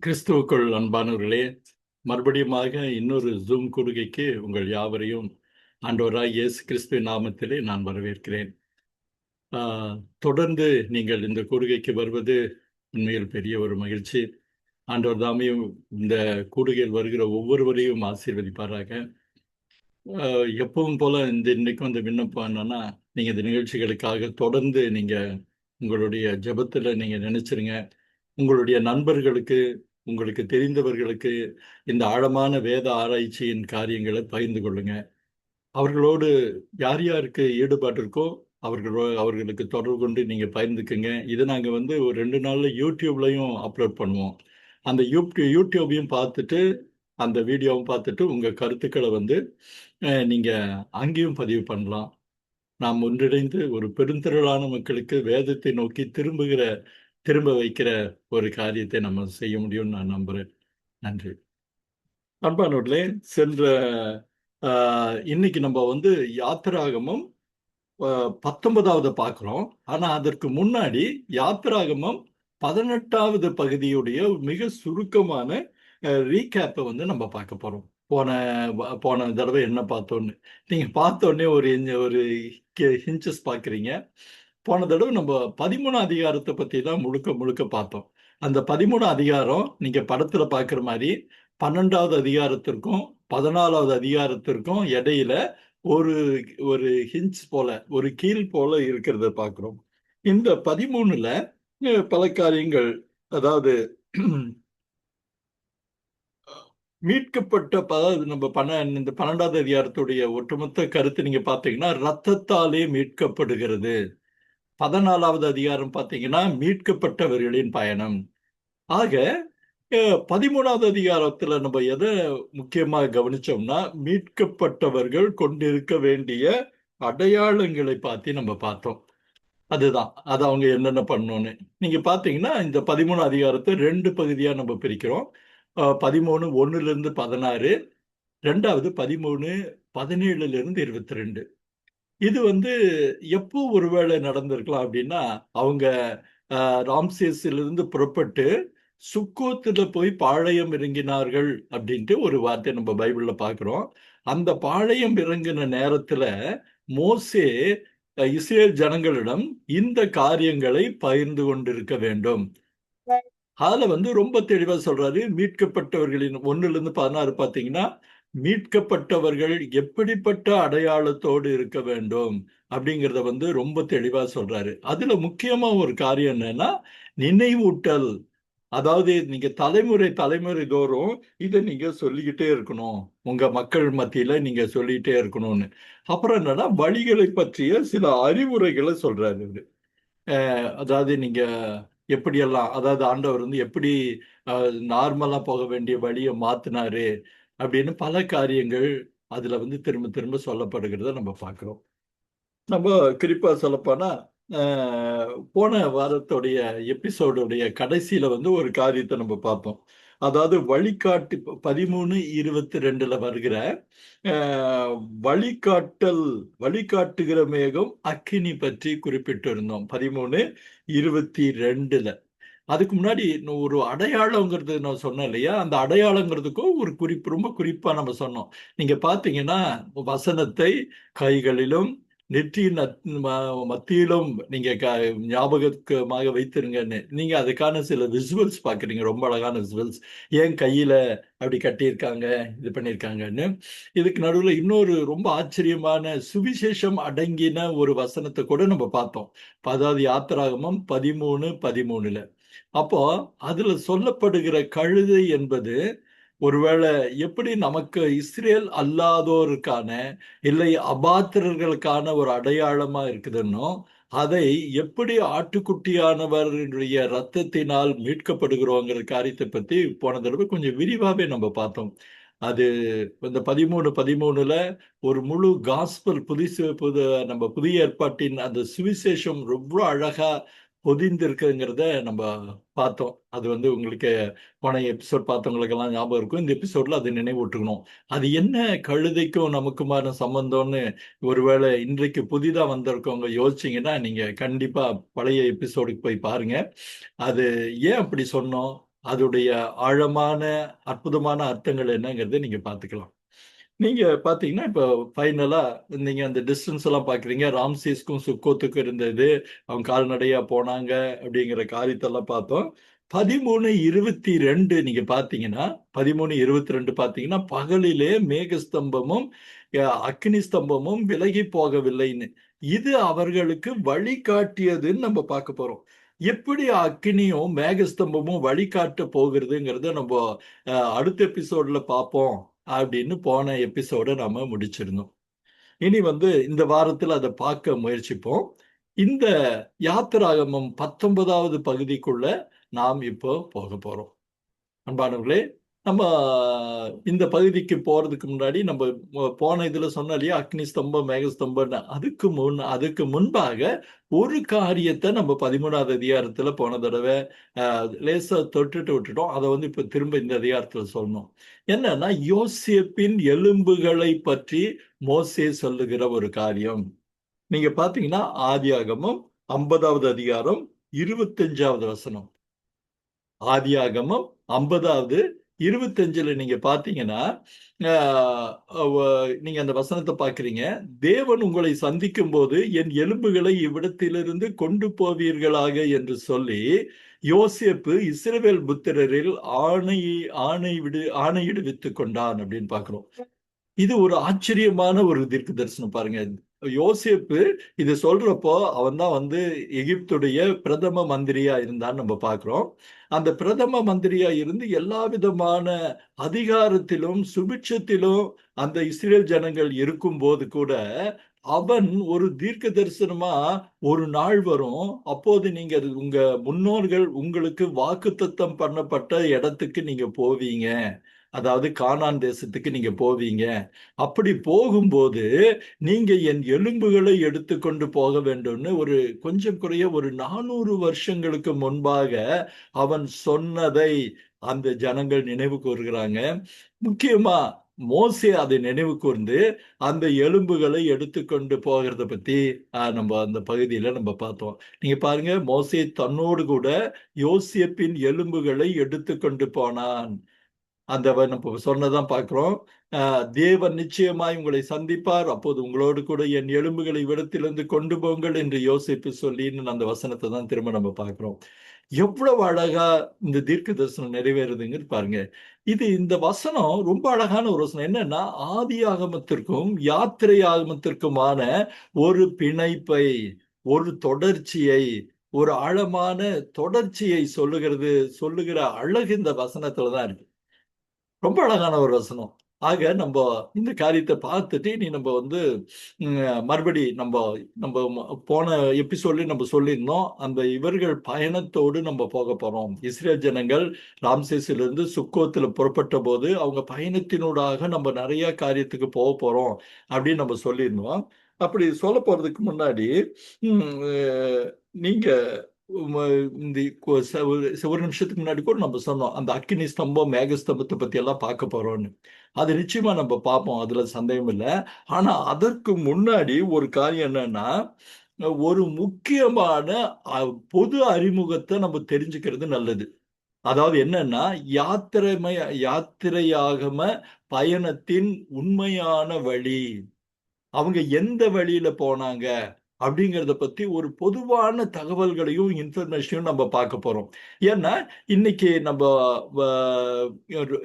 கிறிஸ்துவுக்குள் அன்பானவர்களே, மறுபடியுமாக இன்னொரு ஜூம் கூடுகைக்கு உங்கள் யாவரையும் ஆண்டவராய் இயேசு கிறிஸ்துவின் நாமத்திலே நான் வரவேற்கிறேன். தொடர்ந்து நீங்கள் இந்த கூடுகைக்கு வருவது உண்மையில் பெரிய ஒரு மகிழ்ச்சி. ஆண்டவர் தாமே இந்த கூடுகையில் வருகிற ஒவ்வொருவரையும் ஆசீர்வதிப்பாராக. எப்பவும் போல இன்னைக்கு வந்து விண்ணப்பம் என்னன்னா, நீங்க இந்த நிகழ்ச்சிகளுக்காக தொடர்ந்து நீங்க உங்களுடைய ஜெபத்துல நீங்க நினைச்சிருங்க. உங்களுடைய நண்பர்களுக்கு, உங்களுக்கு தெரிந்தவர்களுக்கு இந்த ஆழமான வேத ஆராய்ச்சியின் காரியங்களை பகிர்ந்து கொள்ளுங்க. அவர்களோடு யார் யாருக்கு ஈடுபாடு இருக்கோ அவர்களுக்கு தொடர்பு கொண்டு நீங்க பகிர்ந்துக்குங்க. இதை நாங்க வந்து ஒரு 2 நாள்ல யூடியூப்லயும் அப்லோட் பண்ணுவோம். அந்த யூடியூபையும் பார்த்துட்டு, அந்த வீடியோவும் பார்த்துட்டு உங்க கருத்துக்களை வந்து நீங்க அங்கேயும் பதிவு பண்ணலாம். நாம் ஒன்றிணைந்து ஒரு பெருந்திரளான மக்களுக்கு வேதத்தை நோக்கி திரும்ப வைக்கிற ஒரு காரியத்தை நம்ம செய்ய முடியும்னு நான் நம்புறேன். நன்றி. அன்பானவர்களே, சென்ற இன்னைக்கு நம்ம வந்து யாத்திராகமம் 19வது பார்க்கிறோம். ஆனா அதற்கு முன்னாடி யாத்திராகமம் 18வது பகுதியுடைய மிக சுருக்கமான ரீகேப்பை வந்து நம்ம பார்க்க போறோம். போன தடவை என்ன பார்த்தோன்னு நீங்க பார்த்த உடனே ஒரு ஹிஞ்சஸ் பார்க்குறீங்க. போன தடவை நம்ம 13 அதிகாரத்தை பத்தி தான் முழுக்க முழுக்க பார்த்தோம். அந்த 13 அதிகாரம் நீங்க படத்துல பார்க்குற மாதிரி 12வது அதிகாரத்திற்கும் 14வது அதிகாரத்திற்கும் இடையில ஒரு ஒரு ஹிஞ்ச் போல, ஒரு கீல் போல இருக்கிறத பார்க்கிறோம். இந்த 13ல பல காரியங்கள், அதாவது மீட்கப்பட்ட, அதாவது நம்ம இந்த 12வது அதிகாரத்துடைய ஒட்டுமொத்த கருத்து நீங்க பார்த்தீங்கன்னா, ரத்தத்தாலே மீட்கப்படுகிறது. 14வது அதிகாரம் பார்த்தீங்கன்னா, மீட்கப்பட்டவர்களின் பயணம். ஆக 13வது அதிகாரத்துல நம்ம எதை முக்கியமா கவனிச்சோம்னா, மீட்கப்பட்டவர்கள் கொண்டிருக்க வேண்டிய அடையாளங்களை பத்தி நம்ம பார்த்தோம். அதுதான், அது அவங்க என்னென்ன பண்ணணும்னு. நீங்க பார்த்தீங்கன்னா, இந்த 13 அதிகாரத்தை 2 பகுதியா நம்ம பிரிக்கிறோம். 13 1லிருந்து 16, 2வது 13 17லிருந்து 22. இது வந்து எப்போ ஒருவேளை நடந்திருக்கலாம் அப்படின்னா, அவங்க ராம்சேஸிலிருந்து புறப்பட்டு சுக்கோத்துல போய் பாளையம் இறங்கினார்கள் அப்படின்ட்டு ஒரு வார்த்தை நம்ம பைபிள்ல பார்க்கிறோம். அந்த பாளையம் இறங்கின நேரத்துல மோசே இஸ்ரேல் ஜனங்களிடம் இந்த காரியங்களை பகிர்ந்து கொண்டிருக்க வேண்டும். அதுல வந்து ரொம்ப தெளிவா சொல்றாரு. மீட்கப்பட்டவர்களின் 1லிருந்து 16 பார்த்தீங்கன்னா, மீட்கப்பட்டவர்கள் எப்படிப்பட்ட அடையாளத்தோடு இருக்க வேண்டும் அப்படிங்கிறத வந்து ரொம்ப தெளிவா சொல்றாரு. அதுல முக்கியமா ஒரு காரியம் என்னன்னா, நினைவூட்டல். அதாவது நீங்க தலைமுறை தோறும் இதை நீங்க சொல்லிக்கிட்டே இருக்கணும். உங்க மக்கள் மத்தியில நீங்க சொல்லிக்கிட்டே இருக்கணும்னு. அப்புறம் என்னன்னா, வழிகளை பற்றிய சில அறிவுரைகளை சொல்றாரு இவரு. அதாவது நீங்க எப்படியெல்லாம், அதாவது ஆண்டவர் வந்து எப்படி நார்மலா போக வேண்டிய வழியை மாத்தினாரு அப்படின்னு பல காரியங்கள் அதுல வந்து திரும்ப திரும்ப சொல்லப்படுகிறத நம்ம பார்க்கிறோம். நம்ம குறிப்பா சொல்லப்போனா, போன வாரத்துடைய எபிசோடுடைய கடைசியில வந்து ஒரு காரியத்தை நம்ம பார்த்தோம். அதாவது வழிகாட்டு 13:22 வருகிற அஹ், வழிகாட்டல், வழிகாட்டுகிற மேகம் அக்கினி பற்றி குறிப்பிட்டிருந்தோம் 13:22. அதுக்கு முன்னாடி ஒரு அடையாளங்கிறது நான் சொன்னேன் இல்லையா, அந்த அடையாளங்கிறதுக்கும் ஒரு குறிப்பு, ரொம்ப குறிப்பா நம்ம சொன்னோம். நீங்க பாத்தீங்கன்னா, வசனத்தை கைகளிலும் நெற்றியின் மத்தியிலும் நீங்க ஞாபகமாக வைத்திருங்கன்னு நீங்க அதுக்கான சில விசுவல்ஸ் பாக்குறீங்க. ரொம்ப அழகான விசுவல்ஸ். ஏன் கையில அப்படி கட்டியிருக்காங்க, இது பண்ணியிருக்காங்கன்னு. இதுக்கு நடுவுல இன்னொரு ரொம்ப ஆச்சரியமான சுவிசேஷம் அடங்கின ஒரு வசனத்தை கூட நம்ம பார்த்தோம். அதாவது யாத்திராகமம் 13:13. அப்போ அதுல சொல்லப்படுகிற கழுதை என்பது ஒருவேளை எப்படி நமக்கு இஸ்ரேல் அல்லாதோருக்கான, இல்லை அபாத்திரர்களுக்கான ஒரு அடையாளமா இருக்குதுன்னோ, அதை எப்படி ஆட்டுக்குட்டியானவருடைய ரத்தத்தினால் மீட்கப்படுகிறோங்கிற காரியத்தை பத்தி போன தடவை கொஞ்சம் விரிவாவே நம்ம பார்த்தோம். அது இந்த 13:13ல ஒரு முழு காஸ்பல் நம்ம புதிய ஏற்பாட்டின் அந்த சுவிசேஷம் ரொம்ப அழகா பொதிந்திருக்குங்கிறத நம்ம பார்த்தோம். அது வந்து உங்களுக்கு போன எபிசோட் பார்த்தவங்களுக்கெல்லாம் ஞாபகம் இருக்கும். இந்த எபிசோட்ல அதை நினைவூட்டுக்கணும். அது என்ன கழுதைக்கும் நமக்குமான சம்பந்தம்னு ஒருவேளை இன்றைக்கு புதிதா வந்திருக்கவங்க யோசிச்சீங்கன்னா, நீங்க கண்டிப்பா பழைய எபிசோடுக்கு போய் பாருங்க. அது ஏன் அப்படி சொன்னோம்? அதோடைய ஆழமான அற்புதமான அர்த்தங்கள் என்னங்கிறத நீங்க பார்த்துக்கலாம். நீங்க பாத்தீங்கன்னா இப்ப ஃபைனலா நீங்க அந்த டிஸ்டன்ஸ் எல்லாம் பாக்குறீங்க. ராம்சேஸ்க்கும் சுக்கோத்துக்கும் இருந்தது, அவங்க கால்நடையா போனாங்க அப்படிங்கிற காரியத்தெல்லாம் பார்த்தோம். 13:22 நீங்க பாத்தீங்கன்னா 13:22 பாத்தீங்கன்னா பகலிலே மேகஸ்தம்பமும் அக்னி ஸ்தம்பமும் விலகி போகவில்லைன்னு. இது அவர்களுக்கு வழிகாட்டியதுன்னு நம்ம பார்க்க போறோம். எப்படி அக்னியும் மேகஸ்தம்பமும் வழிகாட்ட போகிறதுங்கிறத நம்ம அடுத்த எபிசோட்ல பார்ப்போம் அப்படின்னு போன எபிசோட நாம முடிச்சிருந்தோம். இனி இந்த வாரத்தில் அதை பார்க்க முயற்சிப்போம். இந்த யாத்திராகமம் 19வது பகுதிக்குள்ள நாம் இப்போ போக போறோம். அன்பானவர்களே, நம்ம இந்த பகுதிக்கு போறதுக்கு முன்னாடி நம்ம போன இதுல சொன்ன இல்லையா, அக்னி ஸ்தம்பம் மேகஸ்தம்பம், அதுக்கு முன்பாக ஒரு காரியத்தை நம்ம 13வது அதிகாரத்துல போன தடவை லேசா தொட்டுட்டு விட்டுட்டோம். அதை இப்ப திரும்ப இந்த அதிகாரத்துல சொல்லணும். என்னன்னா, யோசேப்பின் எலும்புகளை பற்றி மோசே சொல்லுகிற ஒரு காரியம். நீங்க பாத்தீங்கன்னா ஆதியாகமம் 50வது அதிகாரம் 25வது வசனம். ஆதியாகமம் 50வது 25ல நீங்க பாத்தீங்கன்னா நீங்க அந்த வசனத்தை பாக்குறீங்க. தேவன் உங்களை சந்திக்கும் போது என் எலும்புகளை இவ்விடத்திலிருந்து கொண்டு போவீர்களாக என்று சொல்லி யோசேப்பு இஸ்ரவேல் புத்திரரில் ஆணையிடுவித்துக் கொண்டான் அப்படின்னு பாக்குறோம். இது ஒரு ஆச்சரியமான ஒரு தீர்க்க தரிசனம் பாருங்க. யோசேப்பு இது சொல்றப்போ அவன் தான் எகிப்துடைய பிரதம மந்திரியா இருந்தான்னு நம்ம பார்க்கிறோம். அந்த பிரதம மந்திரியா இருந்து எல்லா விதமான அதிகாரத்திலும் சுபிட்சத்திலும் அந்த இஸ்ரேல் ஜனங்கள் இருக்கும் போது கூட அவன் ஒரு தீர்க்க தரிசனமா ஒரு நாள் வரும், அப்போது நீங்க உங்க முன்னோர்கள் உங்களுக்கு வாக்குத்தத்தம் பண்ணப்பட்ட இடத்துக்கு நீங்க போவீங்க, அதாவது கானான் தேசத்துக்கு நீங்க போவீங்க. அப்படி போகும்போது நீங்க என் எலும்புகளை எடுத்துக்கொண்டு போக வேண்டும்னு கொஞ்சம் குறைய ஒரு 400 வருஷங்களுக்கு முன்பாக அவன் சொன்னதை அந்த ஜனங்கள் நினைவு கூறுகிறாங்க. முக்கியமா மோசே அதை நினைவு கூர்ந்து அந்த எலும்புகளை எடுத்துக்கொண்டு போகிறத பத்தி நம்ம அந்த பகுதியில நம்ம பார்த்தோம். நீங்க பாருங்க, மோசே தன்னோடு கூட யோசேப்பின் எலும்புகளை எடுத்துக்கொண்டு போனான். அந்த நம்ம சொன்னதான் பார்க்கிறோம். தேவன் நிச்சயமாய் உங்களை சந்திப்பார், அப்போது உங்களோடு கூட என் எலும்புகளை இவ்விடத்திலிருந்து கொண்டு போங்கள் என்று யோசிப்பு சொல்லின்னு அந்த வசனத்தை தான் திரும்ப நம்ம பார்க்கிறோம். எவ்வளவு அழகா இந்த தீர்க்க தரிசனம் நிறைவேறுதுங்க பாருங்க. இந்த வசனம் ரொம்ப அழகான ஒரு வசனம். என்னன்னா, ஆதி ஆகமத்திற்கும் யாத்திரை ஆகமத்திற்குமான ஒரு பிணைப்பை, ஒரு தொடர்ச்சியை, ஒரு ஆழமான தொடர்ச்சியை சொல்லுகிற அழகு இந்த வசனத்துலதான் இருக்கு. ரொம்ப அழகான ஒரு வசனம். ஆக நம்ம இந்த காரியத்தை பார்த்துட்டு நீ நம்ம மறுபடி நம்ம நம்ம போன எபிசோட்லயும் நம்ம சொல்லியிருந்தோம், அந்த இவர்கள் பயணத்தோடு நம்ம போக போறோம். இஸ்ரேல் ஜனங்கள் ராம்சேஸிலிருந்து சுக்கோத்துல புறப்பட்ட போது அவங்க பயணத்தினூடாக நம்ம நிறைய காரியத்துக்கு போக போறோம் அப்படின்னு நம்ம சொல்லியிருந்தோம். அப்படி சொல்ல போறதுக்கு முன்னாடி நீங்க இந்த ஒரு நிமிஷத்துக்கு முன்னாடி கூட நம்ம சொன்னோம், அந்த அக்கினி ஸ்தம்பம் மேக ஸ்தம்பத்தை பத்தி எல்லாம் பார்க்க போறோம்னு. அது நிச்சயமா நம்ம பார்ப்போம், அதுல சந்தேகம் இல்லை. ஆனா அதற்கு முன்னாடி ஒரு காரியம் என்னன்னா, ஒரு முக்கியமான பொது அறிமுகத்தை நம்ம தெரிஞ்சுக்கிறது நல்லது. அதாவது என்னன்னா, யாத்திரையாகம பயணத்தின் உண்மையான வழி, அவங்க எந்த வழியில போனாங்க அப்படிங்கிறத பத்தி ஒரு பொதுவான தகவல்களையும் இன்ஃபர்மேஷனையும் நம்ம பார்க்க போறோம். ஏன்னா இன்னைக்கு நம்ம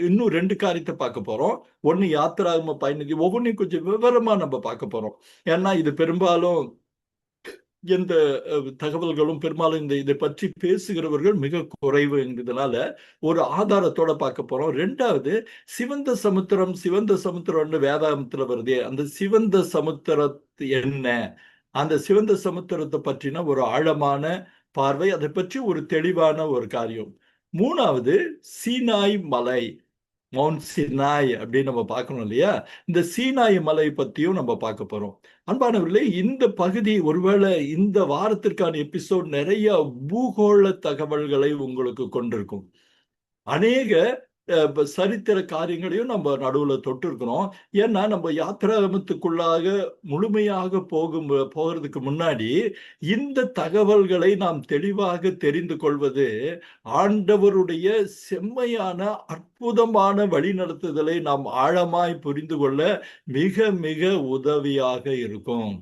இன்னும் 2 காரியத்தை பார்க்க போறோம். ஒன்னு யாத்திராகம பயணத்தை ஒவ்வொன்றையும் கொஞ்சம் விவரமா நம்ம பார்க்க போறோம். ஏன்னா இது பெரும்பாலும் எந்த தகவல்களும் பெரும்பாலும் இதை பற்றி பேசுகிறவர்கள் மிக குறைவு என்கிறதுனால ஒரு ஆதாரத்தோட பார்க்க போறோம். 2வது, சிவந்த சமுத்திரம்னு வேதாகமத்துல வருதே, அந்த சிவந்த சமுத்திரத்து என்ன, அந்த சிவந்த சமுத்திரத்தை பற்றின ஒரு ஆழமான பார்வை, அதை பற்றி ஒரு தெளிவான ஒரு காரியம். 3வது, சீனாய் மலை, மவுண்ட் சினாய் அப்படின்னு நம்ம பார்க்கணும் இல்லையா, இந்த சீனாய் மலை பத்தியும் நம்ம பார்க்க போறோம். அன்பானவர்களே, இந்த பகுதி ஒருவேளை இந்த வாரத்திற்கான எபிசோட் நிறைய பூகோள தகவல்களை உங்களுக்கு கொண்டிருக்கும். அநேக சரித்திர காரியங்களையும் நம்ம நடுவுல தொட்டு இருக்கிறோம். ஏன்னா நம்ம யாத்திராகமத்துக்குள்ளாக முழுமையாக போகிறதுக்கு முன்னாடி இந்த தகவல்களை நாம் தெளிவாக தெரிந்து கொள்வது ஆண்டவருடைய செம்மையான அற்புதமான வழிநடத்துதலை நாம் ஆழமாய் புரிந்து கொள்ள மிக மிக உதவியாக இருக்கும்.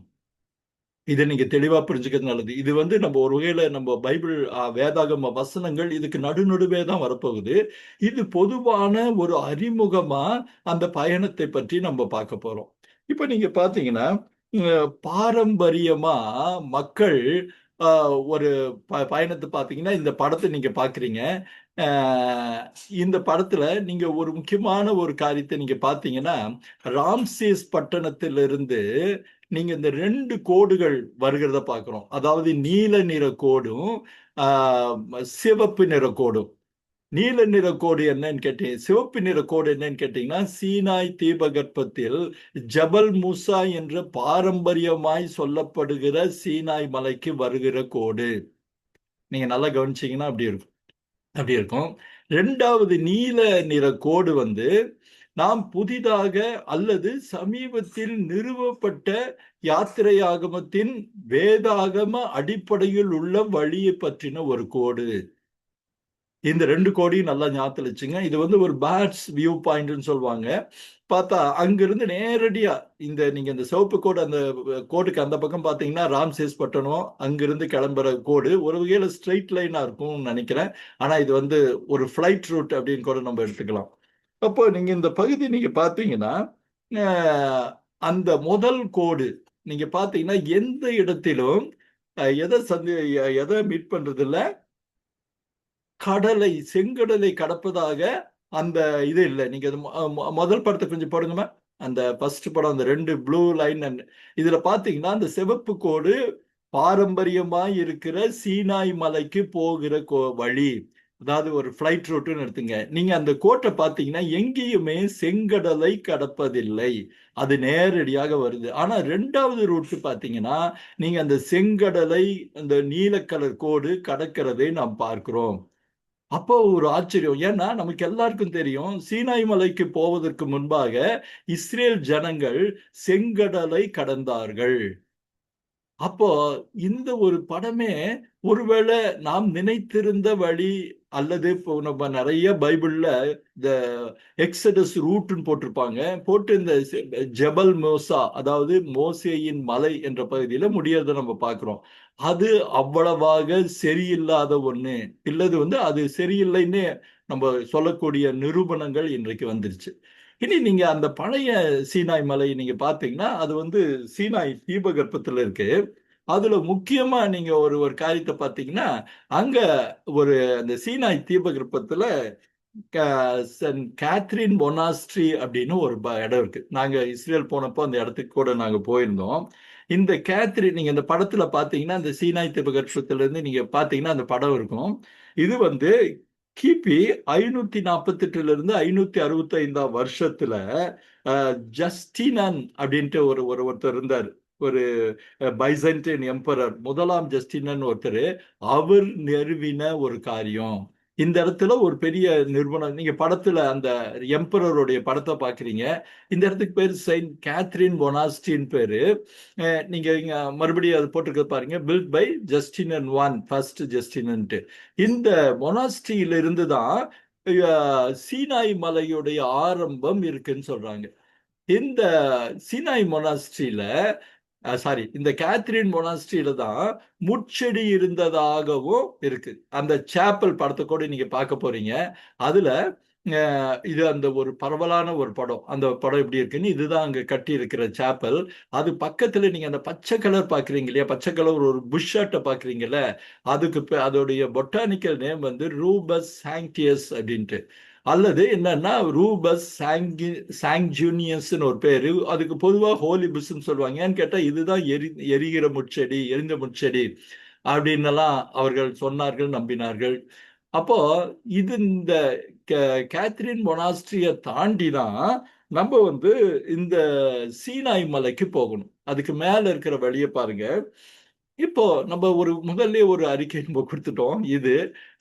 இதை நீங்க தெளிவா புரிஞ்சுக்கிறது நல்லது. இது நம்ம ஒரு வகையில நம்ம பைபிள் வேதாகம வசனங்கள் இதுக்கு நடுநடுவே தான் வரப்போகுது. இது பொதுவான ஒரு அறிமுகமா அந்த பயணத்தை பற்றி நம்ம பார்க்க போறோம். இப்ப நீங்க பாத்தீங்கன்னா பாரம்பரியமா மக்கள் ஒரு பயணத்தை பாத்தீங்கன்னா இந்த படத்தை நீங்க பாக்குறீங்க. இந்த படத்துல நீங்க ஒரு முக்கியமான ஒரு காரியத்தை நீங்க பாத்தீங்கன்னா ராம்சேஸ் பட்டணத்திலிருந்து நீங்க இந்த 2 கோடுகள் வருகிறத பார்க்கிறோம். அதாவது நீல நிற கோடும் சிவப்பு நிற கோடும். நீல நிற கோடு என்னன்னு கேட்டீங்க, சிவப்பு நிற கோடு என்னன்னு கேட்டீங்கன்னா சீனாய் தீபகற்பத்தில் ஜபல் மூசா என்று பாரம்பரியமாய் சொல்லப்படுகிற சீனாய் மலைக்கு வருகிற கோடு. நீங்க நல்லா கவனிச்சீங்கன்னா அப்படி இருக்கும். 2வது நீல நிற கோடு நாம் புதிதாக அல்லது சமீபத்தில் நிறுவப்பட்ட யாத்திரையாகமத்தின் வேதாகம அடிப்படையில் உள்ள வழியை பற்றின ஒரு கோடு. இந்த 2 கோடியும் நல்லா ஞாபகத்துல வச்சுங்க. இது ஒரு பேட்ஸ் வியூ பாயிண்ட்னு சொல்லுவாங்க. பார்த்தா அங்கிருந்து நேரடியா நீங்க இந்த சிவப்பு கோடு, அந்த கோடுக்கு அந்த பக்கம் பாத்தீங்கன்னா ராம்சேஸ் பட்டணம், அங்கிருந்து கிளம்புற கோடு ஒரு வகையில ஸ்ட்ரெயிட் லைனா இருக்கும்னு நினைக்கிறேன். ஆனா இது ஒரு ஃபிளைட் ரூட் அப்படின்னு கூட நம்ம எடுத்துக்கலாம். அப்போ நீங்க இந்த பகுதி நீங்க பாத்தீங்கன்னா அந்த முதல் கோடு நீங்க பாத்தீங்கன்னா எந்த இடத்திலும் எதை மீட் பண்றது இல்ல, செங்கடலை கடப்பதாக அந்த இது இல்லை. நீங்க முதல் படத்தை கொஞ்சம் போடுங்கம்மா. அந்த ஃபர்ஸ்ட் படம், அந்த 2 ப்ளூ லைன் இதுல பாத்தீங்கன்னா அந்த சிவப்பு கோடு பாரம்பரியமாய் இருக்கிற சீனாய் மலைக்கு போகிற வழி, அதாவது ஒரு ஃபிளைட் ரூட்னு எடுத்துங்க. நீங்க அந்த கோட்டை பாத்தீங்கன்னா எங்கேயுமே செங்கடலை கடப்பதில்லை, அது நேரடியாக வருது. ஆனா 2வது ரூட் பாத்தீங்கன்னா நீங்க அந்த செங்கடலை, அந்த நீல கலர் கோடு கடக்கிறதை நாம் பார்க்கிறோம். அப்போ ஒரு ஆச்சரியம். ஏன்னா நமக்கு எல்லாருக்கும் தெரியும் சீனாய் மலைக்கு போவதற்கு முன்பாக இஸ்ரேல் ஜனங்கள் செங்கடலை கடந்தார்கள். அப்போ இந்த ஒரு படமே ஒருவேளை நாம் நினைத்திருந்த வழி, அல்லது இப்போ நம்ம நிறைய பைபிள்ல இந்த எக்ஸடஸ் ரூட்னு போட்டிருப்பாங்க, போட்டு இந்த ஜபல் மோசா, அதாவது மோசேயின் மலை என்ற பகுதியில முடியறத நம்ம பார்க்கிறோம். அது அவ்வளவாக சரியில்லாத ஒண்ணு இல்லது, அது சரியில்லைன்னு நம்ம சொல்லக்கூடிய நிரூபணங்கள் இன்றைக்கு வந்துருச்சு. இனி நீங்க அந்த பழைய சீனாய் மலை நீங்க பாத்தீங்கன்னா அது சீனாய் தீபகற்பத்துல இருக்கு. அதுல முக்கியமா நீங்க ஒரு ஒரு காரியத்தை பாத்தீங்கன்னா அங்க அந்த சீனாய் தீபகற்பத்துல சென்ட் கேத்ரின் மொனாஸ்ட்ரி அப்படின்னு ஒரு இடம் இருக்கு. நாங்க இஸ்ரேல் போனப்போ அந்த இடத்துக்கு கூட நாங்க போயிருந்தோம். இந்த கேத்ரின் நீங்க இந்த படத்துல பாத்தீங்கன்னா அந்த சீனாய் தீபகற்பத்துல இருந்து நீங்க பாத்தீங்கன்னா அந்த படம் இருக்கும். இது கிபி 548 இருந்து 565 வருஷத்துல ஜஸ்டினன் அப்படின்ட்டு ஒருத்தர் இருந்தார். ஒரு பைசன்டைன் எம்பரர், 1ஆம் ஜஸ்டினன் ஒருத்தர். அவர் நிறுவின ஒரு காரியம். இந்த இடத்துல ஒரு பெரிய நிறுவனம், நீங்க படத்துல அந்த எம்பரருடைய படத்தை பாக்குறீங்க. இந்த இடத்துக்கு பேர் செயின்ட் கேத்ரின் மொனாஸ்ட்ரின்னு பேரு. நீங்க இங்க மறுபடியும் அது போட்டிருக்க பாருங்க, பில்ட் பை ஜஸ்டினன் 1, ஃபர்ஸ்ட் ஜஸ்டினன்ட்டு. இந்த மொனாஸ்ட்ரியில இருந்து தான் சீனாய் மலையுடைய ஆரம்பம் இருக்குன்னு சொல்றாங்க. இந்த சீனாய் மொனாஸ்ட்ரியில இந்த கேத்ரின் மொனாஸ்ட்ரியில தான் முட்செடி இருந்ததாகவும் இருக்கு. அந்த சாப்பல் படத்தை கூட நீங்க பார்க்க போறீங்க. அதுல இது அந்த ஒரு பரவலான ஒரு படம். அந்த படம் எப்படி இருக்குன்னு, இதுதான் அங்க கட்டி இருக்கிற சாப்பல். அது பக்கத்துல நீங்க அந்த பச்சை கலர் பாக்குறீங்க இல்லையா, பச்சை கலர் ஒரு புஷ்ஷாட்டை பாக்குறீங்கல்ல, அதோடைய பொட்டானிக்கல் நேம் ரூபஸ் சாங்டியஸ் அப்படின்ட்டு. அல்லது என்னன்னா ரூபஸ் சாங்ஜூனியஸ்ன்னு ஒரு பேரு. அதுக்கு பொதுவாக ஹோலி புஷ்ன்னு சொல்லுவாங்க. ஏன்னு கேட்டா இதுதான் எரிகிற முட்செடி, எரிந்த முட்செடி அப்படின்னெல்லாம் அவர்கள் சொன்னார்கள், நம்பினார்கள். அப்போ இந்த கேத்ரின் மொனாஸ்ட்ரிய தாண்டி தான் நம்ம இந்த சீனாய் மலைக்கு போகணும். அதுக்கு மேல இருக்கிற வழியை பாருங்க. இப்போ நம்ம முதல்ல ஒரு அறிக்கை நம்ம கொடுத்துட்டோம், இது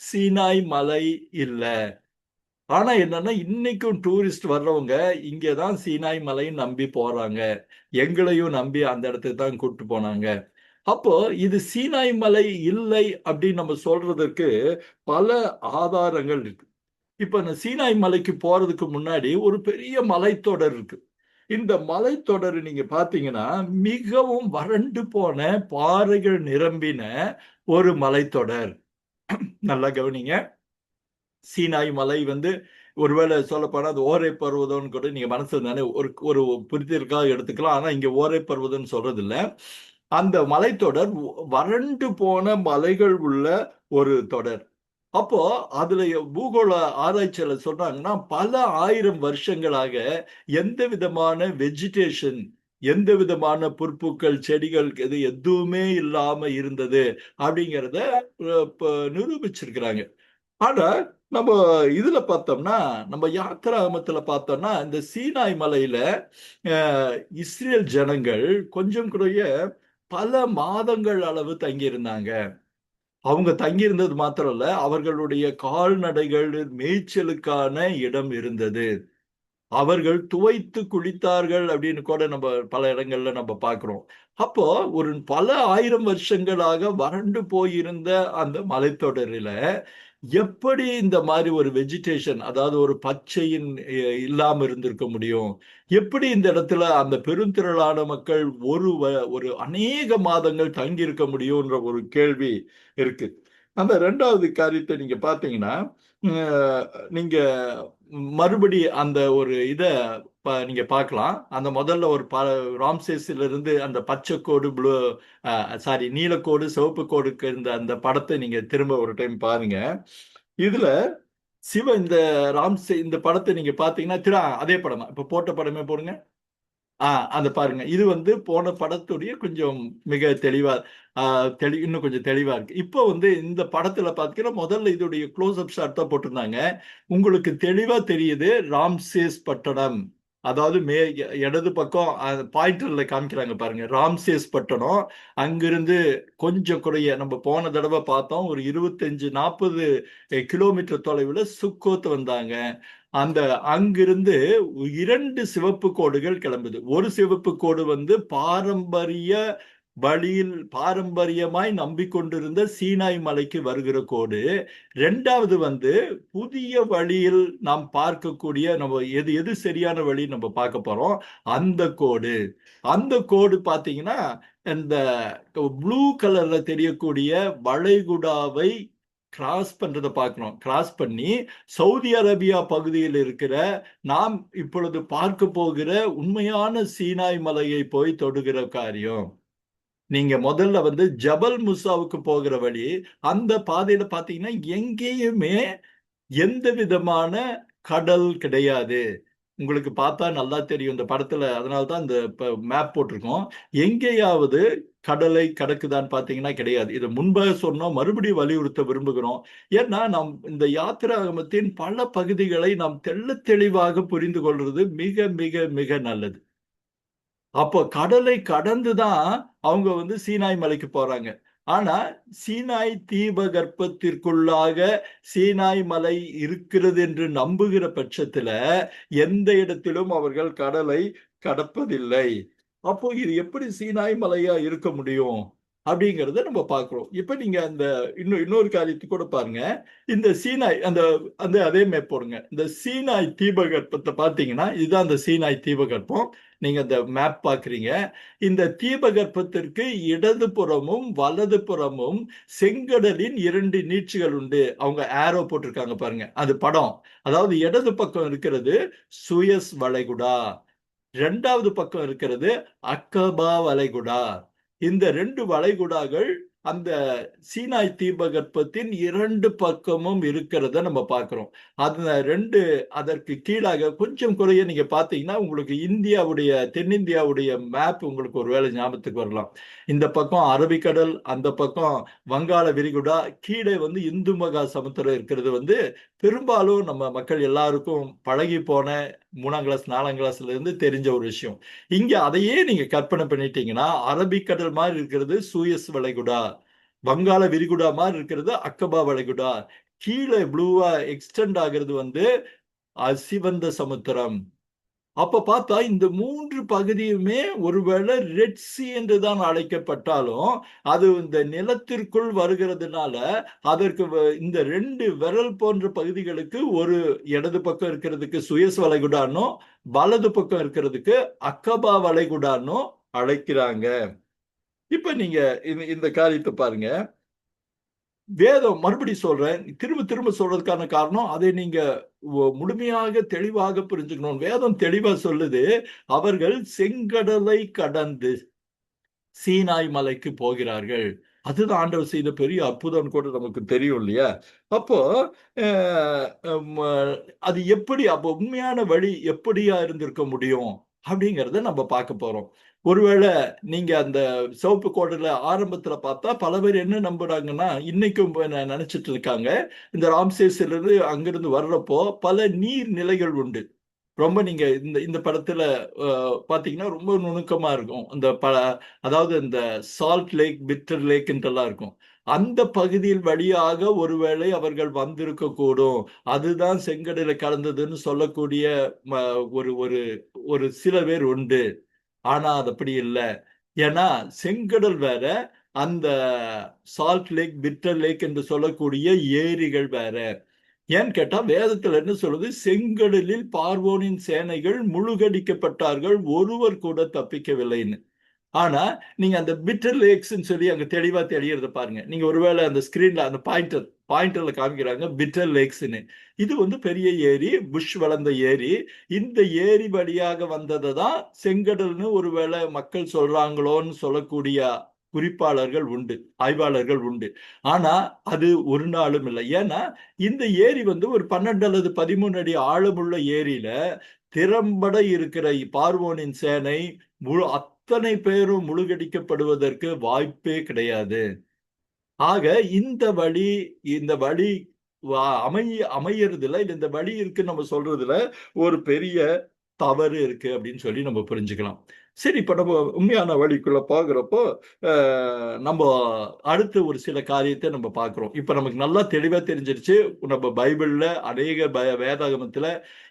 சீனாய் மலை இல்ல, ஆனா என்னன்னா இன்னைக்கும் டூரிஸ்ட் வர்றவங்க இங்கதான் சீனாய் மலையும் நம்பி போறாங்க, எங்களையும் நம்பி அந்த இடத்துக்கு தான் கூப்பிட்டு போனாங்க. அப்போ இது சீனாய் மலை இல்லை அப்படின்னு நம்ம சொல்றதுக்கு பல ஆதாரங்கள் இருக்கு. இப்ப இந்த சீனாய் மலைக்கு போறதுக்கு முன்னாடி ஒரு பெரிய மலைத்தொடர் இருக்கு. இந்த மலைத்தொடர் நீங்க பாத்தீங்கன்னா மிகவும் வறண்டு போன பாறைகள் நிரம்பின ஒரு மலைத்தொடர். நல்லா கவனிங்க. சீனாய் மலை வந்து ஒருவேளை சொல்லப்போனா அது ஓரை பர்வதம்னு கூட நீங்க மனசுல தானே ஒரு ஒரு புரிதலுக்காக எடுத்துக்கலாம். ஆனா இங்க ஓரை பர்வதம்னு சொல்றது இல்ல. அந்த மலைத்தொடர் வறண்டு போன மலைகள் உள்ள ஒரு தொடர். அப்போ அதுல பூகோள ஆராய்ச்சியில சொல்றாங்கன்னா பல ஆயிரம் வருஷங்களாக எந்த விதமான வெஜிடேஷன், எந்த விதமான புற்பூக்கள் செடிகள் இது எதுவுமே இல்லாம இருந்தது அப்படிங்கிறத நிரூபிச்சிருக்கிறாங்க. ஆனா நம்ம இதுல பார்த்தோம்னா, நம்ம யாத்திராகமத்துல பார்த்தோம்னா இந்த சீனாய் மலையில இஸ்ரேல் ஜனங்கள் கொஞ்சம் குறைய பல மாதங்கள் அளவு தங்கியிருந்தாங்க. அவங்க தங்கியிருந்தது மாத்திரம் இல்ல, அவர்களுடைய கால்நடைகள் மேய்ச்சலுக்கான இடம் இருந்தது. அவர்கள் துவைத்து குளித்தார்கள் அப்படின்னு கூட நம்ம பல இடங்கள்ல நம்ம பார்க்கிறோம். அப்போ ஒரு பல ஆயிரம் வருஷங்களாக வறண்டு போயிருந்த அந்த மலைத்தொடரில எப்படி இந்த மாதிரி ஒரு வெஜிடேஷன், அதாவது ஒரு பச்சையின் இல்லாம இருந்திருக்க முடியும்? எப்படி இந்த இடத்துல அந்த பெருந்திரளான மக்கள் ஒரு அநேக மாதங்கள் தங்கி இருக்க முடியும்ன்ற ஒரு கேள்வி இருக்கு. அந்த ரெண்டாவது காரியத்தை நீங்க பாத்தீங்கன்னா, அஹ், நீங்க மறுபடி அந்த ஒரு இத நீங்க பார்க்கலாம். அந்த முதல்ல ஒரு ராம்சேஸ்ல இருந்து அந்த பச்சை கோடு ப்ளூ, சாரி நீலக்கோடு சிவப்பு கோடுக்கு இருந்த அந்த படத்தை நீங்க திரும்ப ஒரு டைம் பாருங்க. இதுல இந்த ராம்சே இந்த படத்தை நீங்க பாத்தீங்கன்னா அதே படமா இப்ப போட்ட படமே போடுங்க. அந்த பாருங்க. இது வந்து போன படத்துடைய கொஞ்சம் மிக தெளிவா இன்னும் கொஞ்சம் தெளிவா இருக்கு. இப்போ வந்து இந்த படத்துல பாத்தீங்கன்னா முதல்ல இதோடைய க்ளோஸ் அப் ஷாட் தான் போட்டிருந்தாங்க. உங்களுக்கு தெளிவா தெரியுது ராம்சேஸ் பட்டணம். அதாவது இடது பக்கம் பாயிண்டர்ல காமிக்கிறாங்க பாருங்க, ராம்சேஸ் பட்டணம். அங்கிருந்து கொஞ்சம் குறைய நம்ம போன தடவை பார்த்தோம் ஒரு 25-40 கிலோமீட்டர் தொலைவில் சுக்கோத் வந்தாங்க. அந்த அங்கிருந்து 2 சிவப்பு கோடுகள் கிளம்புது. ஒரு சிவப்பு கோடு வந்து பாரம்பரிய வழியில் பாரம்பரியமாய் நம்பிக்கொண்டிருந்த சீனாய் மலைக்கு வருகிற கோடு. ரெண்டாவது வந்து புதிய வழியில் நாம் பார்க்கக்கூடிய, நம்ம எது எது சரியான வழி நம்ம பார்க்க போறோம் அந்த கோடு. அந்த கோடு பாத்தீங்கன்னா இந்த ப்ளூ கலர்ல தெரியக்கூடிய வளைகுடாவை கிராஸ் பண்றதை பார்க்கிறோம். கிராஸ் பண்ணி சவுதி அரேபியா பகுதியில் இருக்கிற நாம் இப்பொழுது பார்க்க போகிற உண்மையான சீனாய் மலையை போய் தொடுகிற காரியம். நீங்க முதல்ல வந்து ஜபல் முசாவுக்கு போகிற வழி, அந்த பாதையில பாத்தீங்கன்னா எங்கேயுமே எந்த விதமான கடல் கிடையாது. உங்களுக்கு பார்த்தா நல்லா தெரியும் இந்த படத்துல. அதனாலதான் இந்த மேப் போட்டிருக்கோம். எங்கேயாவது கடலை கடக்குதான்னு பாத்தீங்கன்னா கிடையாது. இதை முன்பாக சொன்னோம், மறுபடியும் வலியுறுத்த விரும்புகிறோம். ஏன்னா நாம் இந்த யாத்திராகமத்தின் பல பகுதிகளை நாம் தெள்ளத் தெளிவாக புரிந்து கொள்றது மிக மிக மிக நல்லது. அப்போ கடலை கடந்துதான் அவங்க வந்து சீனாய் மலைக்கு போறாங்க. ஆனா சீனாய் தீபகற்பத்திற்குள்ளாக சீனாய் மலை இருக்கிறது என்று நம்புகிற பட்சத்துல எந்த இடத்திலும் அவர்கள் கடலை கடப்பதில்லை. அப்போ இது எப்படி சீனாய் மலையா இருக்க முடியும் அப்படிங்கறத நம்ம பார்க்கிறோம். இப்ப நீங்க அந்த இன்னொரு காரியத்தை கூட பாருங்க. இந்த சீனாய் அந்த அந்த அதே மேப் போடுங்க. இந்த சீனாய் தீபகற்பத்தை பாத்தீங்கன்னா இதுதான் அந்த சீனாய் தீபகற்பம். நீங்க இந்த மேப் பாக்குறீங்க. இந்த தீபகற்பத்திற்கு இடது புறமும் வலது புறமும் செங்கடலின் 2 நீட்சிகள் உண்டு. அவங்க ஆரோ போட்டிருக்காங்க பாருங்க, அது படம். அதாவது இடது பக்கம் இருக்கிறது சுயஸ் வளைகுடா, இரண்டாவது பக்கம் இருக்கிறது அக்கபா வளைகுடா. இந்த 2 வளைகுடாக்கள் அந்த சீனாய் தீபகற்பத்தின் 2 பக்கமும் இருக்கிறத நம்ம பார்க்கிறோம். அது 2 அதற்கு கீழாக கொஞ்சம் குறைய நீங்க பாத்தீங்கன்னா உங்களுக்கு இந்தியாவுடைய தென்னிந்தியாவுடைய மேப் உங்களுக்கு ஒரு வேளை ஞாபகத்துக்கு வரலாம். இந்த பக்கம் அரபிக்கடல், அந்த பக்கம் வங்காள விரிகுடா, கீழே வந்து இந்து மகா சமுத்திரம் இருக்கிறது வந்து பெரும்பாலும் நம்ம மக்கள் எல்லாருக்கும் பழகி போன 3ஆம் கிளாஸ் 4ஆம் கிளாஸ்ல இருந்து தெரிஞ்ச ஒரு விஷயம். இங்க அதையே நீங்க கற்பனை பண்ணிட்டீங்கன்னா அரபிக்கடல் மாதிரி இருக்கிறது சூயஸ் வளைகுடா, வங்காள விரிகுடா மாதிரி இருக்கிறது அக்கபா வளைகுடா, கீழே ப்ளூவா எக்ஸ்டெண்ட் ஆகிறது வந்து சிவந்த சமுத்திரம். அப்ப பார்த்தா இந்த மூன்று பகுதியுமே ஒருவேளை ரெட் சி என்றுதான் அழைக்கப்பட்டாலும் அது இந்த நிலத்திற்குள் வருகிறதுனால அதற்கு இந்த ரெண்டு விரல் போன்ற பகுதிகளுக்கு ஒரு இடது பக்கம் இருக்கிறதுக்கு சுயஸ் வளைகுடானோ வலது பக்கம் இருக்கிறதுக்கு அக்கபா வளைகுடானோ அழைக்கிறாங்க. இப்ப நீங்க இந்த காரியத்தை பாருங்க. வேதம் மறுபடி சொல்றேன், திரும்ப திரும்ப சொல்றதுக்கான காரணம் அதை நீங்க முழுமையாக தெளிவாக புரிஞ்சுக்கணும். வேதம் தெளிவா சொல்லுது, அவர்கள் செங்கடலை கடந்து சீனாய் மலைக்கு போகிறார்கள். அதுதான் ஆண்டவர் செய்த பெரிய அற்புதம் கூட நமக்கு தெரியும் இல்லையா? அப்போ அது எப்படி, அப்போ உண்மையான வழி எப்படியா இருந்திருக்க முடியும் அப்படிங்கிறத நம்ம பார்க்க போறோம். ஒருவேளை நீங்க அந்த சிவப்பு கோடுல ஆரம்பத்துல பார்த்தா பல பேர் என்ன நம்புறாங்கன்னா, இன்னைக்கும் நினைச்சிட்டு இருக்காங்க, இந்த ராம்சேஸ்ல இருந்து அங்கிருந்து வர்றப்போ பல நீர் நிலைகள் உண்டு. ரொம்ப நீங்க இந்த இந்த படத்துல பாத்தீங்கன்னா ரொம்ப நுணுக்கமா இருக்கும். அதாவது இந்த சால்ட் லேக், பிட்டர் லேக் என்றெல்லாம் இருக்கும். அந்த பகுதியில் வழியாக ஒருவேளை அவர்கள் வந்திருக்க கூடும். அதுதான் செங்கடலை கலந்ததுன்னு சொல்லக்கூடிய ஒரு ஒரு ஒரு சில பேர் உண்டு. ஆனா அது அப்படி இல்லை. ஏன்னா செங்கடல் வேற, அந்த சால்ட் லேக், பிட்டர் லேக் என்று சொல்லக்கூடிய ஏரிகள் வேற. ஏன்னு கேட்டா வேதத்துல என்ன சொல்லுது, செங்கடலில் பார்வோனின் சேனைகள் முழுகடிக்கப்பட்டார்கள், ஒருவர் கூட தப்பிக்கவில்லைன்னு. ஆனா நீங்க அந்த பிட்டர் லேக்ஸ் சொல்லி அங்க தெளிவா தெரியறத பாருங்க. நீங்க ஒருவேளை அந்த ஸ்கிரீன்ல அந்த பாயிண்டர்ல காமிக்கிறாங்க பிட்டர் லேக்ஸ்ன்னு. இது வந்து பெரிய ஏரி, புஷ் வளர்ந்த ஏரி. இந்த ஏரி வழியாக வந்ததை தான் செங்கடல்னு ஒருவேளை மக்கள் சொல்றாங்களோன்னு சொல்லக்கூடிய குறிப்பாளர்கள் உண்டு, ஆய்வாளர்கள் உண்டு. ஆனா அது ஒரு நாளும் இல்லை. ஏன்னா இந்த ஏரி வந்து ஒரு 12 அல்லது 13 அடி ஆழமுள்ள ஏரியில திறம்பட இருக்கிற பார்வோனின் சேனை அத்தனை பேரும் முழுகடிக்கப்படுவதற்கு வாய்ப்பே கிடையாது. ஆக இந்த வழி அமையறதுல, இந்த வழி இருக்கு நம்ம சொல்றதுல ஒரு பெரிய தவறு இருக்கு அப்படின்னு சொல்லி நம்ம புரிஞ்சுக்கலாம். சரி, இப்ப நம்ம உண்மையான வழிக்குள்ள போகிறப்போ நம்ம அடுத்து ஒரு சில காரியத்தை நம்ம பார்க்கிறோம். இப்ப நமக்கு நல்லா தெளிவா தெரிஞ்சிருச்சு, நம்ம பைபிள்ல அநேக வேதாகமத்துல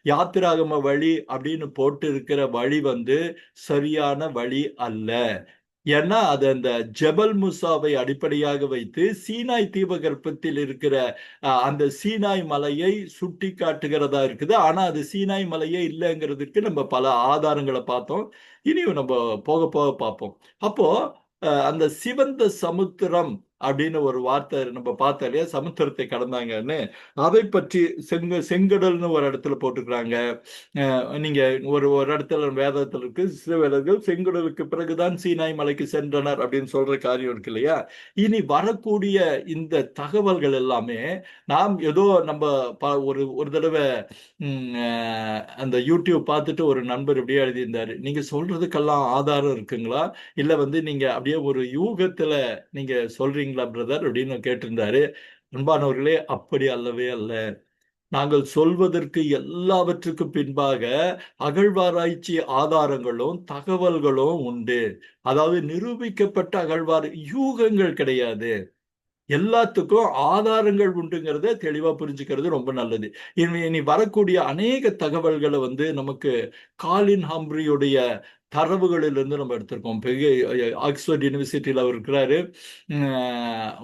யாத்திராகம வழி அப்படின்னு போட்டு இருக்கிற வழி வந்து சரியான வழி அல்ல. ஏன்னா அது அந்த ஜபல் முசாவை அடிப்படையாக வைத்து சீனாய் தீபகற்பத்தில் இருக்கிற அந்த சீனாய் மலையை சுட்டி காட்டுகிறதா இருக்குது. ஆனா அது சீனாய் மலையே இல்லைங்கிறதுக்கு நம்ம பல ஆதாரங்களை பார்த்தோம். இனியும் நம்ம போக போக பார்ப்போம். அப்போ அந்த சிவந்த சமுத்திரம் அப்படின்னு ஒரு வார்த்தை நம்ம பார்த்தோம் இல்லையா, சமுத்திரத்தை கடந்தாங்கன்னு. அதை பற்றி செங்கடல்னு ஒரு இடத்துல போட்டுக்கிறாங்க. நீங்க ஒரு ஒரு இடத்துல வேதத்தில் இருக்கு, இஸ்ரவேலர்கள் செங்கடலுக்கு பிறகுதான் சீனாய் மலைக்கு சென்றனர் அப்படின்னு சொல்ற காரியம் இருக்கு இல்லையா. இனி வரக்கூடிய இந்த தகவல்கள் எல்லாமே நாம் ஏதோ நம்ம ஒரு ஒரு தடவை அந்த யூடியூப் பார்த்துட்டு ஒரு நண்பர் இப்படியே எழுதியிருந்தாரு, நீங்க சொல்றதுக்கெல்லாம் ஆதாரம் இருக்குங்களா, இல்ல வந்து நீங்க அப்படியே ஒரு யூகத்துல நீங்க சொல்றீங்களா பிரதர் அப்படின்னு கேட்டிருந்தாரு. அன்பானவர்களே, அப்படி அல்லவே அல்ல. நாங்கள் சொல்வதற்கு எல்லாவற்றுக்கும் பின்பாக அகழ்வாராய்ச்சி ஆதாரங்களும் தகவல்களும் உண்டு. அதாவது நிரூபிக்கப்பட்ட யூகங்கள் கிடையாது. எல்லாத்துக்கும் ஆதாரங்கள் உண்டுங்கிறத தெளிவா புரிஞ்சுக்கிறது ரொம்ப நல்லது. இனி வரக்கூடிய அநேக தகவல்களை வந்து நமக்கு காலின் ஹம்ப்ரியுடைய தரவுகளிலிருந்து நம்ம எடுத்திருக்கோம். பெரிய ஆக்ஸ்போர்ட் யூனிவர்சிட்டியில் அவர் இருக்கிறாரு,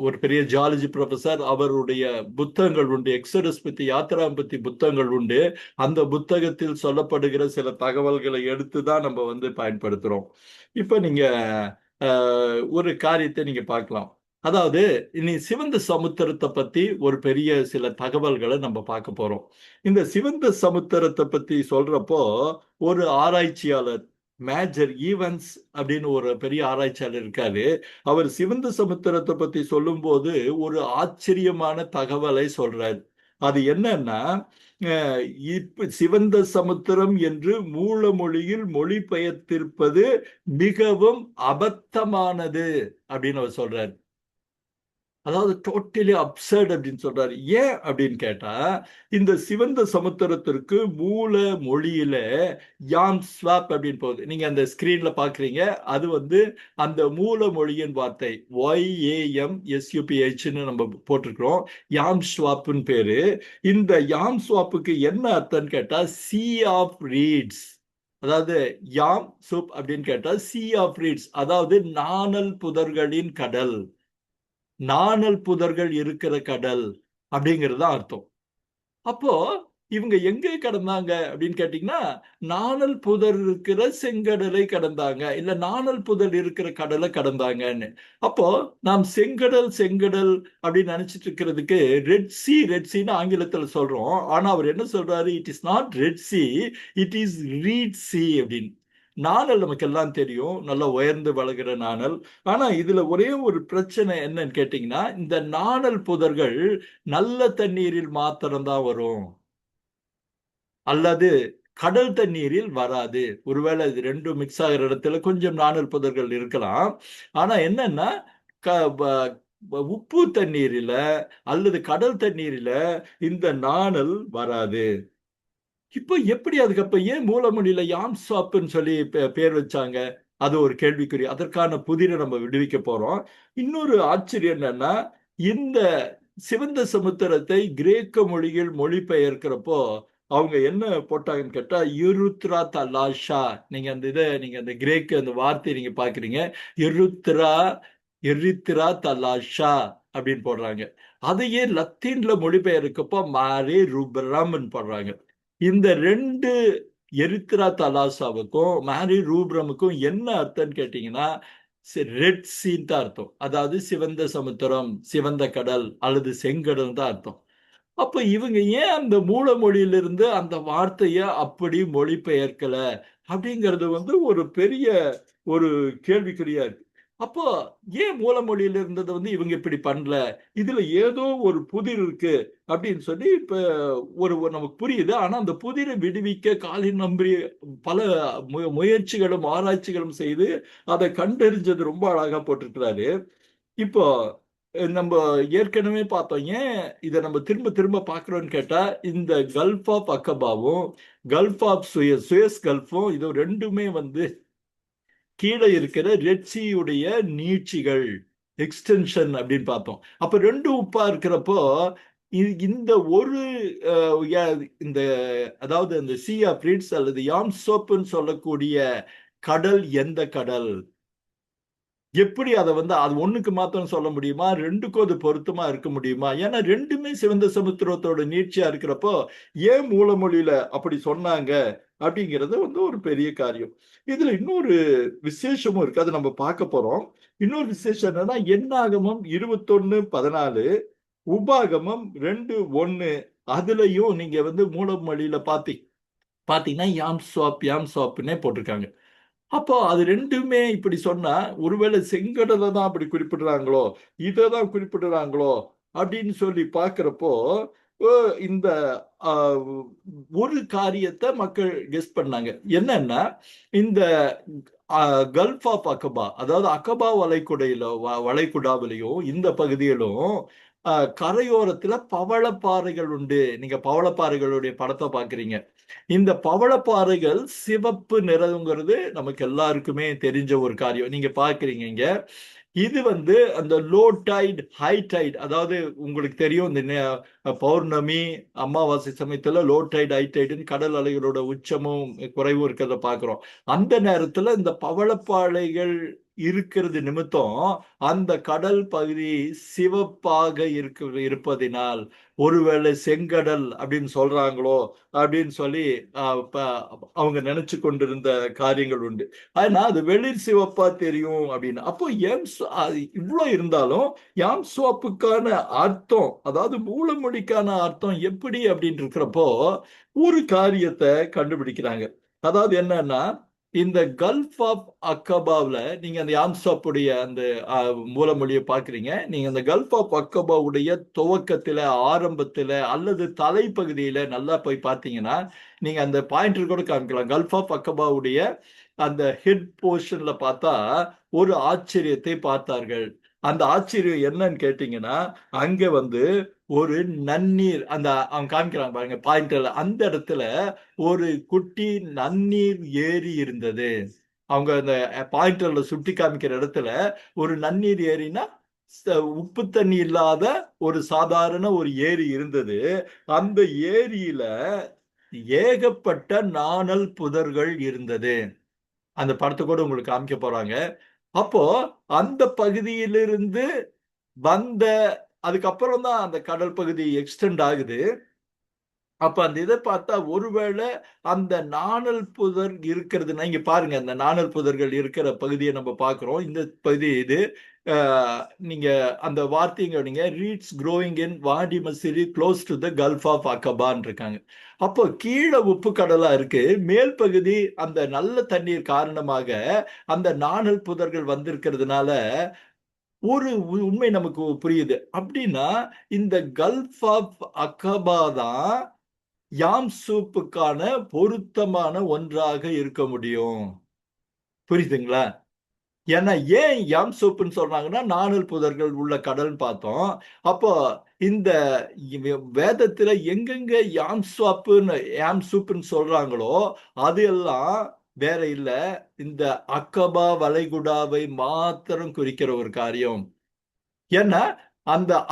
ஒரு பெரிய ஜியாலஜி ப்ரொஃபஸர். அவருடைய புத்தகங்கள் உண்டு, எக்ஸடஸ் பத்தி, யாத்திரா பத்தி புத்தகங்கள் உண்டு. அந்த புத்தகத்தில் சொல்லப்படுகிற சில தகவல்களை எடுத்து தான் நம்ம வந்து பயன்படுத்துறோம். இப்ப நீங்க ஒரு காரியத்தை நீங்க பார்க்கலாம். அதாவது இனி சிவந்த சமுத்திரத்தை பத்தி ஒரு பெரிய சில தகவல்களை நம்ம பார்க்க போறோம். இந்த சிவந்த சமுத்திரத்தை பத்தி சொல்றப்போ ஒரு ஆராய்ச்சியாளர் மேஜர் ஈவன்ஸ் அப்படின்னு ஒரு பெரிய ஆராய்ச்சியாளர் இருக்காரு. அவர் சிவந்த சமுத்திரத்தை பத்தி சொல்லும் போது ஒரு ஆச்சரியமான தகவலை சொல்றாரு. அது என்னன்னா, இப்ப சிவந்த சமுத்திரம் என்று மூல மொழியில் மொழிபெயர்த்திருப்பது மிகவும் அபத்தமானது அப்படின்னு அவர் சொல்றாரு. அதாவது டோட்டலி அப்சர்ட் அப்படின்னு சொல்றாரு. ஏன் அப்படின்னு கேட்டா, இந்த சிவந்த சமுத்திரத்திற்கு மூல மொழியில யாம் ஸ்வாப் அப்படின்னு போகுது. நீங்க அந்த ஸ்கிரீன்ல பாக்குறீங்க. அது வந்து அந்த மூல மொழியின் வார்த்தை YAMSUPHன்னு நம்ம போட்டிருக்கிறோம். யாம் ஸ்வாப்னு பேரு. இந்த யாம் ஸ்வாப்புக்கு என்ன அர்த்தம்னு கேட்டா சி ஆஃப் ரீட்ஸ். அதாவது யாம் சூப் அப்படின்னு கேட்டா சி ஆஃப் ரீட்ஸ், அதாவது நாணல் புதர்களின் கடல், நாணல் புதர்கள் இருக்கிற கடல் அப்படிங்கிறது தான் அர்த்தம். அப்போ இவங்க எங்க கடந்தாங்க அப்படின்னு கேட்டீங்கன்னா, நாணல் புதர் இருக்கிற செங்கடலை கடந்தாங்க, இல்ல நாணல் புதர் இருக்கிற கடலை கடந்தாங்கன்னு. அப்போ நாம் செங்கடல் செங்கடல் அப்படின்னு நினைச்சிட்டு இருக்கிறதுக்கு ரெட் சி ரெட் சின்னு ஆங்கிலத்தில் சொல்றோம். ஆனா அவர் என்ன சொல்றாரு, it is not red C, it is read C அப்படின்னு. நாணல் நமக்கு எல்லாம் தெரியும், நல்லா உயர்ந்து வளர்கிற நாணல். ஆனா இதுல ஒரே ஒரு பிரச்சனை என்னன்னு கேட்டீங்கன்னா, இந்த நாணல் புதர்கள் நல்ல தண்ணீரில் மாத்திரம்தான் வரும், அல்லது கடல் தண்ணீரில் வராது. ஒருவேளை இது ரெண்டும் மிக்ஸ் ஆகிற இடத்துல கொஞ்சம் நாணல் புதர்கள் இருக்கலாம். ஆனா என்னன்னா, உப்பு தண்ணீரில அல்லது கடல் தண்ணீரில இந்த நாணல் வராது. இப்போ எப்படி அதுக்கப்ப ஏன் மூலமொழியில யாம் சாப்புன்னு சொல்லி பேர் வச்சாங்க? அது ஒரு கேள்விக்குறி. அதற்கான புதிரை நம்ம விடுவிக்க போறோம். இன்னொரு ஆச்சரியம் என்னன்னா, இந்த சிவந்த சமுத்திரத்தை கிரேக்க மொழியில் மொழிபெயர்க்கிறப்போ அவங்க என்ன போட்டாங்கன்னு கேட்டா யுருத்ரா தலாஷா. நீங்க அந்த கிரேக்க அந்த வார்த்தையை நீங்க பாக்குறீங்க. எருத்ரா எரித்ரா தலாஷா அப்படின்னு போடுறாங்க. அதையே லத்தீன்ல மொழிபெயர்க்கப்போ மாரே ரூபரம்னு போடுறாங்க. இந்த ரெண்டு எரித்ரா தலாசாவுக்கும் மேரி ரூப்ரமுக்கும் என்ன அர்த்தம்னு கேட்டீங்கன்னா ரெட் சீன் தான் அர்த்தம். அதாவது சிவந்த சமுத்திரம், சிவந்த கடல் அல்லது செங்கடல் தான் அர்த்தம். அப்ப இவங்க ஏன் அந்த மூல மொழியிலிருந்து அந்த வார்த்தைய அப்படி மொழிபெயர்க்கல அப்படிங்கிறது வந்து ஒரு பெரிய ஒரு கேள்விக்குறியா இருக்கு. அப்போ ஏன் மூல மொழியில இருந்ததை வந்து இவங்க இப்படி பண்ணல, இதுல ஏதோ ஒரு புதிர் இருக்கு அப்படின்னு சொல்லி இப்ப நமக்கு புரியுது. ஆனா அந்த புதிரை விடுவிக்க காலின் நம்பி பல முயற்சிகளும் ஆராய்ச்சிகளும் செய்து அதை கண்டறிஞ்சது ரொம்ப அழகா போட்டிருக்கிறாரு. இப்போ நம்ம ஏற்கனவே பார்த்தோம். ஏன் இதை நம்ம திரும்ப திரும்ப பார்க்கிறோம்னு கேட்டா, இந்த கல்ஃப் ஆஃப் அக்கபாவும் கல்ஃப் ஆஃப் சுயஸ் கல்ஃபும் இது ரெண்டுமே வந்து கீழே இருக்கிற ரெட் சீயுடைய நீட்சிகள், எக்ஸ்டென்ஷன் அப்படின்னு பார்த்தோம். அப்ப ரெண்டு உப்பா இருக்கிறப்போ இந்த ஒரு இந்த அதாவது அந்த சி ஆஃப் ரீட்ஸ் அல்லது யாம் சோப்புன்னு சொல்லக்கூடிய கடல் எந்த கடல், எப்படி அதை வந்து அது ஒண்ணுக்கு மாத்திரம் சொல்ல முடியுமா, ரெண்டுக்கும் அது பொருத்தமா இருக்க முடியுமா? ஏன்னா ரெண்டுமே சிவந்த சமுத்திரத்தோட நீட்சியா இருக்கிறப்போ ஏன் மூலமொழியில அப்படி சொன்னாங்க அப்படிங்கிறது வந்து ஒரு பெரிய காரியம். இதுல இன்னொரு விசேஷமும் இருக்கு, அது நம்ம பார்க்க போறோம். இன்னொரு விசேஷம் என்னன்னா, எண்ணாகமம் 21:14, உபாகமம் 2:1, அதுலயும் நீங்க வந்து மூலமொழியில பாத்தீங்கன்னா யாம் சுவாப்னே போட்டிருக்காங்க. அப்போ அது ரெண்டுமே இப்படி சொன்னா ஒருவேளை செங்கடலை தான் அப்படி குறிப்பிடுறாங்களோ, இதை தான் குறிப்பிடுறாங்களோ அப்படின்னு சொல்லி பார்க்கிறப்போ இந்த ஒரு காரியத்தை மக்கள் கெஸ் பண்ணாங்க. என்னன்னா, இந்த கல்ஃப் ஆஃப் அகபா, அதாவது அகபா வளைகுடாவிலையும் இந்த பகுதியிலும் கரையோரத்துல பவளப்பாறைகள் உண்டு. நீங்க பவளப்பாறைகளுடைய படத்தை பாக்குறீங்க. இந்த பவளப்பாறைகள் சிவப்பு நிறங்கிறது நமக்கு எல்லாருக்குமே தெரிஞ்ச ஒரு காரியம். நீங்க பாக்குறீங்க இங்க. இது வந்து அந்த லோ டைட் ஹை டைட், அதாவது உங்களுக்கு தெரியும் இந்த பௌர்ணமி அமாவாசை சமயத்துல லோ டைட் ஹை டைட்னு கடல் அலைகளோட உச்சமும் குறைவும் இருக்கிறத பாக்குறோம். அந்த நேரத்துல இந்த பவளப்பாறைகள் இருக்கிறது நிமித்தம் அந்த கடல் பகுதி சிவப்பாக இருப்பதினால் ஒருவேளை செங்கடல் அப்படின்னு சொல்றாங்களோ அப்படின்னு சொல்லி அவங்க நினைச்சு கொண்டிருந்த காரியங்கள் உண்டு. ஆனா அது வெளிர் சிவப்பா தெரியும் அப்படின்னு. அப்போ இவ்வளவு இருந்தாலும் யாம் சோப்புக்கான அர்த்தம், அதாவது மூலமொழிக்கான அர்த்தம் எப்படி அப்படின்னு இருக்கிறப்போ ஒரு காரியத்தை கண்டுபிடிக்கிறாங்க. அதாவது என்னன்னா, இந்த கல்ஃப் ஆஃப் அக்கபாவில் நீங்க அந்த யாம்சாப்புடைய அந்த மூலமொழியை பார்க்குறீங்க. நீங்க அந்த கல்ஃப் ஆஃப் அக்கபாவுடைய துவக்கத்துல ஆரம்பத்துல அல்லது தலைப்பகுதியில நல்லா போய் பார்த்தீங்கன்னா நீங்க அந்த பாயிண்டர் கூட காமிக்கலாம். கல்ஃப் ஆஃப் அக்கபாவுடைய அந்த ஹெட் போர்ஷன்ல பார்த்தா ஒரு ஆச்சரியத்தை பார்த்தார்கள். அந்த ஆச்சரியம் என்னன்னு கேட்டீங்கன்னா, அங்க வந்து ஒரு நன்னீர், அந்த அவங்க காமிக்கிறாங்க பாருங்க பாயிண்ட்ல, அந்த இடத்துல ஒரு குட்டி நன்னீர் ஏரி இருந்தது. அவங்க அந்த பாயிண்டர்ல சுட்டி காமிக்கிற இடத்துல ஒரு நன்னீர் ஏரினா உப்பு தண்ணி இல்லாத ஒரு சாதாரண ஒரு ஏரி இருந்தது. அந்த ஏரியில ஏகப்பட்ட நாணல் புதர்கள் இருந்தது. அந்த படத்தை கூட உங்களுக்கு காமிக்க போறாங்க. அப்போ அந்த பகுதியிலிருந்து வந்த, அதுக்கப்புறம் தான் அந்த கடல் பகுதி எக்ஸ்டெண்ட் ஆகுது. அப்ப அந்த இதை பார்த்தா ஒருவேளை அந்த நாணல் புதர் இருக்கிறதுனா, இங்க பாருங்க அந்த நாணல் புதர்கள் இருக்கிற பகுதியை நம்ம பார்க்கிறோம். இந்த பகுதி இது. நீங்க அந்த வார்த்தைங்க நீங்க reads growing in Wadi Masiri close to the gulf of அக்கபான் இருக்காங்க. அப்போ கீழே உப்பு கடலா இருக்கு, மேல் பகுதி அந்த நல்ல தண்ணீர் காரணமாக அந்த நாணல் புதர்கள் வந்திருக்கிறதுனால ஒரு உண்மை நமக்கு புரியுது. அப்படின்னா இந்த கல்ஃப் ஆஃப் அக்கபா தான் யாம் சூப்புக்கான பொருத்தமான ஒன்றாக இருக்க முடியும். புரியுதுங்களா? ஏன்னா ஏன் யாம் சூப்புன்னு சொல்றாங்கன்னா, நாணல் புதர்கள் உள்ள கடல்னு பார்த்தோம். அப்போ இந்த வேதத்துல எங்கெங்க யாம் சூப்புன்னு சொல்றாங்களோ அது எல்லாம் வேற இல்ல, இந்த அக்கபா வளைகுடாவை மாத்திரம் குறிக்கிற ஒரு காரியம். ஏன்னா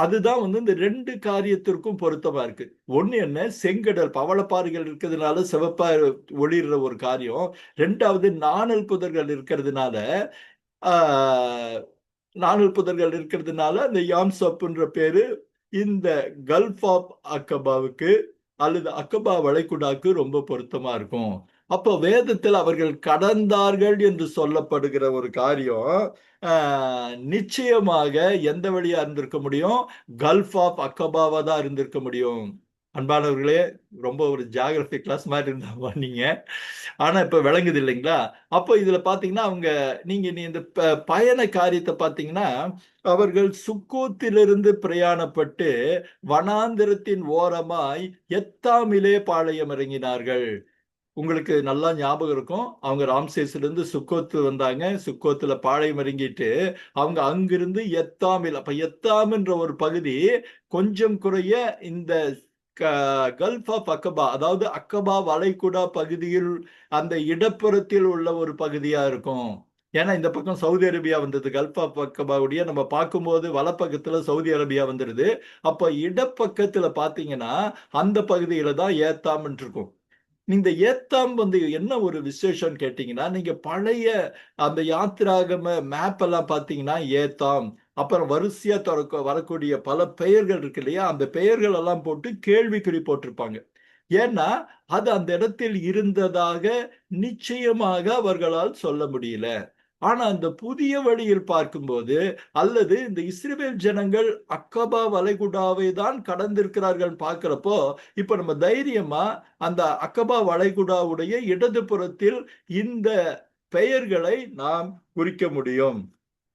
அதுதான் வந்து இந்த ரெண்டு காரியத்திற்கும் பொருத்தமா இருக்கு. ஒண்ணு என்ன, செங்கடல் பவளப்பாறைகள் இருக்கிறதுனால சிவப்பா ஒளிர்ற ஒரு காரியம். ரெண்டாவது நாணல் புதர்கள் இருக்கிறதுனால ஆஹ், நாணல் புதர்கள் இருக்கிறதுனால அந்த யாம்சப்ன்ற பேரு இந்த கல்ஃப் ஆஃப் அக்கபாவுக்கு அல்லது அக்கபா வளைகுடாக்கு ரொம்ப பொருத்தமா இருக்கும். அப்போ வேதத்தில் அவர்கள் கடந்தார்கள் என்று சொல்லப்படுகிற ஒரு காரியம் நிச்சயமாக எந்த வழியா இருந்திருக்க முடியும்? கல்ஃப் ஆஃப் அக்கபாவா தான் இருந்திருக்க முடியும். அன்பானவர்களே, ரொம்ப ஒரு ஜியாகிரபி கிளாஸ் மாதிரி இருந்தா நீங்க, ஆனா இப்ப விளங்குது இல்லைங்களா? அப்போ இதுல பாத்தீங்கன்னா அவங்க, நீங்க நீ இந்த பயண காரியத்தை பாத்தீங்கன்னா, அவர்கள் சுக்கோத்திலிருந்து பிரயாணப்பட்டு வனாந்திரத்தின் ஓரமாய் எத்தாமிலே பாளையம் இறங்கினார்கள். உங்களுக்கு நல்லா ஞாபகம் இருக்கும், அவங்க ராம்சேஸ்ல இருந்து சுக்கோத்து வந்தாங்க. சுக்கோத்துல பாளையம் இறங்கிட்டு அவங்க அங்கிருந்து எத்தாமில், அப்ப எத்தாம்ன்ற ஒரு பகுதி கொஞ்சம் குறைய இந்த கல்ஃப் ஆஃப் அக்கபா, அதாவது அக்கபா வளைகுடா பகுதியில் அந்த இடப்புறத்தில் உள்ள ஒரு பகுதியா இருக்கும். ஏன்னா இந்த பக்கம் சவுதி அரேபியா வந்தது, கல்ஃப் ஆஃப் அக்கபாவுடைய நம்ம பார்க்கும்போது வலப்பக்கத்துல சவுதி அரேபியா வந்துருது. அப்ப இடப்பக்கத்துல பாத்தீங்கன்னா அந்த பகுதியில தான் ஏத்தாம் இருக்கும். இந்த ஏத்தாம் வந்து என்ன ஒரு விசேஷம் கேட்டீங்கன்னா, நீங்க பழைய அந்த யாத்திராகம மேப் எல்லாம் பாத்தீங்கன்னா ஏத்தாம், அப்புறம் வரிசையா வரக்கூடிய பல பெயர்கள் இருக்கு இல்லையா, அந்த பெயர்கள் எல்லாம் போட்டு கேள்விக்குறி போட்டிருப்பாங்க. ஏன்னா அது அந்த இடத்தில் இருந்ததாக நிச்சயமாக அவர்களால் சொல்ல முடியல. ஆனா அந்த புதிய வழியில் பார்க்கும்போது, அல்லது இந்த இஸ்ரவேல் ஜனங்கள் அக்கபா வளைகுடாவை தான் கடந்திருக்கிறார்கள் பார்க்கிறப்போ, இப்ப நம்ம தைரியமா அந்த அக்கபா வளைகுடாவுடைய இடது புறத்தில் இந்த பெயர்களை நாம் குறிக்க முடியும்.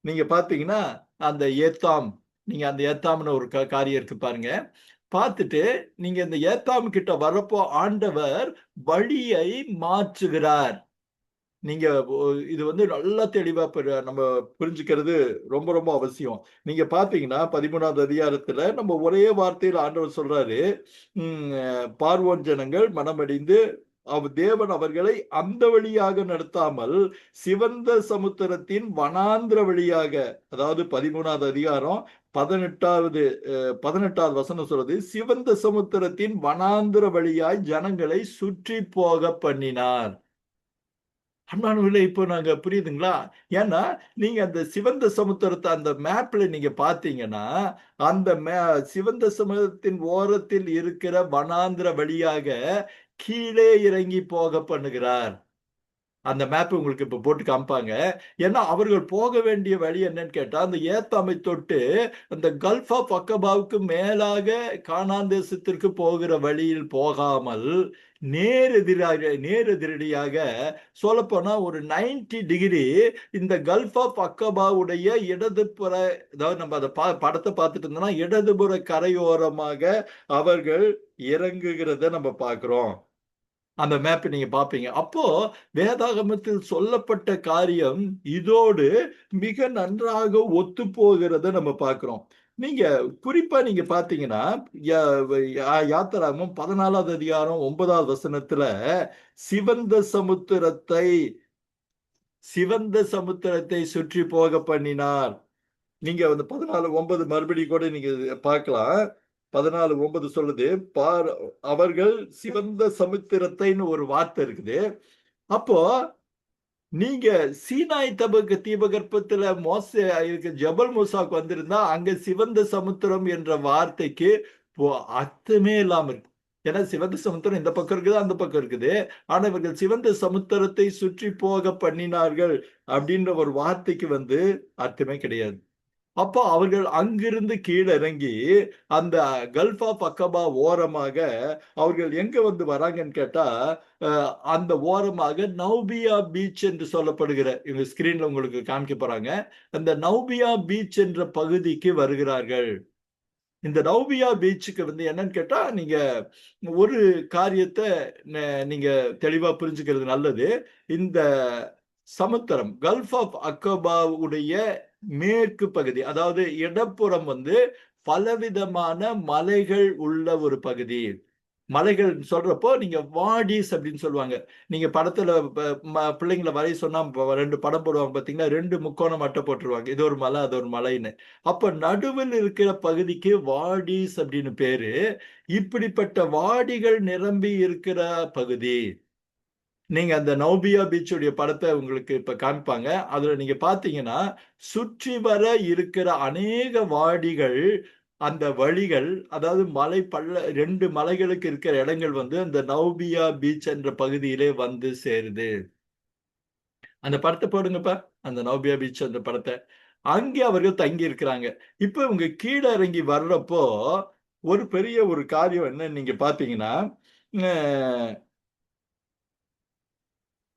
நீங்க பாத்தீங்கன்னா அந்த ஏத்தாம், நீங்க அந்த ஏத்தாம்னு ஒரு காரியம் இருக்கு பாருங்க. பார்த்துட்டு நீங்க இந்த ஏத்தாம் கிட்ட வரப்போ ஆண்டவர் வழியை மாற்றுகிறார். நீங்க இது வந்து நல்லா தெளிவா நம்ம புரிஞ்சுக்கிறது ரொம்ப ரொம்ப அவசியம். நீங்க பாத்தீங்கன்னா 13வது அதிகாரத்துல நம்ம ஒரே வார்த்தையில் ஆண்டவர் சொல்றாரு, பார்வோன் ஜனங்கள் மனமடிந்து தேவன் அவர்களை அந்த வழியாக நடத்தாமல் சிவந்த சமுத்திரத்தின் வனாந்திர வழியாக, அதாவது 13வது அதிகாரம் 18வது வசனம் சொல்றது, சிவந்த சமுத்திரத்தின் வனாந்திர வழியாய் ஜனங்களை சுற்றி போக பண்ணினார். அன்பானவர்களே, இப்போ நாங்க புரியுதுங்களா? ஏன்னா நீங்க அந்த சிவந்த சமுத்திரத்தை அந்த மேப்ல நீங்க பாத்தீங்கன்னா, அந்த சிவந்த சமுத்திரத்தின் ஓரத்தில் இருக்கிற வனாந்திர வழியாக கீழே இறங்கி போக பண்ணுகிறார். அந்த மேப் உங்களுக்கு இப்ப போட்டு காமிப்பாங்க. ஏன்னா அவர்கள் போக வேண்டிய வழி என்னன்னு கேட்டா, அந்த ஏத்தாமை தொட்டு அந்த கல்ஃப் ஆஃப் அக்கபாவுக்கு மேலாக கானான் தேசத்திற்கு போகிற வழியில் போகாமல் நேரெதிரடியாக சொல்லப்போனா ஒரு 90 டிகிரி இந்த கல்ஃப் ஆஃப் அக்கபாவுடைய இடதுபுற, அதாவது நம்ம அந்த படத்தை பார்த்துட்டு இருந்தோம்னா இடதுபுற கரையோரமாக அவர்கள் இறங்குகிறத நம்ம பார்க்கிறோம். அந்த மேப் நீங்க பாப்பீங்க. அப்போ வேதாகமத்தில் சொல்லப்பட்ட காரியம் இதோடு மிக நன்றாக ஒத்து போகிறத நம்ம பார்க்கிறோம். நீங்க குறிப்பா நீங்க பாத்தீங்கன்னா யாத்திராகமம் 14வது அதிகாரம் 9வது வசனத்துல சிவந்த சமுத்திரத்தை சிவந்த சமுத்திரத்தை சுற்றி போக பண்ணினார். நீங்க வந்து 14:9 மறுபடியும் கூட நீங்க பார்க்கலாம். 14:9 சொல்லுது, பார் அவர்கள் சிவந்த சமுத்திரத்தைன்னு ஒரு வார்த்தை இருக்குது. அப்போ நீங்க சீனாய் தீபகற்பத்துல ஜபல் மூசாக்கு வந்திருந்தா அங்க சிவந்த சமுத்திரம் என்ற வார்த்தைக்கு அர்த்தமே இல்லாம இருக்கு. ஏன்னா சிவந்த சமுத்திரம் இந்த பக்கம் இருக்குது, அந்த பக்கம் இருக்குது. ஆனா இவர்கள் சிவந்த சமுத்திரத்தை சுற்றி போக பண்ணினார்கள் அப்படின்ற ஒரு வார்த்தைக்கு வந்து அர்த்தமே கிடையாது. அப்போ அவர்கள் அங்கிருந்து கீழே இறங்கி அந்த கல்ஃப் ஆஃப் அக்கபா ஓரமாக அவர்கள் எங்க வந்து வராங்கன்னு கேட்டா அந்த ஓரமாக நௌபியா பீச் என்று சொல்லப்படுகிற இவங்க ஸ்கிரீன்ல உங்களுக்கு காமிக்க போறாங்க. அந்த நௌபியா பீச் என்ற பகுதிக்கு வருகிறார்கள். இந்த நௌபியா பீச்சுக்கு வந்து என்னன்னு கேட்டா நீங்க ஒரு காரியத்தை நீங்க தெளிவா புரிஞ்சுக்கிறது நல்லது. இந்த சமுத்திரம் கல்ஃப் ஆஃப் அக்கபாவுடைய மேற்கு பகுதி, அதாவது இடப்புறம் வந்து பலவிதமான மலைகள் உள்ள ஒரு பகுதி. மலைகள் சொல்றப்போ நீங்க வாடிஸ் அப்படின்னு சொல்லுவாங்க. நீங்க படத்துல பிள்ளைங்களை வரைய சொன்னா 2 படம் போடுவாங்க பாத்தீங்கன்னா, 2 முக்கோணம் அட்டை போட்டுருவாங்க. இது ஒரு மலை, அது ஒரு மலைன்னு. அப்ப நடுவில் இருக்கிற பகுதிக்கு வாடிஸ் அப்படின்னு பேரு. இப்படிப்பட்ட வாடிகள் நிரம்பி இருக்கிற பகுதி. நீங்க அந்த நௌபியா பீச்சுடைய படத்தை உங்களுக்கு இப்ப காமிப்பாங்க. அதுல நீங்க பாத்தீங்கன்னா சுற்றி வர இருக்கிற அநேக வாடிகள், அந்த வழிகள், அதாவது மலை 2 மலைகளுக்கு இருக்கிற இடங்கள் வந்து அந்த நௌபியா பீச் என்ற பகுதியிலே வந்து சேருது. அந்த படத்தை போடுங்கப்பா, அந்த நௌபியா பீச் அந்த படத்தை. அங்கே அவர்கள் தங்கி இருக்கிறாங்க. இப்ப இவங்க கீழே இறங்கி வர்றப்போ ஒரு பெரிய ஒரு காரியம் என்ன நீங்க பாத்தீங்கன்னா,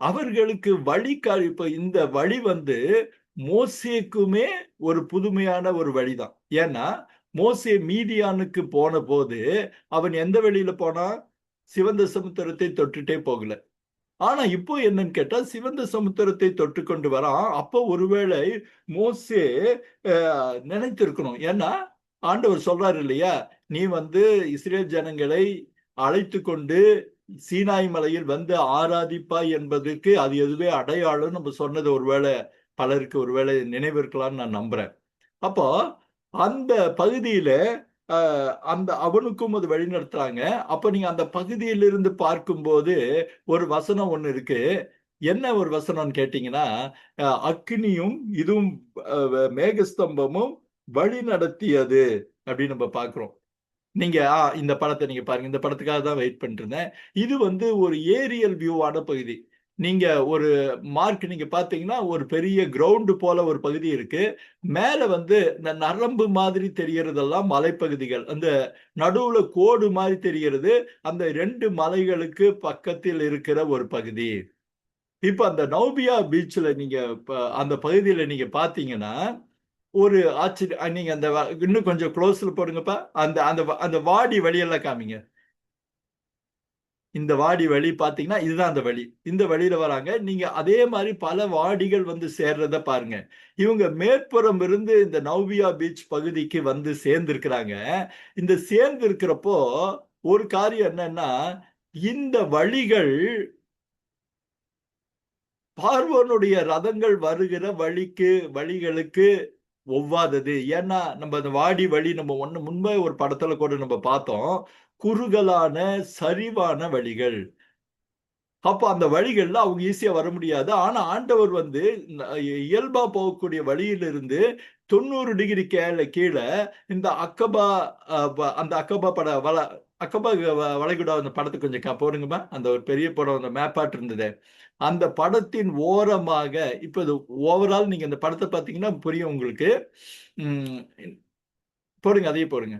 அவர்களுக்கு இப்ப இந்த வழி வந்து மோசேக்குமே ஒரு புதுமையான ஒரு வழிதான். ஏன்னா மோசே மீதியானுக்கு போன போது அவன் எந்த வழியில போனான்? சிவந்த சமுத்திரத்தை தொட்டுட்டே போகல. ஆனா இப்போ என்னன்னு கேட்டா சிவந்த சமுத்திரத்தை தொட்டு கொண்டு வரான். அப்போ ஒருவேளை மோசே நினைத்திருக்கணும். ஏன்னா ஆண்டவர் சொல்றாரு இல்லையா, நீ வந்து இஸ்ரேல் ஜனங்களை அழைத்து கொண்டு சீனாய் மலையில் வந்து ஆராதிப்பாய் என்பதற்கு அது எதுவே அடையாளம் நம்ம சொன்னது ஒருவேளை பலருக்கு ஒருவேளை நினைவு இருக்கலாம்னு நான் நம்புறேன். அப்போ அந்த பகுதியில அந்த அவனுக்கும் அது வழி நடத்துறாங்க. அப்ப நீங்க அந்த பகுதியிலிருந்து பார்க்கும்போது ஒரு வசனம் ஒண்ணு இருக்கு. என்ன ஒரு வசனம்னு கேட்டீங்கன்னா, அக்னியும் இதுவும் மேகஸ்தம்பமும் வழி நடத்தியது அப்படின்னு நம்ம பார்க்கிறோம். நீங்க இந்த படத்தை நீங்க பாருங்க. இந்த படத்துக்காக தான் வெயிட் பண்ணிட்டு இருந்தேன். இது வந்து ஒரு ஏரியல் வியூவான பகுதி. நீங்க ஒரு மார்க் நீங்க பாத்தீங்கன்னா ஒரு பெரிய கிரவுண்ட் போல ஒரு பகுதி இருக்கு. மேல வந்து இந்த நரம்பு மாதிரி தெரியறதெல்லாம் மலைப்பகுதிகள். அந்த நடுவுல கோடு மாதிரி தெரிகிறது அந்த 2 மலைகளுக்கு பக்கத்தில் இருக்கிற ஒரு பகுதி. இப்ப அந்த நௌபியா பீச்ல நீங்க அந்த பகுதியில நீங்க பாத்தீங்கன்னா ஒரு ஆச்சரியம். நீங்க அந்த இன்னும் கொஞ்சம் க்ளோஸ்ல போடுங்கப்பா. அந்த அந்த அந்த வாடி வழியெல்லாம் காமிங்க. இந்த வாடி வழி பாத்தீங்கன்னா இதுதான் அந்த வழி. இந்த வழியில வராங்க. நீங்க அதே மாதிரி பல வாடிகள் வந்து சேர்றத பாருங்க. இவங்க மேற்புறம் இருந்து இந்த நௌபியா பீச் பகுதிக்கு வந்து சேர்ந்திருக்கிறாங்க. இந்த சேர்ந்து இருக்கிறப்போ ஒரு காரியம் என்னன்னா, இந்த பார்வோனுடைய ரதங்கள் வருகிற வழிகளுக்கு ஒவ்வாதது. ஏன்னா நம்ம அந்த வாடி வழி நம்ம முன்பே ஒரு படத்துல கூட நம்ம பார்த்தோம். குறுகலான சரிவான வழிகள். அப்ப அந்த வழிகள்ல அவங்க ஈஸியா வர முடியாது. ஆனா ஆண்டவர் வந்து இயல்பா போகக்கூடிய வழியிலிருந்து 90 டிகிரி கீழ இந்த அக்கபா அந்த அக்கபா அக்கபா வளைகுடா அந்த படத்தை கொஞ்சம் போடுங்கம்மா. அந்த ஒரு பெரிய படம் அந்த மேப்பாட் இருந்தது. அந்த படத்தின் ஓரமாக இப்ப இது ஓவரால் நீங்க அந்த படத்தை பார்த்தீங்கன்னா புரியும் உங்களுக்கு. போடுங்க, அதையே போடுங்க.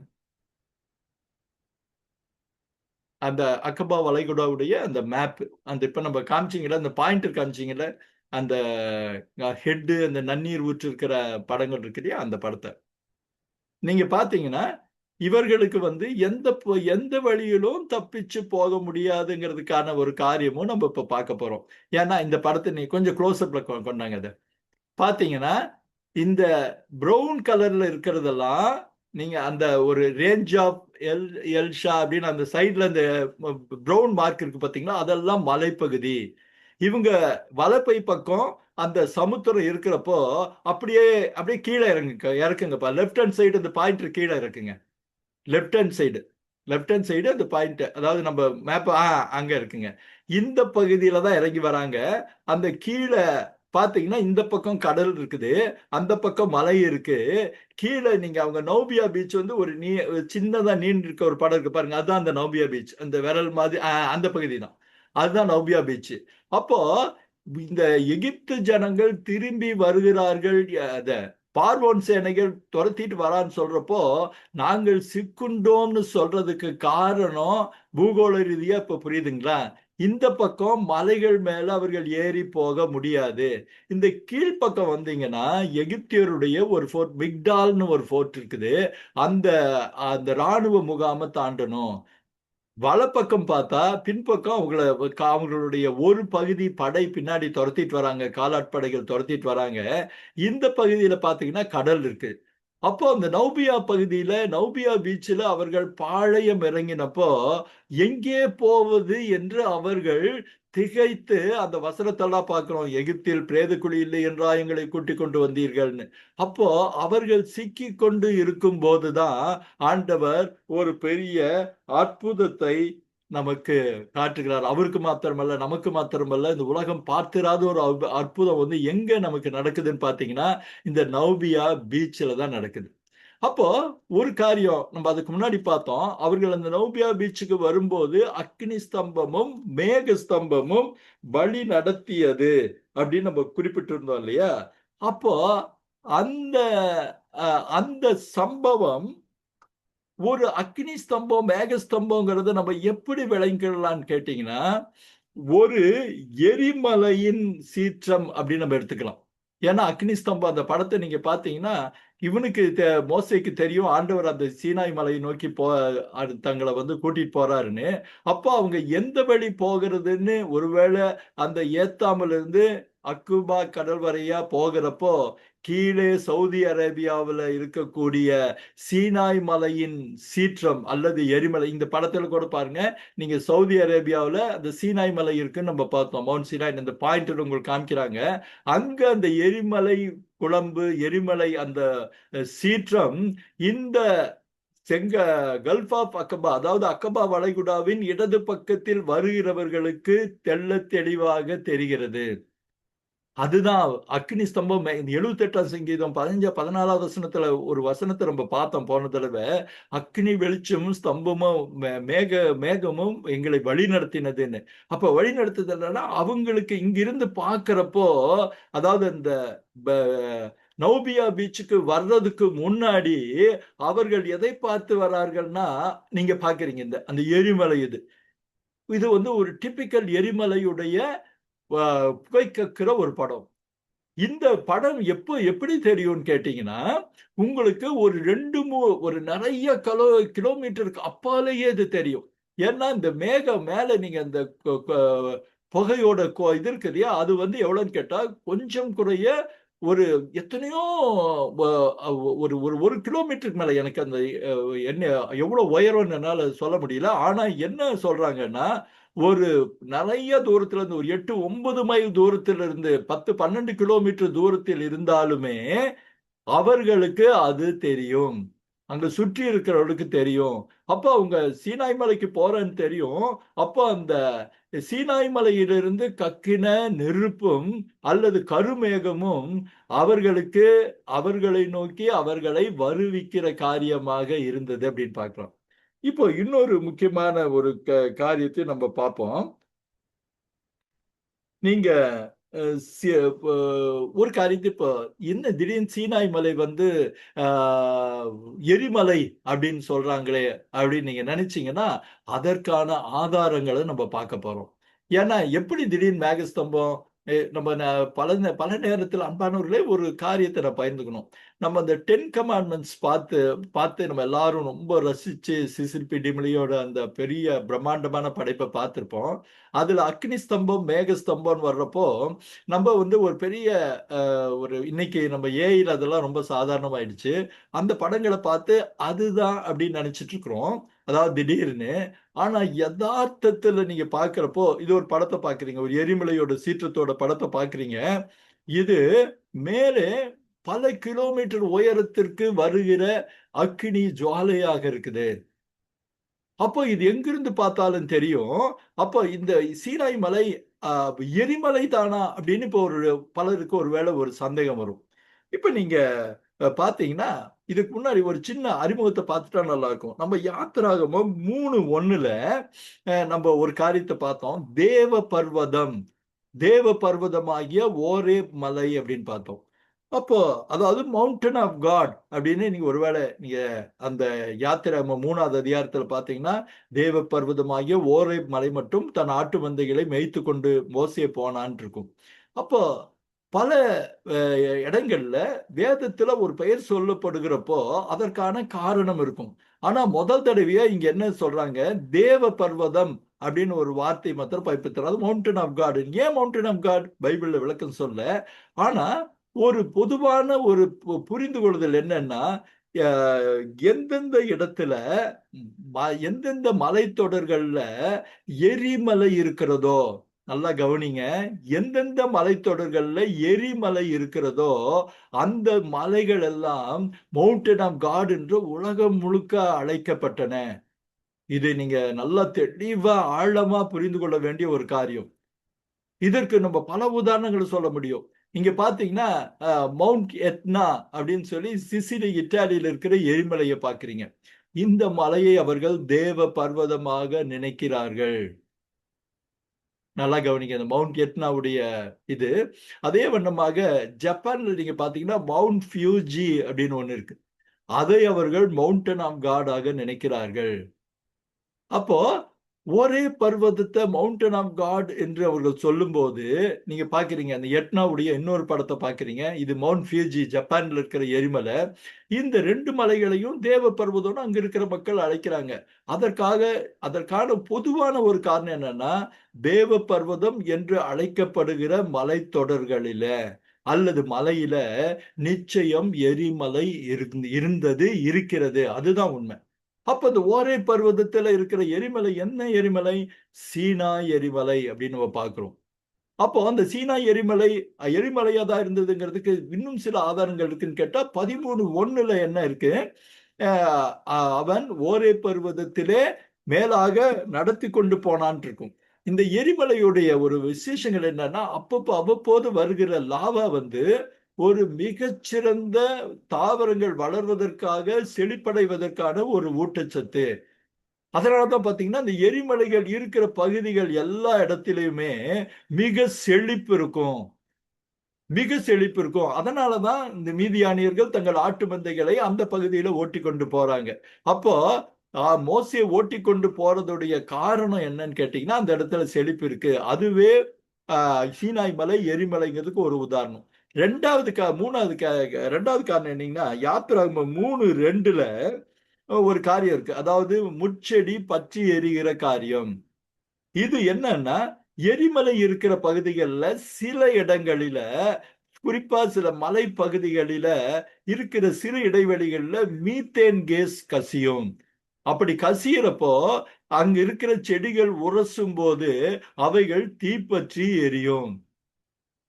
அந்த அக்கபா வளைகுடாவுடைய அந்த மேப், அந்த இப்ப நம்ம காமிச்சீங்கல்ல, அந்த பாயிண்டர் காமிச்சீங்கல்ல, அந்த ஹெட் அந்த நன்னீர் ஊற்று இருக்கிற படங்கள் இருக்கு இல்லையா, அந்த படத்தை நீங்க பாத்தீங்கன்னா இவர்களுக்கு வந்து எந்த வழியிலும் தப்பிச்சு போக முடியாதுங்கிறதுக்கான ஒரு காரியமும் நம்ம இப்ப பார்க்க போறோம். ஏன்னா இந்த படத்தை நீ கொஞ்சம் க்ளோஸ்அப்ல கொண்டாங்க. அதை பாத்தீங்கன்னா இந்த ப்ரௌன் கலர்ல இருக்கிறதெல்லாம் நீங்க அந்த ஒரு ரேஞ்ச் ஆஃப் எல் எல்ஷா அப்படின்னு அந்த சைட்ல இந்த ப்ரௌன் மார்க் இருக்கு பாத்தீங்களா, அதெல்லாம் மலைப்பகுதி. இவங்க வலப்பை பக்கம் அந்த சமுத்திரம் இருக்கிறப்போ அப்படியே அப்படியே கீழே இறக்குங்கப்பா. லெஃப்ட் ஹேண்ட் சைடு அந்த பாயிண்ட் கீழே இருக்குங்க. லெஃப்ட் ஹேண்ட் சைடு அந்த பாயிண்ட், அதாவது நம்ம மேப் அங்க இருக்குங்க. இந்த பகுதியில தான் இறங்கி வராங்க. அந்த கீழே பாத்தீங்கன்னா இந்த பக்கம் கடல் இருக்குது, அந்த பக்கம் மலை இருக்கு. கீழே நீங்க அவங்க நௌபியா பீச் வந்து ஒரு சின்னதா நீண்டு இருக்க ஒரு படம் இருக்கு பாருங்க, அதுதான் அந்த நௌபியா பீச். அந்த விரல் மாதிரி அந்த பகுதி தான், அதுதான் நௌபியா பீச். அப்போ இந்த எகிப்து ஜனங்கள் திரும்பி வருகிறார்கள். அத பார்வோன் சேனைகள் துரத்திட்டு வரான்னு சொல்றப்போ நாங்கள் சிக்குண்டோம்னு சொல்றதுக்கு காரணம் பூகோள ரீதியா இப்ப புரியுதுங்களா? இந்த பக்கம் மலைகள் மேல அவர்கள் ஏறி போக முடியாது. இந்த கீழ்ப்பக்கம் வந்தீங்கன்னா எகிப்தியருடைய ஒரு ஃபோர்ட், மிக்டால்னு ஒரு ஃபோர்ட் இருக்குது. அந்த அந்த ராணுவ முகாமை தாண்டணும். வலப்பக்கம் பார்த்தா பின்பக்கம் அவங்களுடைய ஒரு பகுதி படை பின்னாடி துரத்திட்டு வராங்க, காலாட்படைகள் துரத்திட்டு வராங்க. இந்த பகுதியில பாத்தீங்கன்னா கடல் இருக்கு. அப்போ அந்த நௌபியா பகுதியில நௌபியா பீச்சில் அவர்கள் பாளையம் இறங்கினப்போ எங்கே போவது என்று அவர்கள் திகைத்து அந்த வசனத்தெல்லாம் பார்க்கிறோம். எகிப்தில் பிரேத குழி இல்லை என்றா எங்களை கூட்டிக் கொண்டு வந்தீர்கள்னு. அப்போ அவர்கள் சிக்கி கொண்டு இருக்கும் போதுதான் ஆண்டவர் ஒரு பெரிய அற்புதத்தை நமக்கு காட்டுகிறார். அவருக்கு மாத்திரமல்ல, நமக்கு மாத்திரமல்ல, இந்த உலகம் பார்த்திராத ஒரு அற்புதம் வந்து எங்க நமக்கு நடக்குதுன்னு பாத்தீங்கன்னா இந்த நௌபியா பீச்சில் தான் நடக்குது. அப்போ ஒரு காரியம் நம்ம அதுக்கு முன்னாடி பார்த்தோம். அவர்கள் அந்த நௌபியா பீச்சுக்கு வரும்போது அக்னி ஸ்தம்பமும் மேக ஸ்தம்பமும் வழி நடத்தியது அப்படின்னு நம்ம குறிப்பிட்டிருந்தோம் இல்லையா? அப்போ அந்த அந்த சம்பவம் ஒரு அக்னி ஸ்தம்பம் மேக ஸ்தம்பம்ங்கிறத நம்ம எப்படி விளங்கிக்கலாம்னு கேட்டீங்கன்னா, ஒரு எரிமலையின் சீற்றம் அப்படின்னு நம்ம எடுத்துக்கலாம். ஏன்னா அக்னி ஸ்தம்பம் அந்த படத்தை நீங்க பாத்தீங்கன்னா இவனுக்கு மோசைக்கு தெரியும் ஆண்டவர் அந்த சீனாய் மலையை நோக்கி தங்களை வந்து கூட்டிட்டு போறாருன்னு. அப்போ அவங்க எந்த வழி போகிறதுன்னு ஒருவேளை அந்த ஏத்தாமில் இருந்து அக்குபா கடல் வரையா போகிறப்போ கீழே சவுதி அரேபியாவில் இருக்கக்கூடிய சீனாய் மலையின் சீற்றம் அல்லது எரிமலை, இந்த படத்துல கூட பாருங்க, நீங்க சவுதி அரேபியாவில் அந்த சீனாய் மலை இருக்குன்னு நம்ம பார்த்தோம். மவுண்ட் சீனாய் இந்த பாயிண்ட் உங்களுக்கு காமிக்கிறாங்க. அங்க அந்த எரிமலை குழம்பு, எரிமலை அந்த சீற்றம் இந்த செங்க கல்ஃப் ஆஃப் அக்கபா, அதாவது அக்கபா வளைகுடாவின் இடது பக்கத்தில் வருகிறவர்களுக்கு தெள்ள தெளிவாக தெரிகிறது. அதுதான் அக்னி ஸ்தம்பம். இந்த 78ஆம் சங்கீதம் 14வது வசனத்துல ஒரு வசனத்தை நம்ம பார்த்தோம் போன தடவை. அக்னி வெளிச்சமும் ஸ்தம்பமும் மேகமும் எங்களை வழி நடத்தினதுன்னு. அப்ப வழி நடத்துதல்னா அவங்களுக்கு இங்கிருந்து பார்க்கிறப்போ, அதாவது இந்த நௌபியா பீச்சுக்கு வர்றதுக்கு முன்னாடி அவர்கள் எதை பார்த்து வரார்கள்னா, நீங்க பாக்குறீங்க இந்த அந்த எரிமலை. இது வந்து ஒரு டிபிக்கல் எரிமலையுடைய புகை கக்கிற ஒரு படம். இந்த படம் எப்படி தெரியும்னு கேட்டீங்கன்னா, உங்களுக்கு ஒரு ஒரு நிறைய கிலோமீட்டருக்கு அப்பாலேயே இது தெரியும். ஏன்னா இந்த மேகம் மேல நீங்க இந்த புகையோட இது இருக்கு இல்லையா, அது வந்து எவ்வளவுன்னு கேட்டா கொஞ்சம் குறைய ஒரு எத்தனையோ ஒரு ஒரு ஒரு கிலோமீட்டருக்கு மேல, எனக்கு அந்த என்ன எவ்வளவு உயரம்னு என்னால சொல்ல முடியல. ஆனா என்ன சொல்றாங்கன்னா, ஒரு நிறைய தூரத்துல இருந்து ஒரு 8-9 மைல் தூரத்தில் இருந்து 10-12 கிலோமீட்டர் தூரத்தில் இருந்தாலுமே அவர்களுக்கு அது தெரியும். அங்க சுற்றி இருக்கிறவர்களுக்கு தெரியும். அப்ப அவங்க சீனாய் மலைக்கு போறேன்னு தெரியும். அப்போ அந்த சீனாய் மலையிலிருந்து கக்கின நெருப்பும் அல்லது கருமேகமும் அவர்களுக்கு அவர்களை நோக்கி அவர்களை வருவிக்கிற காரியமாக இருந்தது அப்படின்னு பார்க்கிறோம். இப்போ இன்னொரு முக்கியமான ஒரு காரியத்தை நம்ம பார்ப்போம். நீங்க ஒரு காரியத்தை இப்போ என்ன திடீர்னு சீனாய் மலை வந்து எரிமலை அப்படின்னு சொல்றாங்களே அப்படின்னு நீங்க நினைச்சீங்கன்னா அதற்கான ஆதாரங்களை நம்ம பார்க்க போறோம். ஏன்னா எப்படி திடீர்னு மேகஸ்தம்பம் நம்ம பல பல நேரத்தில் அன்பானவர்களே ஒரு காரியத்தை நான் பகிர்ந்துக்கணும். நம்ம அந்த 10 கமாண்ட்மெண்ட்ஸ் பார்த்து பார்த்து நம்ம எல்லாரும் ரொம்ப ரசிச்சு சிசில்பி டிமிலியோட அந்த பெரிய பிரம்மாண்டமான படைப்பை பார்த்திருப்போம். அதுல அக்னி ஸ்தம்பம் மேக ஸ்தம்பம்னு வர்றப்போ நம்ம வந்து ஒரு பெரிய ஒரு இன்னைக்கு நம்ம ஏஐல அதெல்லாம் ரொம்ப சாதாரணமாயிடுச்சு. அந்த படங்களை பார்த்து அதுதான் அப்படின்னு நினைச்சிட்டு இருக்கிறோம். அதாவது திடீர்னு. ஆனா யதார்த்தத்துல நீங்க பார்க்கிறப்போ இது ஒரு படத்தை பார்க்கறீங்க, ஒரு எரிமலையோட சீற்றத்தோட படத்தை பார்க்கறீங்க. இது மேலே பல கிலோமீட்டர் உயரத்திற்கு வருகிற அக்கினி ஜுவாலையாக இருக்குது. அப்போ இது எங்கிருந்து பார்த்தாலும் தெரியும். அப்போ இந்த சீனாய் மலை எரிமலை தானா அப்படின்னு இப்போ ஒரு பலருக்கு ஒருவேளை ஒரு சந்தேகம் வரும். இப்ப நீங்க பார்த்தீங்கன்னா, இதுக்கு முன்னாடி ஒரு சின்ன அறிமுகத்தை பார்த்துட்டா நல்லா இருக்கும். நம்ம யாத்திராகமம் 3:1ல நம்ம ஒரு காரியத்தை பார்த்தோம். தேவ பர்வதம், தேவ பர்வதமாகிய ஓரேப் மலை அப்படின்னு பார்த்தோம். அப்போ அதாவது மவுண்டன் ஆஃப் காட் அப்படின்னு நீங்க ஒருவேளை நீங்க அந்த யாத்திராகமம் 3வது அதிகாரத்துல பார்த்தீங்கன்னா, தேவ பர்வதமாகிய ஓரேப் மலை மட்டும் தன் ஆட்டு மந்தைகளை மேய்த்து கொண்டு மோசே போனான்னு இருக்கும். அப்போ பல இடங்கள்ல வேதத்துல ஒரு பெயர் சொல்லப்படுகிறப்போ அதற்கான காரணம் இருக்கும். ஆனா முதல் தடவையா இங்க என்ன சொல்றாங்க, தேவ பர்வதம் அப்படின்னு ஒரு வார்த்தை மாத்திரம் பயன்படுத்துறாங்க. Mountain of God. ஏன் மவுண்டன் ஆஃப் காட் பைபிள்ல விளக்கம் சொல்ல. ஆனா ஒரு பொதுவான ஒரு புரிந்து கொள்ளுதல் என்னன்னா, எந்தெந்த இடத்துல எந்தெந்த மலைத்தொடர்கள்ல எரிமலை இருக்கிறதோ, நல்லா கவனிங்க, எந்தெந்த மலைத்தொடர்கள்ல எரிமலை இருக்கிறதோ அந்த மலைகள் எல்லாம் மவுண்டன் ஆஃப் காட் என்று உலகம் முழுக்க அழைக்கப்பட்டன. இது நீங்க நல்லா தெளிவா ஆழமா புரிந்து கொள்ள வேண்டிய ஒரு காரியம். இதற்கு நம்ம பல உதாரணங்கள் சொல்ல முடியும். இங்க பாத்தீங்கன்னா மவுண்ட் எத்னா அப்படின்னு சொல்லி சிசிலி இத்தாலியில இருக்கிற எரிமலையை பாக்குறீங்க. இந்த மலையை அவர்கள் தேவ பர்வதமாக நினைக்கிறார்கள். நல்லா கவனிங்க, இந்த மவுண்ட் எட்னாவுடைய இது. அதே வண்ணமாக ஜப்பான்ல நீங்க பாத்தீங்கன்னா மவுண்ட் ஃபியூஜி அப்படின்னு ஒண்ணு இருக்கு. அதை அவர்கள் மவுண்டன் ஆஃப் காடாக நினைக்கிறார்கள். அப்போ ஒரே பர்வதத்தை மவுண்டன் ஆஃப் காட் என்று அவர்கள் சொல்லும்போது நீங்க பாக்குறீங்க, அந்த எட்னாவுடைய இன்னொரு படத்தை பாக்குறீங்க. இது மவுண்ட் ஃபியூஜி, ஜப்பான்ல இருக்கிற எரிமலை. இந்த 2 மலைகளையும் தேவ பர்வதம்னு அங்க இருக்கிற மக்கள் அழைக்கிறாங்க. அதற்கான பொதுவான ஒரு காரணம் என்னன்னா, தேவ பர்வதம் என்று அழைக்கப்படுகிற மலைத்தொடர்களில அல்லது மலையில நிச்சயம் எரிமலை இருந்தது, இருக்கிறது. அதுதான் உண்மை. அப்ப இந்த ஓரே பர்வதத்துல இருக்கிற எரிமலை என்ன எரிமலை? சீனாய் எரிமலை அப்படின்னு நம்ம பார்க்கிறோம். அப்போ அந்த சீனாய் எரிமலை எரிமலையா தான் இருந்ததுங்கிறதுக்கு இன்னும் சில ஆதாரங்கள் இருக்குன்னு கேட்டா 13:1ல என்ன இருக்கு? அவன் ஓரே பர்வதத்திலே மேலாக நடத்தி கொண்டு போனான் இருக்கும். இந்த எரிமலையுடைய ஒரு விசேஷங்கள் என்னன்னா, அவ்வப்போது வருகிற லாவா வந்து ஒரு மிகச்சிறந்த தாவரங்கள் வளர்வதற்காக செழிப்படைவதற்கான ஒரு ஊட்டச்சத்து. அதனாலதான் பாத்தீங்கன்னா இந்த எரிமலைகள் இருக்கிற பகுதிகள் எல்லா இடத்திலுமே மிக செழிப்பு இருக்கும், மிக செழிப்பு இருக்கும். அதனாலதான் இந்த மீதியானியர்கள் தங்கள் ஆட்டு மந்தைகளை அந்த பகுதியில ஓட்டி கொண்டு போறாங்க. அப்போ மோசே ஓட்டி கொண்டு போறதுடைய காரணம் என்னன்னு கேட்டீங்கன்னா, அந்த இடத்துல செழிப்பு இருக்கு. அதுவே சீனாய் மலை எரிமலைங்கிறதுக்கு ஒரு உதாரணம். ரெண்டாவது காரணம் என்னங்கன்னா, யாத்திராகமம் 3:2ல ஒரு காரியம் இருக்கு. அதாவது முட்செடி பற்றி எரிகிற காரியம். இது என்னன்னா, எரிமலை இருக்கிற பகுதிகளில சில இடங்களில, குறிப்பா சில மலை பகுதிகளில இருக்கிற சிறு இடைவெளிகள்ல மீத்தேன் கேஸ் கசியும். அப்படி கசியறப்போ அங்க இருக்கிற செடிகள் உரசும் போது அவைகள் தீப்பற்றி எரியும்.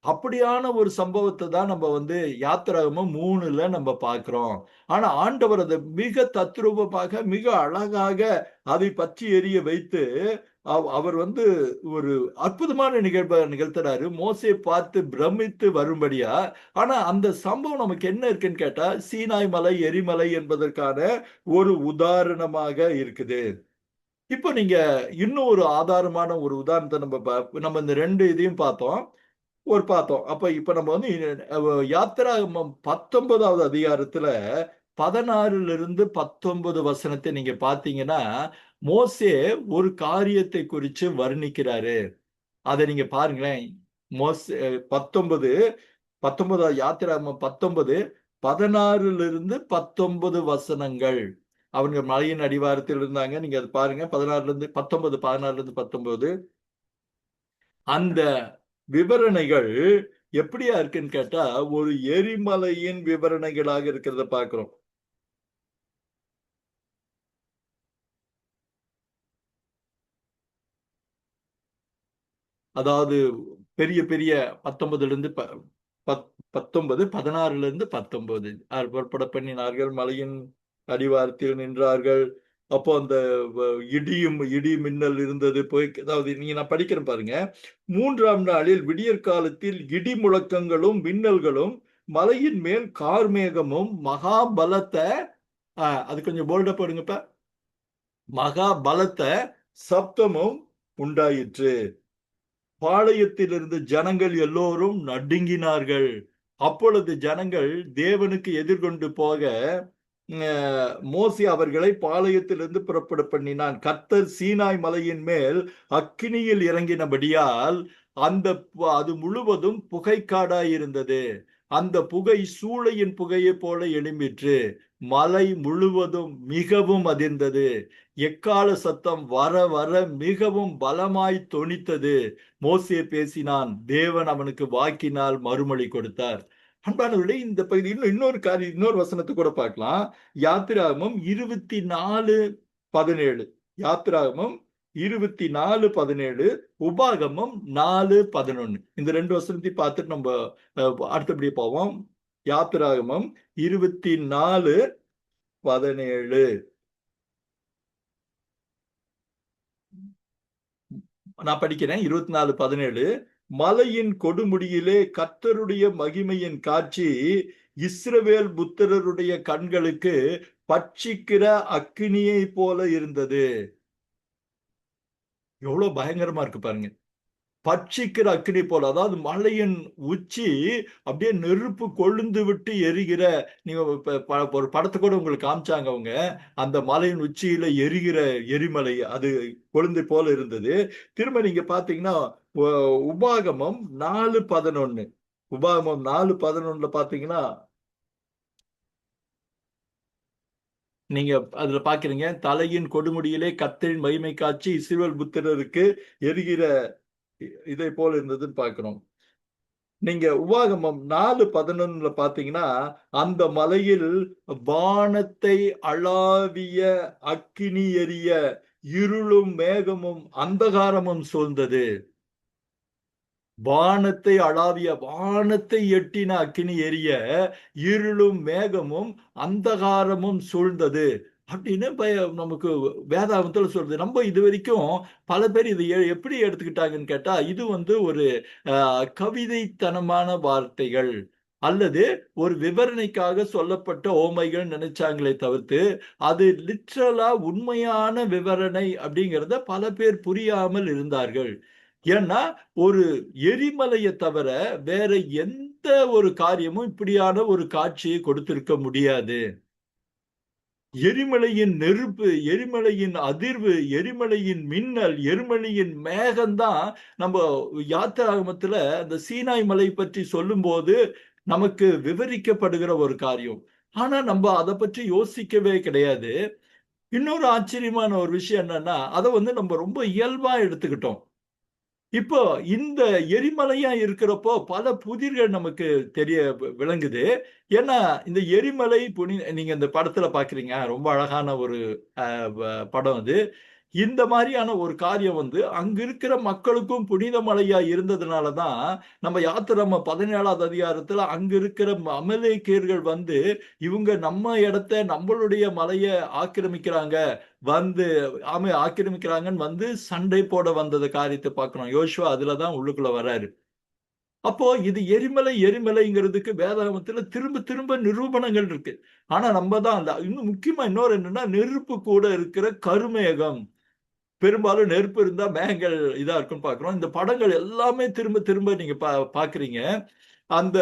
அப்படியான ஒரு சம்பவத்தை தான் நம்ம வந்து யாத்திராகமம் 3ல நம்ம பார்க்கிறோம். ஆனா ஆண்டவர் அதை மிக தத்ரூபமாக, மிக அழகாக அதை பற்றி எரிய வைத்து அவர் வந்து ஒரு அற்புதமான நிகழ்வை நிகழ்த்துறாரு. மோசே பார்த்து பிரமித்து வரும்படியா. ஆனா அந்த சம்பவம் நமக்கு என்ன இருக்குன்னு கேட்டா, சீனாய் மலை எரிமலை என்பதற்கான ஒரு உதாரணமாக இருக்குது. இப்போ நீங்க இன்னும் ஒரு ஆதாரமான ஒரு உதாரணத்தை நம்ம இந்த 2 இதையும் பார்த்தோம். அப்ப இப்ப நம்ம வந்து யாத்திராகமம் 19வது அதிகாரத்துல 16லிருந்து 19 வசனத்தை நீங்க பார்த்தீங்கன்னா, மோசே ஒரு காரியத்தை குறிச்சு வர்ணிக்கிறாரு. அதை நீங்க பாருங்களேன். மோசே 19 யாத்திராகமம் 19 16 19 வசனங்கள். அவங்க மலையின் அடிவாரத்தில் இருந்தாங்க. நீங்க அது பாருங்க. 16 அந்த விவரணைகள் எப்படியா இருக்குன்னு கேட்டா ஒரு எரிமலையின் விவரணைகளாக இருக்கிறத பார்க்கிறோம். அதாவது பெரிய பெரிய 16 புறப்பட பண்ணினார்கள், மலையின் அடிவாரத்தில் நின்றார்கள். அப்போ அந்த இடி மின்னல் இருந்தது. போய் அதாவது நீங்க நான் படிக்கிறேன் பாருங்க. 3ஆம் நாளில் விடியற் காலத்தில் இடி முழக்கங்களும் மின்னல்களும் மலையின் மேல் கார்மேகமும் மகா பலத்த அது கொஞ்சம் போல்டா போடுங்கப்ப. மகா பலத்த சப்தமும் உண்டாயிற்று. பாளையத்திலிருந்து ஜனங்கள் எல்லோரும் நடுங்கினார்கள். அப்பொழுது ஜனங்கள் தேவனுக்கு எதிர்கொண்டு போக மோசே அவர்களை பாளையத்திலிருந்து புறப்பட பண்ணினான். கர்த்தர் சீனாய் மலையின் மேல் அக்கினியில் இறங்கினபடியால் அந்த அது முழுவதும் புகைக்காடாய் இருந்தது. அந்த புகை சூளையின் புகையை போல எழும்பிற்று. மலை முழுவதும் மிகவும் அதிர்ந்தது. எக்கால சத்தம் வர வர மிகவும் பலமாய் தொனித்தது. மோசே பேசினான், தேவன் அவனுக்கு வாக்கினால் மறுமொழி கொடுத்தார். அன்பானவர்களே, இந்த பகுதியில் இன்னொரு வசனத்தை கூட பார்க்கலாம். யாத்திராகமம் 24:17. யாத்திராகமம் 24:17, உபாகமம் 4:11. இந்த 2 வசனத்தை பார்த்துட்டு நம்ம அடுத்தபடியே போவோம். யாத்திராகமம் 24:17. நான் படிக்கிறேன். 24:17. மலையின் கொடுமுடியிலே கர்த்தருடைய மகிமையின் காட்சி இஸ்ரவேல் புத்திரருடைய கண்களுக்கு பட்சிக்கிற அக்கினியை போல இருந்தது. எவ்வளவு பயங்கரமா இருக்கு பாருங்க. பட்சிக்கிற அக்கினி போல, அதாவது மலையின் உச்சி அப்படியே நெருப்பு கொழுந்து விட்டு எரிகிற. நீங்க ஒரு படத்தை கூட உங்களுக்கு காமிச்சாங்க அவங்க. அந்த மலையின் உச்சியில எரிகிற எரிமலை அது கொழுந்து போல இருந்தது. திரும்ப நீங்க பாத்தீங்கன்னா உபாகமம் 4:11. உபாகமம் 4:11 பாத்தீங்கன்னா நீங்க அதுல பாக்குறீங்க, தலையின் கொடுமுடியிலே கர்த்தரின் மகிமை காட்சி இஸ்ரவேல் புத்திரருக்கு எரிகிற இதை போல இருந்ததுன்னு பார்க்கிறோம். நீங்க உபாகமம் 4:11 பாத்தீங்கன்னா அந்த மலையில் வானத்தை அளாவிய அக்கினி எரிய இருளும் மேகமும் அந்தகாரமும் சூழ்ந்தது. வானத்தை அளாவிய, வானத்தை எட்டின அக்கினி எரிய இருளும் மேகமும் அந்தகாரமும் சூழ்ந்தது அப்படின்னு நமக்கு வேதாகமத்துல சொல்றது. நம்ம இது வரைக்கும் பல பேர் இது எப்படி எடுத்துக்கிட்டாங்கன்னு கேட்டா, இது ஒரு கவிதைத்தனமான வார்த்தைகள் அல்லது ஒரு விவரணைக்காக சொல்லப்பட்ட ஓமைகள் நினைச்சாங்களே தவிர்த்து அது லிட்ரலா உண்மையான விவரணை அப்படிங்கிறத பல பேர் புரியாமல் இருந்தார்கள். ஏன்னா ஒரு எரிமலையை தவிர வேற எந்த ஒரு காரியமும் இப்படியான ஒரு காட்சியை கொடுத்திருக்க முடியாது. எரிமலையின் நெருப்பு, எரிமலையின் அதிர்வு, எரிமலையின் மின்னல், எரிமலையின் மேகம்தான் நம்ம யாத்திராகமத்துல அந்த சீனாய் மலை பற்றி சொல்லும் போது நமக்கு விவரிக்கப்படுகிற ஒரு காரியம். ஆனா நம்ம அதை பற்றி யோசிக்கவே கிடையாது. இன்னொரு ஆச்சரியமான ஒரு விஷயம் என்னன்னா, அதை நம்ம ரொம்ப இயல்பா எடுத்துக்கிட்டோம். இப்போ இந்த எரிமலையா இருக்கிறப்போ பல புதிர்கள் நமக்கு தெரிய விளங்குது. ஏன்னா இந்த எரிமலை நீங்க இந்த படத்துல பாக்குறீங்க, ரொம்ப அழகான ஒரு படம் அது. இந்த மாதிரியான ஒரு காரியம் அங்க இருக்கிற மக்களுக்கும் புனித மலையா இருந்ததுனாலதான் நம்ம யாத்திராம 17ஆவது அதிகாரத்துல அங்க இருக்கிற அமலேக்கியர்கள் இவங்க நம்ம இடத்த, நம்மளுடைய மலைய ஆக்கிரமிக்கிறாங்க ஆக்கிரமிக்கிறாங்கன்னு சண்டை போட வந்தது காரியத்தை பார்க்கணும். யோசுவா அதுலதான் உள்ளுக்குள்ள வராரு. அப்போ இது எரிமலை எரிமலைங்கிறதுக்கு வேதாகமத்துல திரும்ப திரும்ப நிரூபணங்கள் இருக்கு. ஆனா நம்ம தான் இன்னும் முக்கியமா இன்னொரு என்னன்னா, நெருப்பு கூட இருக்கிற கருமேகம். பெரும்பாலும் நெருப்பு இருந்தா மேகங்கள் இதா இருக்குன்னு பாக்குறோம். இந்த படங்கள் எல்லாமே திரும்ப திரும்ப நீங்க பாக்குறீங்க. அந்த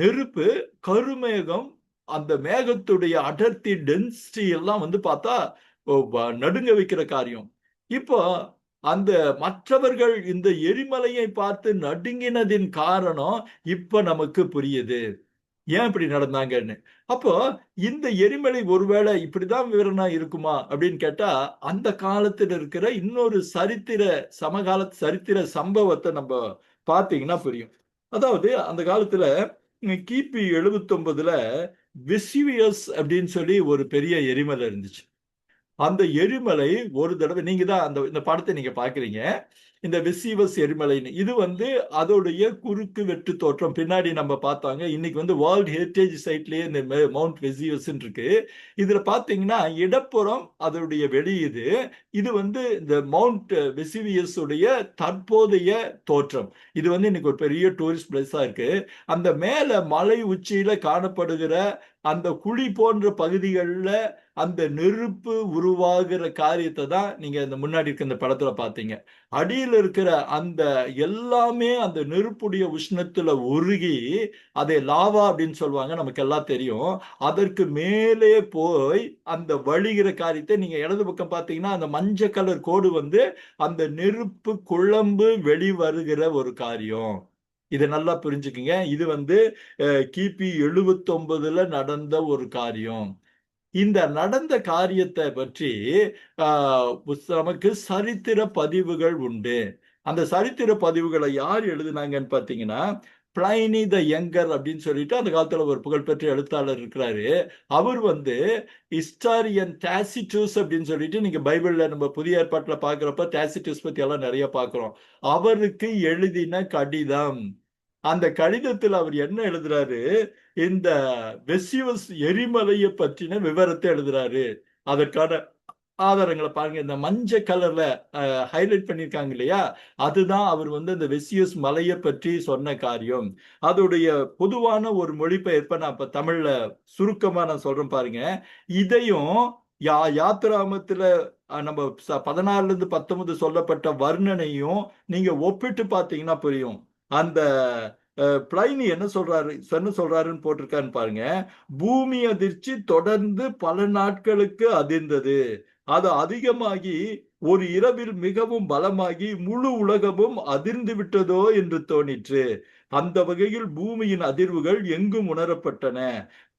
நெருப்பு, கருமேகம், அந்த மேகத்துடைய அடர்த்தி, டென்சிட்டி எல்லாம் பார்த்தா நடுங்க வைக்கிற காரியம். இப்போ அந்த மற்றவர்கள் இந்த எரிமலையை பார்த்து நடுங்கினதின் காரணம் இப்ப நமக்கு புரியுது. ஏன் இப்படி நடந்தாங்கன்னு. அப்போ இந்த எரிமலை ஒருவேளை இப்படிதான் விவரணா இருக்குமா அப்படின்னு கேட்டா, அந்த காலத்துல இருக்கிற இன்னொரு சமகால சரித்திர சம்பவத்தை நம்ம பார்த்தீங்கன்னா புரியும். அதாவது அந்த காலத்துல கிபி 79ல வெசிவியஸ் அப்படின்னு சொல்லி ஒரு பெரிய எரிமலை இருந்துச்சு. அந்த எரிமலை ஒரு தடவை நீங்க தான் இந்த படத்தை நீங்க பாக்குறீங்க. இந்த வெசிவஸ் எரிமலைன்னு இது அதோடைய குறுக்கு வெட்டு தோற்றம் பின்னாடி நம்ம பார்த்தாங்க. இன்னைக்கு வேர்ல்ட் ஹெரிட்டேஜ் சைட்லயே இந்த மவுண்ட் வெசிவஸ் இருக்கு. இதுல பாத்தீங்கன்னா இடப்புறம் அதோடைய வெளி இது இந்த மவுண்ட் வெசிவியஸ் உடைய தற்போதைய தோற்றம். இது இன்னைக்கு ஒரு பெரிய டூரிஸ்ட் பிளேஸா இருக்கு. அந்த மேல மலை உச்சியில காணப்படுகிற அந்த குழி போன்ற பகுதிகளில் அந்த நெருப்பு உருவாகிற காரியத்தை தான் நீங்க இந்த முன்னாடி இருக்க இந்த படத்துல பாத்தீங்க. அடியில் இருக்கிற அந்த எல்லாமே அந்த நெருப்புடைய உஷ்ணத்துல உருகி அதை லாவா அப்படின்னு சொல்லுவாங்க, நமக்கு எல்லாம் தெரியும். அதற்கு மேலே போய் அந்த வழிகிற காரியத்தை நீங்க இடது பக்கம் பார்த்தீங்கன்னா அந்த மஞ்சள் கலர் கோடு அந்த நெருப்பு குழம்பு வெளிவருகிற ஒரு காரியம். இதை நல்லா புரிஞ்சுக்குங்க. இது கிபி 79ல நடந்த ஒரு காரியம். இந்த நடந்த காரியத்தை பற்றி நமக்கு சரித்திர பதிவுகள் உண்டு. அந்த சரித்திர பதிவுகளை யார் எழுதினாங்கன்னு பார்த்தீங்கன்னா, பிளைனி த யங்கர் அப்படின்னு சொல்லிட்டு அந்த காலத்துல ஒரு புகழ்பெற்ற எழுத்தாளர் இருக்கிறாரு. அவர் ஹிஸ்டாரியன் டாசிட்டஸ் அப்படின்னு சொல்லிட்டு நீங்க பைபிள்ல நம்ம புதிய ஏற்பாட்டுல பாக்குறப்ப டாசிட்டஸ் பத்தி எல்லாம் நிறைய பாக்குறோம். அவருக்கு எழுதின கடிதம். அந்த கடிதத்தில் அவர் என்ன எழுதுறாரு, இந்த வெசிவஸ் எரிமலையை பற்றின விவரத்தை எழுதுறாரு. அதற்கான ஆதாரங்களை பாருங்க. இந்த மஞ்சள் கலர்ல ஹைலைட் பண்ணியிருக்காங்க இல்லையா, அதுதான் அவர் இந்த வெசியஸ் மலையை பற்றி சொன்ன காரியம். அதோடைய பொதுவான ஒரு மொழிபெயர்ப்பை நான் இப்ப தமிழ்ல சுருக்கமா நான் சொல்றேன் பாருங்க. இதையும் யாத்திராமத்துல நம்ம 16ல இருந்து 19 சொல்லப்பட்ட வர்ணனையும் நீங்க ஒப்பிட்டு பார்த்தீங்கன்னா புரியும். அந்த பிளைனி என்ன சொல்றாருன்னு போட்டிருக்கான்னு பாருங்க. பூமி அதிர்ச்சி தொடர்ந்து பல நாட்களுக்கு அதிர்ந்தது. அது அதிகமாகி ஒரு இரவில் மிகவும் பலமாகி முழு உலகமும் அதிர்ந்து விட்டதோ என்று தோணிற்று. அந்த வகையில் பூமியின் அதிர்வுகள் எங்கும் உணரப்பட்டன.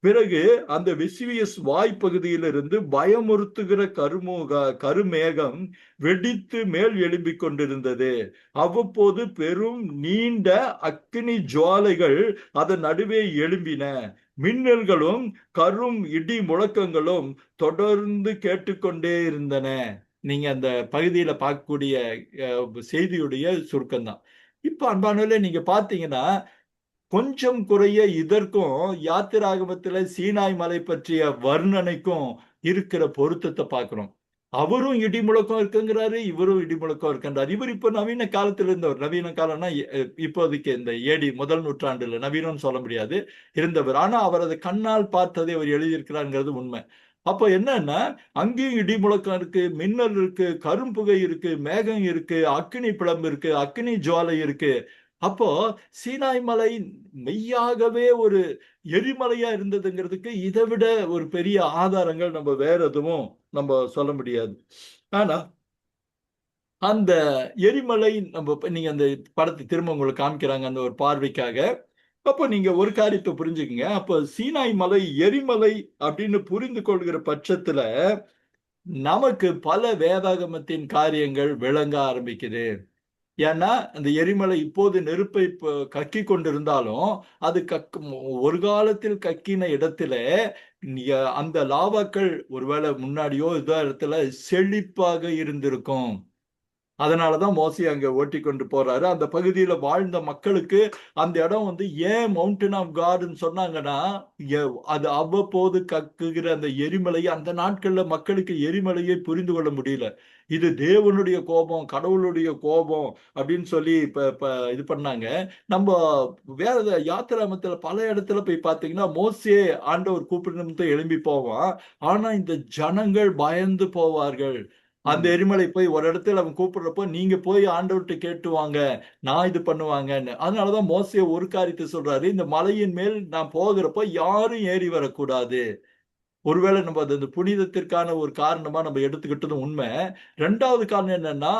பிறகு அந்த வெசிவியஸ் வாய்ப்பகுதியிலிருந்து பயமுறுத்துகிற கருமேகம் வெடித்து மேல் எழும்பிக் கொண்டிருந்தது. அவ்வப்போது பெரும் நீண்ட அக்கினி ஜுவாலைகள் அதன் நடுவே எழும்பின. மின்னல்களும் கரும் இடி முழக்கங்களும் தொடர்ந்து கேட்டுக்கொண்டே இருந்தன. நீங்க அந்த பகுதியில பார்க்கக்கூடிய செய்தியுடைய சுருக்கம் தான். இப்ப அன்பானவர்களே, நீங்க பாத்தீங்கன்னா கொஞ்சம் குறைய இதற்கும் யாத்திராகமத்துல சீனாய் மலை பற்றிய வர்ணனைக்கும் இருக்கிற பொருத்தத்தை பார்க்கிறோம். அவரும் இடி முழக்கம் இருக்குங்கிறாரு, இவரும் இடி முழக்கம் இருக்கின்றார். இவர் இப்ப நவீன காலத்துல இருந்தவர். நவீன காலம்னா இப்போதைக்கு இந்த முதல் நூற்றாண்டுல நவீனம்னு சொல்ல முடியாது இருந்தவர். ஆனா அவர் அதை கண்ணால் பார்த்ததை அவர் எழுதியிருக்கிறாருங்கிறது உண்மை. அப்ப என்னன்னா, அங்கேயும் இடி முழக்கம் இருக்கு, மின்னல் இருக்கு, கரும்புகை இருக்கு, மேகம் இருக்கு, அக்கினி பிளம்பு இருக்கு, அக்கினி ஜுவாலை இருக்கு. அப்போ சீனாய் மலை மெய்யாகவே ஒரு எரிமலையா இருந்ததுங்கிறதுக்கு இதை விட ஒரு பெரிய ஆதாரங்கள் நம்ம வேற எதுவும் நம்ம சொல்ல முடியாது. ஆனா அந்த எரிமலை நீங்க அந்த படத்தை திரும்ப உங்களுக்கு காமிக்கிறாங்க அந்த ஒரு பார்வைக்காக. அப்போ நீங்க ஒரு காரியத்தை புரிஞ்சுக்கங்க. அப்போ சீனாய் மலை எரிமலை அப்படின்னு புரிந்து கொள்கிற பட்சத்துல நமக்கு பல வேதாகமத்தின் காரியங்கள் விளங்க ஆரம்பிக்குது. ஏன்னா அந்த எரிமலை இப்போது நெருப்பை கக்கி கொண்டிருந்தாலும் அது ஒரு காலத்தில் கக்கின இடத்துல அந்த லாவாக்கள் ஒருவேளை முன்னாடியோ இதோ இடத்துல செழிப்பாக இருந்திருக்கும். அதனாலதான் மோசி அங்க ஓட்டி கொண்டு போறாரு. அந்த பகுதியில வாழ்ந்த மக்களுக்கு அந்த இடம் ஏன் மவுண்டன் ஆஃப் காட்னு சொன்னாங்கன்னா, அது அவ்வப்போது கக்குகிற அந்த எரிமலை. அந்த நாட்கள்ல மக்களுக்கு எரிமலையை புரிந்து கொள்ள முடியல. இது தேவனுடைய கோபம், கடவுளுடைய கோபம் அப்படின்னு சொல்லி இப்ப இது பண்ணாங்க. நம்ம வேற யாத்திராமத்துல பல இடத்துல போய் பார்த்தீங்கன்னா, மோசே ஆண்டவர் கூப்பிட்டு எழும்பி போவான். ஆனா இந்த ஜனங்கள் பயந்து போவார்கள். அந்த எரிமலை போய் ஒரு இடத்துல அவன் கூப்பிடுறப்போ நீங்க போய் ஆண்டவர்கிட்ட கேட்டு வாங்க, நான் இது பண்ணுவாங்கன்னு. அதனாலதான் மோசே ஒரு காரியத்தை சொல்றாரு, இந்த மலையின் மேல் நான் போகிறப்போ யாரும் ஏறி வரக்கூடாது. ஒருவேளை நம்ம அந்த புனிதத்திற்கான ஒரு காரணமா நம்ம எடுத்துக்கிட்டதும் உண்மை. ரெண்டாவது காரணம் என்னன்னா,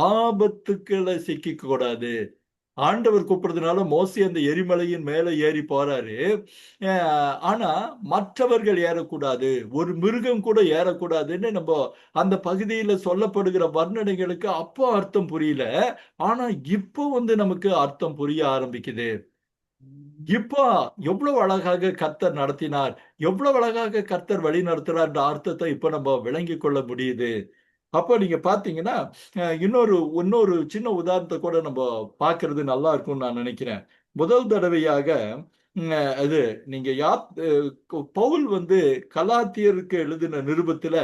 ஆபத்துக்களை சிக்கிக்க கூடாது. ஆண்டவர் கூப்பிடுறதுனால மோசே அந்த எரிமலையின் மேல ஏறி போறாரு. ஆனா மற்றவர்கள் ஏறக்கூடாது, ஒரு மிருகம் கூட ஏறக்கூடாதுன்னு நம்ம அந்த பகுதியில சொல்லப்படுகிற வர்ணனைகளுக்கு அப்போ அர்த்தம் புரியல. ஆனா இப்போ வந்து நமக்கு அர்த்தம் புரிய ஆரம்பிக்குது. இப்போ எவ்வளவு அழகாக கர்த்தர் நடத்தினார், எவ்வளவு அழகாக கர்த்தர் வழி நடத்துறார் என்ற அர்த்தத்தை இப்ப நம்ம விளங்கிக் கொள்ள முடியுது. அப்போ நீங்க பாத்தீங்கன்னா இன்னொரு இன்னொரு சின்ன உதாரணத்தை கூட நம்ம பார்க்கிறது நல்லா இருக்கும்னு நான் நினைக்கிறேன். முதல் தடவையாக அது நீங்க பவுல் வந்து கலாத்தியருக்கு எழுதின நிருபத்துல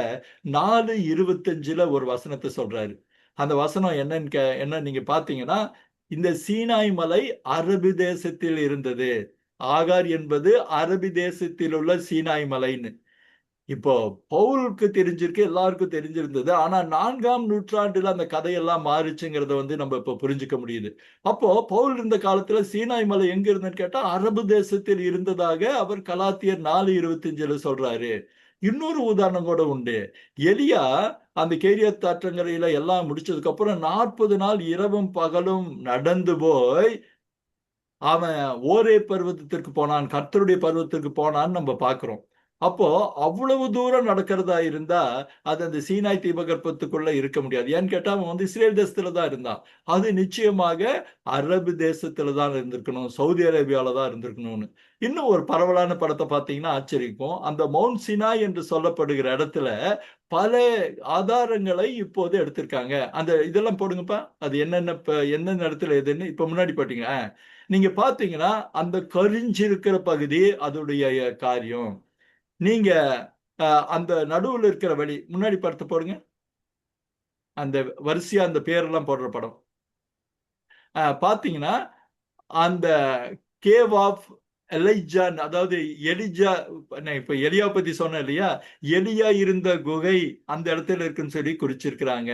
4:25 ஒரு வசனத்தை சொல்றாரு. அந்த வசனம் என்ன நீங்க பாத்தீங்கன்னா, இந்த சீனாய் மலை அரபி தேசத்தில் இருந்தது. ஆகார் என்பது அரபி தேசத்தில் உள்ள சீனாய் மலைன்னு. இப்போ பவுலுக்கு தெரிஞ்சிருக்கு, எல்லாருக்கும் தெரிஞ்சிருந்தது. ஆனா 4ஆம் நூற்றாண்டுல அந்த கதையெல்லாம் மாறுச்சுங்கிறத வந்து நம்ம இப்ப புரிஞ்சுக்க முடியுது. அப்போ பவுல் இருந்த காலத்துல சீனாய் மலை எங்க இருந்துன்னு கேட்டா அரபு தேசத்தில் இருந்ததாக அவர் கலாத்தியர் 4:25 சொல்றாரு. இன்னொரு உதாரணம் கூட உண்டு. எலியா அந்த கேரியத் ஆற்றங்கரையில எல்லாம் முடிச்சதுக்கு அப்புறம் 40 நாள் இரவும் பகலும் நடந்து போய் அவன் ஓரே பர்வதத்திற்கு போனான், கர்த்தருடைய பர்வதத்திற்கு போனான்னு நம்ம பார்க்கிறோம். அப்போ அவ்வளவு தூரம் நடக்கிறதா இருந்தா அது அந்த சீனாய் தீபகற்பத்துக்குள்ள இருக்க முடியாது. ஏன்னு கேட்டா அவன் வந்து இஸ்ரேல் தேசத்துல தான் இருந்தான். அது நிச்சயமாக அரபு தேசத்துல தான் இருந்திருக்கணும், சவுதி அரேபியால தான் இருந்திருக்கணும்னு. இன்னும் ஒரு பரவலான படத்தை பார்த்தீங்கன்னா ஆச்சரிக்கும். அந்த மவுண்ட் சினாய் என்று சொல்லப்படுகிற இடத்துல பல ஆதாரங்களை இப்போது எடுத்திருக்காங்க. அந்த இதெல்லாம் போடுங்கப்பா. அது என்னென்ன இடத்துல எதுன்னு இப்ப முன்னாடி போட்டீங்க. நீங்க பாத்தீங்கன்னா அந்த கரிஞ்சிருக்கிற பகுதி அதோடைய காரியம். நீங்க அந்த நடுவுல இருக்கிற வழி முன்னாடி படத்தை போடுங்க. அந்த வரிசையா அந்த பேரெல்லாம் போடுற படம் பாத்தீங்கன்னா அந்த கேவ் ஆஃப் எலைஜான், அதாவது எலிஜா. நான் இப்ப எலியா பத்தி சொன்னேன் இல்லையா, எலியா இருந்த குகை அந்த இடத்துல இருக்குன்னு சொல்லி குறிச்சிருக்கிறாங்க.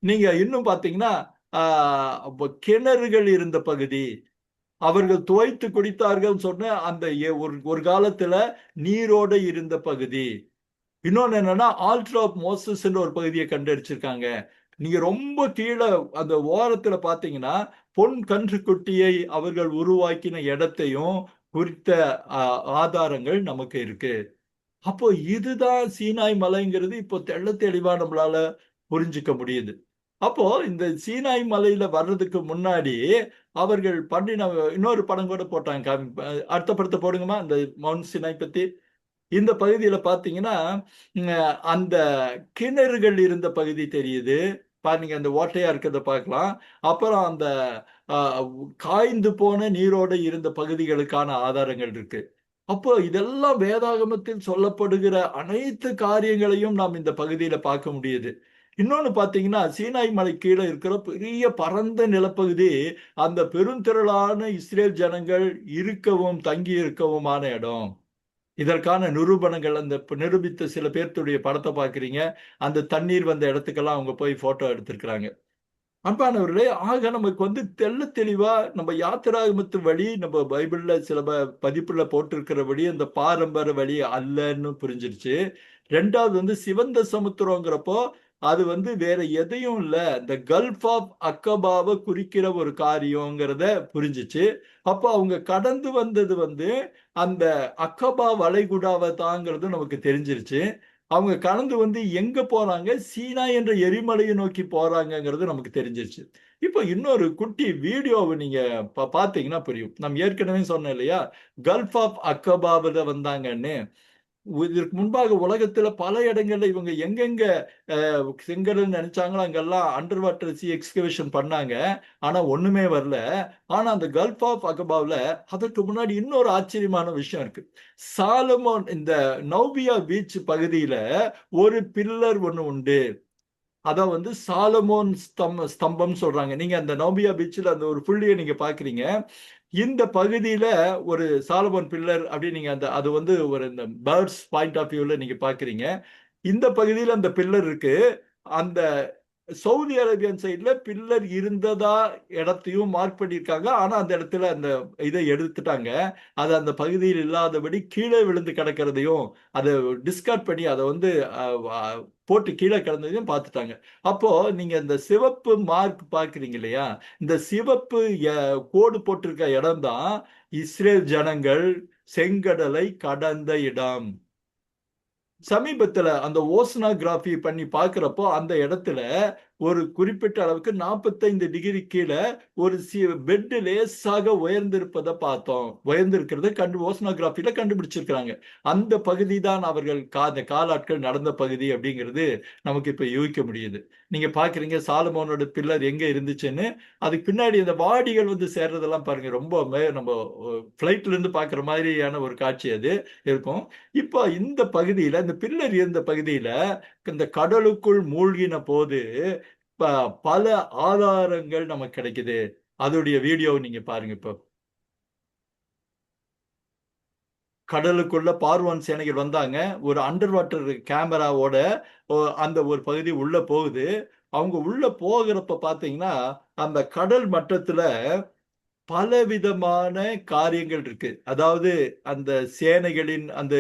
நீங்க இன்னும் பாத்தீங்கன்னா கிணறுகள் இருந்த பகுதி, அவர்கள் துவைத்து குடித்தார்கள் சொன்ன அந்த ஒரு ஒரு காலத்துல நீரோட இருந்த பகுதி. இன்னொன்னு என்னன்னா ஆல்டர் ஆஃப் மோசஸ் ஒரு பகுதியை கண்டடிச்சிருக்காங்க. நீங்க ரொம்ப கீழே அந்த ஓரத்துல பாத்தீங்கன்னா பொன் கன்றுக்குட்டியை அவர்கள் உருவாக்கின இடத்தையும் குறித்த ஆதாரங்கள் நமக்கு இருக்கு. அப்போ இதுதான் சீனாய் மலைங்கிறது இப்போ தெள்ள தெளிவா நம்மளால புரிஞ்சுக்க முடியுது. அப்போ இந்த சீனாய் மலையில வர்றதுக்கு முன்னாடி அவர்கள் பண்ணின இன்னொரு படம் கூட போட்டாங்க. அடுத்த படத்தை போடுங்கம்மா, இந்த மவுண்ட் சினாய் பத்தி. இந்த பகுதியில பாத்தீங்கன்னா அந்த கிணறுகள் இருந்த பகுதி தெரியுது. பாருங்க, அந்த ஓட்டையா இருக்கிறத பார்க்கலாம். அப்புறம் அந்த காய்ந்து போன நீரோடு இருந்த பகுதிகளுக்கான ஆதாரங்கள் இருக்கு. அப்போ இதெல்லாம் வேதாகமத்தில் சொல்லப்படுகிற அனைத்து காரியங்களையும் நாம் இந்த பகுதியில பார்க்க முடியுது. இன்னொன்னு பாத்தீங்கன்னா சீனாய் மலை கீழே இருக்கிற பெரிய பரந்த நிலப்பகுதி அந்த பெருந்திரளான இஸ்ரேல் ஜனங்கள் இருக்கவும் தங்கி இருக்கவுமான இடம். இதற்கான நிரூபணங்கள் அந்த நிரூபித்த சில பேர்த்துடைய படத்தை பார்க்குறீங்க. அந்த தண்ணீர் வந்த இடத்துக்கெல்லாம் அவங்க போய் போட்டோ எடுத்திருக்கிறாங்க. அன்பானவர்களே, ஆக நமக்கு வந்து தெள்ள தெளிவா நம்ம யாத்திராகமத்து வழி நம்ம பைபிள்ல சில பதிப்புல போட்டிருக்கிறபடி அந்த பாரம்பரிய வழி அல்லன்னு புரிஞ்சிருச்சு. ரெண்டாவது வந்து சிவந்த சமுத்திரங்கிறப்போ அது வந்து வேற எதையும் இல்ல, இந்த கல்ஃப் ஆஃப் அக்கபாவை குறிக்கிற ஒரு காரியங்கிறத புரிஞ்சிச்சு. அப்போ அவங்க கடந்து வந்தது வந்து அந்த அக்கபா வளைகுடாவை தாங்கிறது நமக்கு தெரிஞ்சிருச்சு. அவங்க கடந்து வந்து எங்க போறாங்க, சீனா என்ற எரிமலையை நோக்கி போறாங்கங்கிறது நமக்கு தெரிஞ்சிருச்சு. இப்போ இன்னொரு குட்டி வீடியோவை நீங்க பாத்தீங்கன்னா புரியும். நம்ம ஏற்கனவே சொன்னோம் இல்லையா, கல்ஃப் ஆஃப் அக்கபாவில வந்தாங்கன்னு. இதற்கு முன்பாக உலகத்துல பல இடங்கள்ல இவங்க எங்கெங்க செங்கடல் நினைச்சாங்களோ அங்கெல்லாம் அண்டர் வாட்டர் சி எக்ஸ்கவேஷன் பண்ணாங்க. ஆனா ஒண்ணுமே வரல. ஆனா அந்த கல்ஃப் ஆஃப் அகபாவ்ல அதற்கு முன்னாடி இன்னொரு ஆச்சரியமான விஷயம் இருக்கு. சாலமோன் இந்த நௌபியா பீச் பகுதியில ஒரு பில்லர் ஒண்ணு உண்டு. அத வந்து சாலமோன் ஸ்தம்பம் சொல்றாங்க. நீங்க அந்த நௌபியா பீச்ல அந்த ஒரு புள்ளியை நீங்க பாக்குறீங்க. இந்த பகுதியில ஒரு சாலமோன் பில்லர் அப்படி நீங்க அந்த அது வந்து ஒரு இந்த பேர்ட்ஸ் பாயிண்ட் ஆஃப் வியூல நீங்க பாக்குறீங்க. இந்த பகுதியில அந்த பில்லர் இருக்கு. அந்த சவுதி அரேபியன் சைட்ல பில்லர் இருந்ததா இடத்தையும் மார்க் பண்ணியிருக்காங்க. ஆனா அந்த இடத்துல அந்த இதை எடுத்துட்டாங்க. அது அந்த பகுதியில் இல்லாதபடி கீழே விழுந்து கிடக்கிறதையும் அதை டிஸ்கார்ட் பண்ணி அதை வந்து போட்டு கீழே கிடந்ததையும் பார்த்துட்டாங்க. அப்போ நீங்க இந்த சிவப்பு மார்க் பார்க்குறீங்க இல்லையா? இந்த சிவப்பு கோடு போட்டிருக்க இடம் தான் இஸ்ரேல் ஜனங்கள் செங்கடலை கடந்த இடம். சமீபத்துல அந்த ஓசனாகிராபி பண்ணி பார்க்கிறப்போ அந்த இடத்துல ஒரு குறிப்பிட்ட அளவுக்கு 45 டிகிரி கீழே ஒரு பெட் லேசாக உயர்ந்திருப்பதை பார்த்தோம். உயர்ந்திருக்கிறது ஓசனோகிராஃபில கண்டுபிடிச்சிருக்கிறாங்க. அந்த பகுதி தான் அவர்கள் அந்த காலாட்கள் நடந்த பகுதி அப்படிங்கிறது நமக்கு இப்ப யூகிக்க முடியுது. நீங்க பாக்குறீங்க சாலமோனோட பில்லர் எங்க இருந்துச்சுன்னு. அதுக்கு பின்னாடி அந்த வாடிகள் வந்து சேர்றதெல்லாம் பாருங்க. ரொம்ப நம்ம பிளைட்ல இருந்து பாக்குற மாதிரியான ஒரு காட்சி அது இருக்கும். இப்போ இந்த பகுதியில இந்த பில்லர் இருந்த பகுதியில இந்த கடலுக்குள் மூழ்கின போது பல ஆதாரங்கள் நமக்கு கிடைக்குது. அதோடைய வீடியோ நீங்க பாருங்க. இப்போ கடலுக்குள்ள பார்வோன் சேனைகள் வந்தாங்க. ஒரு அண்டர் வாட்டர் கேமராவோட அந்த ஒரு பகுதி உள்ள போகுது. அவங்க உள்ள போகிறப்ப பாத்தீங்கன்னா அந்த கடல் மட்டத்துல பலவிதமான காரியங்கள் இருக்கு. அதாவது அந்த சேனைகளின் அந்த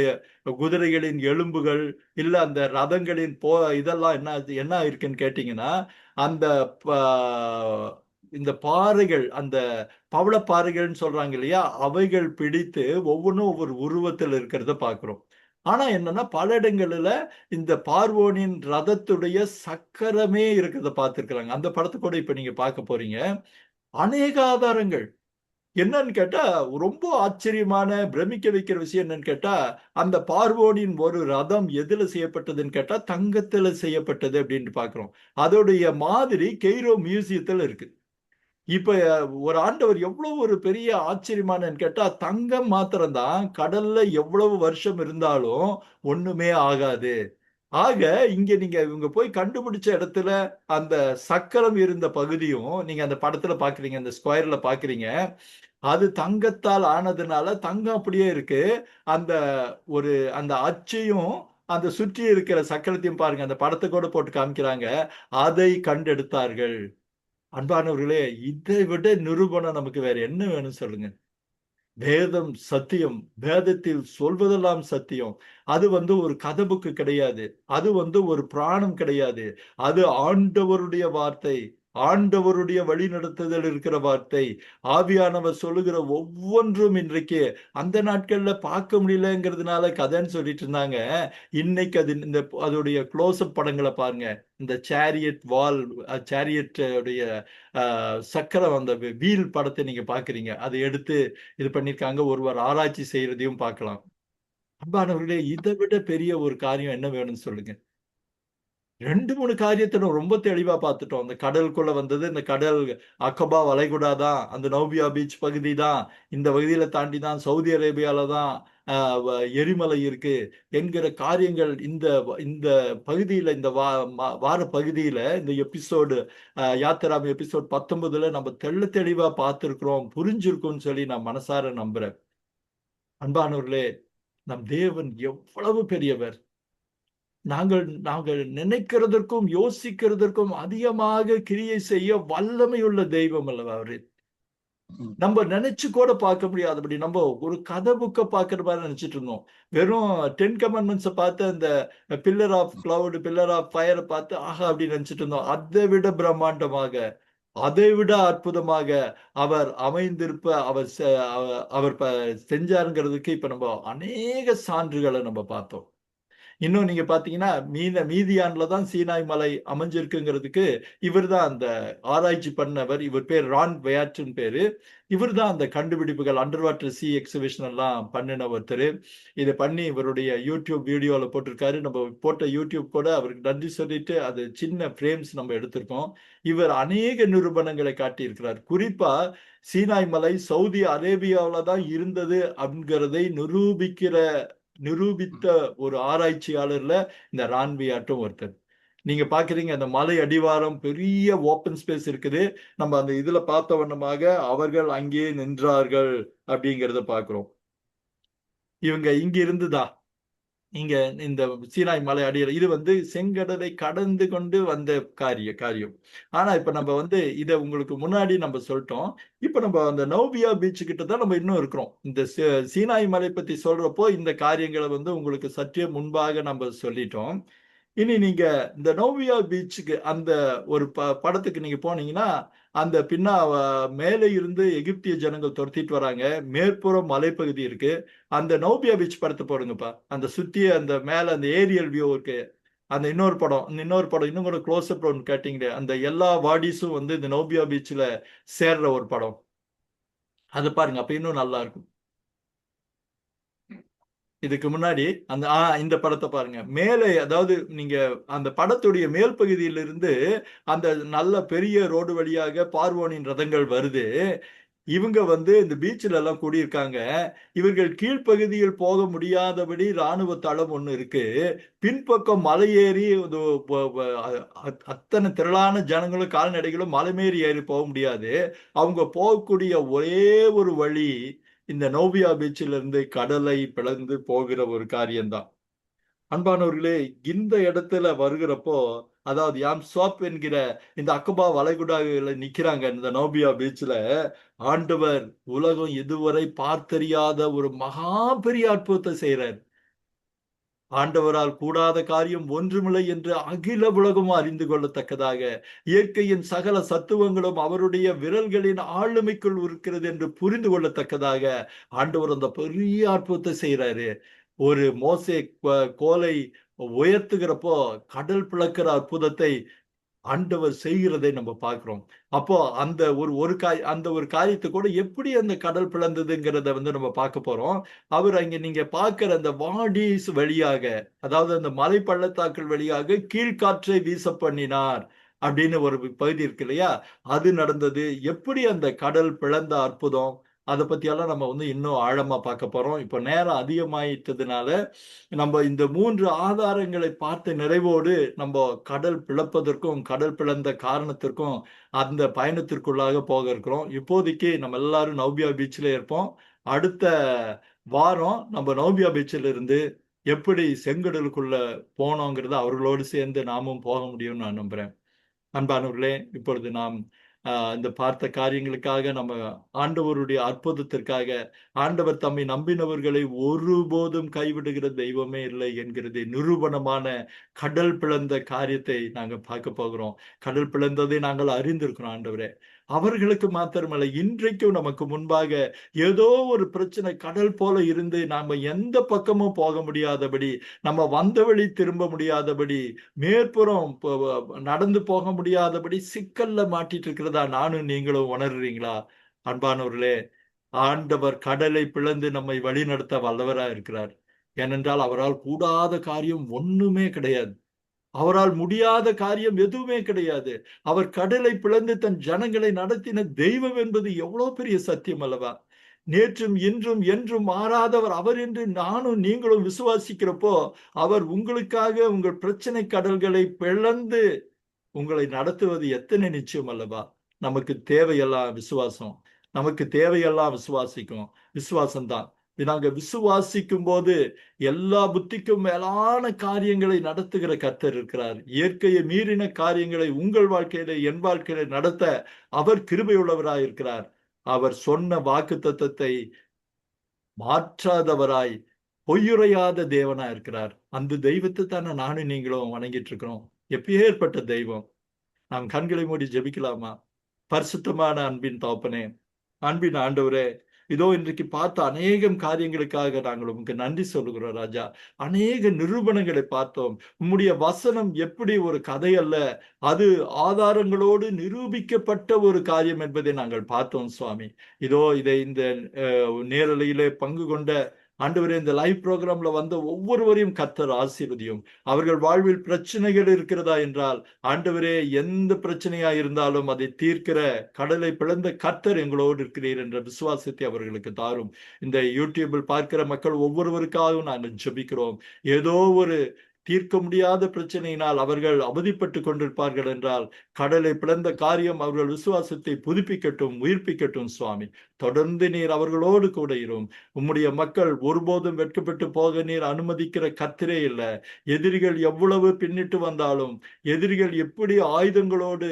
குதிரைகளின் எலும்புகள், இல்ல அந்த ரதங்களின் இதெல்லாம் என்ன இருக்குன்னு கேட்டீங்கன்னா, அந்த இந்த பாறைகள், அந்த பவளப்பாறைகள்னு சொல்றாங்க இல்லையா? அவைகள் பிடித்து ஒவ்வொன்றும் ஒவ்வொரு உருவத்தில் இருக்கிறத பார்க்கிறோம். ஆனா என்னன்னா, பல இடங்கள்ல இந்த பார்வோனின் ரதத்துடைய சக்கரமே இருக்கிறத பார்த்திருக்கிறாங்க. அந்த படத்தை கூட இப்ப நீங்க பார்க்க போறீங்க. அநேக ஆதாரங்கள். என்னன்னு கேட்டா, ரொம்ப ஆச்சரியமான பிரமிக்க வைக்கிற விஷயம் என்னன்னு கேட்டா, அந்த பார்வோனின் ஒரு ரதம் எதுல செய்யப்பட்டதுன்னு கேட்டா, தங்கத்துல செய்யப்பட்டது அப்படின்னு பார்க்கிறோம். அதோடைய மாதிரி கெய்ரோ மியூசியத்துல இருக்கு. இப்ப ஒரு ஆண்டவர் எவ்வளவு ஒரு பெரிய ஆச்சரியமானன்னு கேட்டா, தங்கம் மாத்திரம்தான் கடல்ல எவ்வளவு வருஷம் இருந்தாலும் ஒண்ணுமே ஆகாது. ஆக இங்க நீங்க இவங்க போய் கண்டுபிடிச்ச இடத்துல அந்த சக்கரம் இருந்த பகுதியும் நீங்க அந்த படத்துல பாக்குறீங்க, அந்த ஸ்கொயர்ல பாக்குறீங்க. அது தங்கத்தால் ஆனதுனால தங்கம் அப்படியே இருக்கு. அந்த ஒரு அந்த அச்சையும் அந்த சுற்றி இருக்கிற சக்கரத்தையும் பாருங்க. அந்த படத்தை கூட போட்டு காமிக்கிறாங்க. அதை கண்டெடுத்தார்கள். அன்பானவர்களே, இதை விட நிரூபணம் நமக்கு வேற என்ன வேணும் சொல்லுங்க? வேதம் சத்தியம். வேதத்தில் சொல்வதெல்லாம் சத்தியம். அது வந்து ஒரு கதை புக்கு கிடையாது. அது வந்து ஒரு பிராணம் கிடையாது. அது ஆண்டவருடைய வார்த்தை. ஆண்டவருடைய வழிநடத்துதல் இருக்கிற வார்த்தை. ஆவியானவர் சொல்லுகிற ஒவ்வொன்றும் இன்றைக்கு அந்த நாட்கள்ல பார்க்க முடியலங்கிறதுனால கதைன்னு சொல்லிட்டு இருந்தாங்க. இன்னைக்கு அது இந்த அதோடைய க்ளோஸ்அப் படங்களை பாருங்க. இந்த சேரியட் வால், சேரியட் உடைய சக்கரம், அந்த வீல் படத்தை நீங்க பாக்குறீங்க. அதை எடுத்து இது பண்ணிருக்காங்க. ஒருவர் ஆராய்ச்சி செய்யறதையும் பார்க்கலாம். அன்பானவர்களே, இதை விட பெரிய ஒரு காரியம் என்ன வேணும்னு சொல்லுங்க? 2, 3 காரியத்தை நம்ம ரொம்ப தெளிவா பார்த்துட்டோம். அந்த கடலுக்குள்ள வந்தது, இந்த கடல் அக்கபா வளைகுடா தான், அந்த நௌபியா பீச் பகுதி தான், இந்த பகுதியில தாண்டி தான் சவுதி அரேபியால தான் எரிமலை இருக்கு என்கிற காரியங்கள் இந்த இந்த பகுதியில, இந்த வார பகுதியில இந்த எபிசோடு யாத்திராம் எபிசோட் 19ல நம்ம தெளிவா பார்த்திருக்கிறோம், புரிஞ்சிருக்கும்னு சொல்லி நான் மனசார நம்புறேன். அன்பானவர்களே, நம் தேவன் எவ்வளவு பெரியவர்! நாங்கள் நாங்கள் நினைக்கிறதற்கும் யோசிக்கிறதற்கும் அதிகமாக கிரியை செய்ய வல்லமையுள்ள தெய்வம் அல்லவா அவரு. நம்ம நினைச்சு கூட பார்க்க முடியாதபடி நம்ம ஒரு கதை புக்க பாக்குற மாதிரி நினைச்சிட்டு இருந்தோம். வெறும் 10 கமாண்ட்மெண்ட்ஸை பார்த்து அந்த pillar of cloud, pillar of ஃபயரை பார்த்து ஆஹா அப்படின்னு நினைச்சிட்டு இருந்தோம். அதை விட பிரம்மாண்டமாக, அதை விட அற்புதமாக அவர் அமைந்திருப்ப அவர் அவர் செஞ்சாருங்கிறதுக்கு இப்ப நம்ம அநேக சான்றுகளை நம்ம பார்த்தோம். இன்னும் நீங்க பாத்தீங்கன்னா மீதியான்ல தான் சீனாய் மலை அமைஞ்சிருக்குங்கிறதுக்கு இவர் தான் அந்த ஆராய்ச்சி பண்ணவர். இவர் பேர் ரான் வெயாட்னு பேரு. இவர் தான் அந்த கண்டுபிடிப்புகள் அண்டர் வாட்டர் சி எக்ஸிபிஷன் எல்லாம் பண்ணின ஒருத்தர். இதை பண்ணி இவருடைய யூடியூப் வீடியோல போட்டிருக்காரு. நம்ம போட்ட யூடியூப் கூட அவருக்கு நன்றி சொல்லிட்டு அது சின்ன பிரேம்ஸ் நம்ம எடுத்திருக்கோம். இவர் அநேக நிரூபணங்களை காட்டியிருக்கிறார். குறிப்பா சீனாய் மலை சவுதி அரேபியாவில தான் இருந்தது அப்படிங்கிறதை நிரூபித்த ஒரு ஆராய்ச்சியாளர்ல இந்த ரான்வியாட்டும் ஒருத்தர். நீங்க பாக்குறீங்க அந்த மலை அடிவாரம் பெரிய ஓப்பன் ஸ்பேஸ் இருக்குது. நம்ம அந்த இதுல பார்த்த வண்ணமாக அவர்கள் அங்கே நின்றார்கள் அப்படிங்கிறத பாக்குறோம். இவங்க இங்க இருந்துதான் இங்க இந்த சீனாய் மலை அடியில் இது செங்கடலை கடந்து கொண்டு வந்த காரியம். ஆனா இப்ப நம்ம இத உங்களுக்கு முன்னாடி நம்ம சொல்லிட்டோம். இப்ப நம்ம அந்த நோபியா பீச் கிட்ட தான் நம்ம இன்னும் இருக்கிறோம். இந்த சீனாய் மலை பத்தி சொல்றப்போ இந்த காரியங்களை உங்களுக்கு சற்றே முன்பாக நம்ம சொல்லிட்டோம். இனி நீங்க இந்த நோவியா பீச்சுக்கு அந்த ஒரு படத்துக்கு நீங்க போனீங்கன்னா அந்த மேலே இருந்து எகிப்திய ஜனங்கள் துரத்திட்டு வராங்க. மேற்புறம் மலைப்பகுதி இருக்கு. அந்த நோபியா பீச் படத்தை போடுங்கப்பா. அந்த சுத்தி அந்த மேல அந்த ஏரியல் வியூ இருக்கு. அந்த இன்னொரு படம் இன்னும் கூட க்ளோஸ் அப் ஒன்று கேட்டீங்களே, அந்த எல்லா வாடிஸும் இந்த நோபியா பீச்ல சேர்ற ஒரு படம். அதை பாருங்க, அப்ப இன்னும் நல்லா இருக்கும். இதுக்கு முன்னாடி அந்த இந்த படத்தை பாருங்க. மேலே அதாவது நீங்க அந்த படத்துடைய மேல் பகுதியிலிருந்து அந்த நல்ல பெரிய ரோடு வழியாக பார்வோனின் ரதங்கள் வருது. இவங்க இந்த பீச்சில் எல்லாம் கூடியிருக்காங்க. இவர்கள் கீழ்ப்பகுதியில் போக முடியாதபடி ராணுவ தளம் ஒண்ணு இருக்கு. பின்பக்கம் மலையேறி அத்தனை திரளான ஜனங்களும் கால்நடைகளும் மலைமேறி ஏறி போக முடியாது. அவங்க போகக்கூடிய ஒரே ஒரு வழி இந்த நோபியா பீச்சில் இருந்து கடலை பிளந்து போகிற ஒரு காரியம்தான். அன்பானவர்களே, இந்த இடத்துல வருகிறப்போ அதாவது யாம் சோப் என்கிற இந்த அக்கபா வளைகுடாவில் நிக்கிறாங்க இந்த நோபியா பீச்ல. ஆண்டவர் உலகம் இதுவரை பார்த்தறியாத ஒரு மகா பெரிய அற்புதத்தை செய்யறார். ஆண்டவரால் கூடாத காரியம் ஒன்றுமில்லை என்று அகில உலகமும் அறிந்து கொள்ளத்தக்கதாக இயற்கையின் சகல சத்துவங்களும் அவருடைய விரல்களின் ஆளுமைக்குள் இருக்கிறது என்று புரிந்து கொள்ளத்தக்கதாக ஆண்டவர் அந்த பெரிய அற்புதத்தை செய்யறாரு. ஒரு மோசே கோலை உயர்த்துகிறப்போ கடல் பிளக்கிற அற்புதத்தை ஆண்டவர் செய்கிறதை நம்ம பார்க்கிறோம். அப்போ அந்த ஒரு காரியத்தை கூட எப்படி அந்த கடல் பிளந்ததுங்கிறத நம்ம பார்க்க போறோம். அவர் அங்க நீங்க பார்க்கிற அந்த வாடிஸ் வழியாக, அதாவது அந்த மலை பள்ளத்தாக்கள் வழியாக கீழ்காற்றை வீச பண்ணினார் அப்படின்னு ஒரு பகுதி இருக்கு இல்லையா, அது நடந்தது. எப்படி அந்த கடல் பிளந்த அற்புதம், அதை பத்தியெல்லாம் நம்ம இன்னும் ஆழமா பார்க்க போறோம். இப்போ நேரம் அதிகமாயிட்டதுனால நம்ம இந்த 3 ஆதாரங்களை பார்த்த நிறைவோடு நம்ம கடல் பிளப்பதற்கும் கடல் பிளந்த காரணத்திற்கும் அந்த பயணத்திற்குள்ளாக போக இருக்கிறோம். இப்போதைக்கு நம்ம எல்லாரும் நோபியா பீச்ல இருப்போம். அடுத்த வாரம் நம்ம நோபியா பீச்சில் இருந்து எப்படி செங்கடலுக்குள்ள போனோங்கிறத அவர்களோடு சேர்ந்து நாமும் போக முடியும்னு நான் நம்புறேன். அன்பானவர்களே, இப்பொழுது நாம் இந்த பார்த்த காரியங்களுக்காக நம்ம ஆண்டவருடைய அற்புதத்திற்காக, ஆண்டவர் தம்மை நம்பினவர்களை ஒருபோதும் கைவிடுகிற தெய்வமே இல்லை என்கிறது நிரூபணமான கடல் பிளந்த காரியத்தை நாங்க பார்க்க போகிறோம். கடல் பிளந்ததை நாங்கள் அறிந்திருக்கிறோம். ஆண்டவரே, அவர்களுக்கு மாத்திரமல்ல, இன்றைக்கும் நமக்கு முன்பாக ஏதோ ஒரு பிரச்சனை கடல் போல இருந்து நாம எந்த பக்கமும் போக முடியாதபடி, நம்ம வந்த வழி திரும்ப முடியாதபடி, மேற்புறம் நடந்து போக முடியாதபடி சிக்கல்ல மாட்டிட்டு இருக்கிறதா நானும் நீங்களும் உணர்றீங்களா? அன்பானவர்களே, ஆண்டவர் கடலை பிளந்து நம்மை வழி நடத்த வல்லவரா இருக்கிறார். ஏனென்றால் அவரால் கூடாத காரியம் ஒண்ணுமே கிடையாது. அவரால் முடியாத காரியம் எதுவுமே கிடையாது. அவர் கடலை பிளந்து தன் ஜனங்களை நடத்தின தெய்வம் என்பது எவ்வளவு பெரிய சத்தியம் அல்லவா? நேற்றும் இன்றும் என்றும் மாறாதவர் அவர் என்று நானும் நீங்களும் விசுவாசிக்கிறப்போ, அவர் உங்களுக்காக உங்கள் பிரச்சனை கடல்களை பிளந்து உங்களை நடத்துவது எத்தனை நிச்சயம் அல்லவா? நமக்கு தேவையெல்லாம் விசுவாசம். நமக்கு தேவையெல்லாம் விசுவாசம்தான். நாங்க விசுவாசிக்கும் போது எல்லா புத்திக்கும் மேலான காரியங்களை நடத்துகிற கர்த்தர் இருக்கிறார். இயற்கையை மீறின காரியங்களை உங்கள் வாழ்க்கையில என் வாழ்க்கையில நடத்த அவர் கிருபையுள்ளவராய் இருக்கிறார். அவர் சொன்ன வாக்கு தத்தத்தை மாற்றாதவராய் பொய்யுரையாத தேவனா இருக்கிறார். அந்த தெய்வத்தை தானே நானும் நீங்களும் வணங்கிட்டு இருக்கிறோம். எப்பேற்பட்ட தெய்வம்! நாம் கண்களை மூடி ஜெபிக்கலாமா? பரிசுத்தமான அன்பின் தகப்பனே, அன்பின் ஆண்டவரே, இதோ இன்றைக்கு பார்த்த அநேகம் காரியங்களுக்காக நாங்கள் உமக்கு நன்றி சொல்லுகிறோம் ராஜா. அநேக நிரூபணங்களை பார்த்தோம். உம்முடைய வசனம் எப்படி ஒரு கதை அல்ல, அது ஆதாரங்களோடு நிரூபிக்கப்பட்ட ஒரு காரியம் என்பதை நாங்கள் பார்த்தோம் சுவாமி. இதோ இதை இந்த நேரலையிலே பங்கு கொண்ட ஆண்டவரே, இந்த லைவ் ப்ரோக்ராம்ல வந்த ஒவ்வொருவரையும் கர்த்தர் ஆசீர்வதியும். அவர்கள் வாழ்வில் பிரச்சனைகள் இருக்கிறதா என்றால், ஆண்டவரே, எந்த பிரச்சனையா இருந்தாலும் அதை தீர்க்கிற கடலை பிளந்த கர்த்தர் எங்களோடு இருக்கிறீர் என்ற விசுவாசத்தை அவர்களுக்கு தாரும். இந்த யூடியூபில் பார்க்கிற மக்கள் ஒவ்வொருவருக்காகவும் நாங்கள் ஜெபிக்கிறோம். ஏதோ ஒரு தீர்க்க முடியாத பிரச்சனையினால் அவர்கள் அவதிப்பட்டு கொண்டிருப்பார்கள் என்றால் கடலை பிளந்த காரியம் அவர்கள் விசுவாசத்தை புதுப்பிக்கட்டும், உயிர்ப்பிக்கட்டும். சுவாமி, தொடர்ந்து நீர் அவர்களோடு கூட இரும். உம்முடைய மக்கள் ஒருபோதும் வெட்கப்பட்டு போக நீர் அனுமதிக்கிற கர்த்தரே இல்லை. எதிரிகள் எவ்வளவு பின்னிட்டு வந்தாலும், எதிரிகள் எப்படி ஆயுதங்களோடு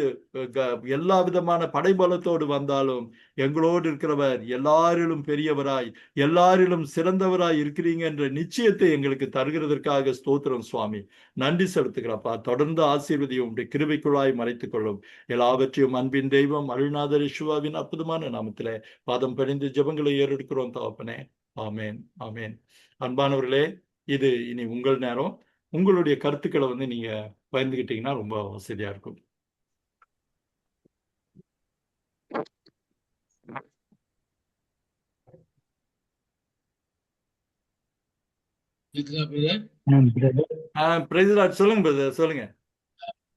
எல்லா விதமான படைபலத்தோடு வந்தாலும், எங்களோடு இருக்கிறவர் எல்லாரிலும் பெரியவராய், எல்லாரிலும் சிறந்தவராய் இருக்கிறீங்க என்ற நிச்சயத்தை எங்களுக்கு தருகிறதற்காக ஸ்தோத்திரம். சுவாமி, நன்றி செலுத்துகிறப்பா. தொடர்ந்து ஆசீர்வதியும், உடைய கிருபைக்குள்ளாய் மறைத்துக் கொள்ளும். எல்லாவற்றையும் அன்பின் தெய்வம் அருள்நாதர் யெகோவாவின் அற்புதமான நாமத்திலே பாதம் பணிந்து ஜெபங்களை ஏறெடுக்கிறோம் தகப்பனே. ஆமேன், ஆமேன். அன்பானவர்களே, இது இனி உங்கள் நேரம். உங்களுடைய கருத்துக்களை நீங்க பயந்துகிட்டீங்கன்னா ரொம்ப வசதியா இருக்கும். சொல்லுங்க பிரதர், சொல்லுங்க.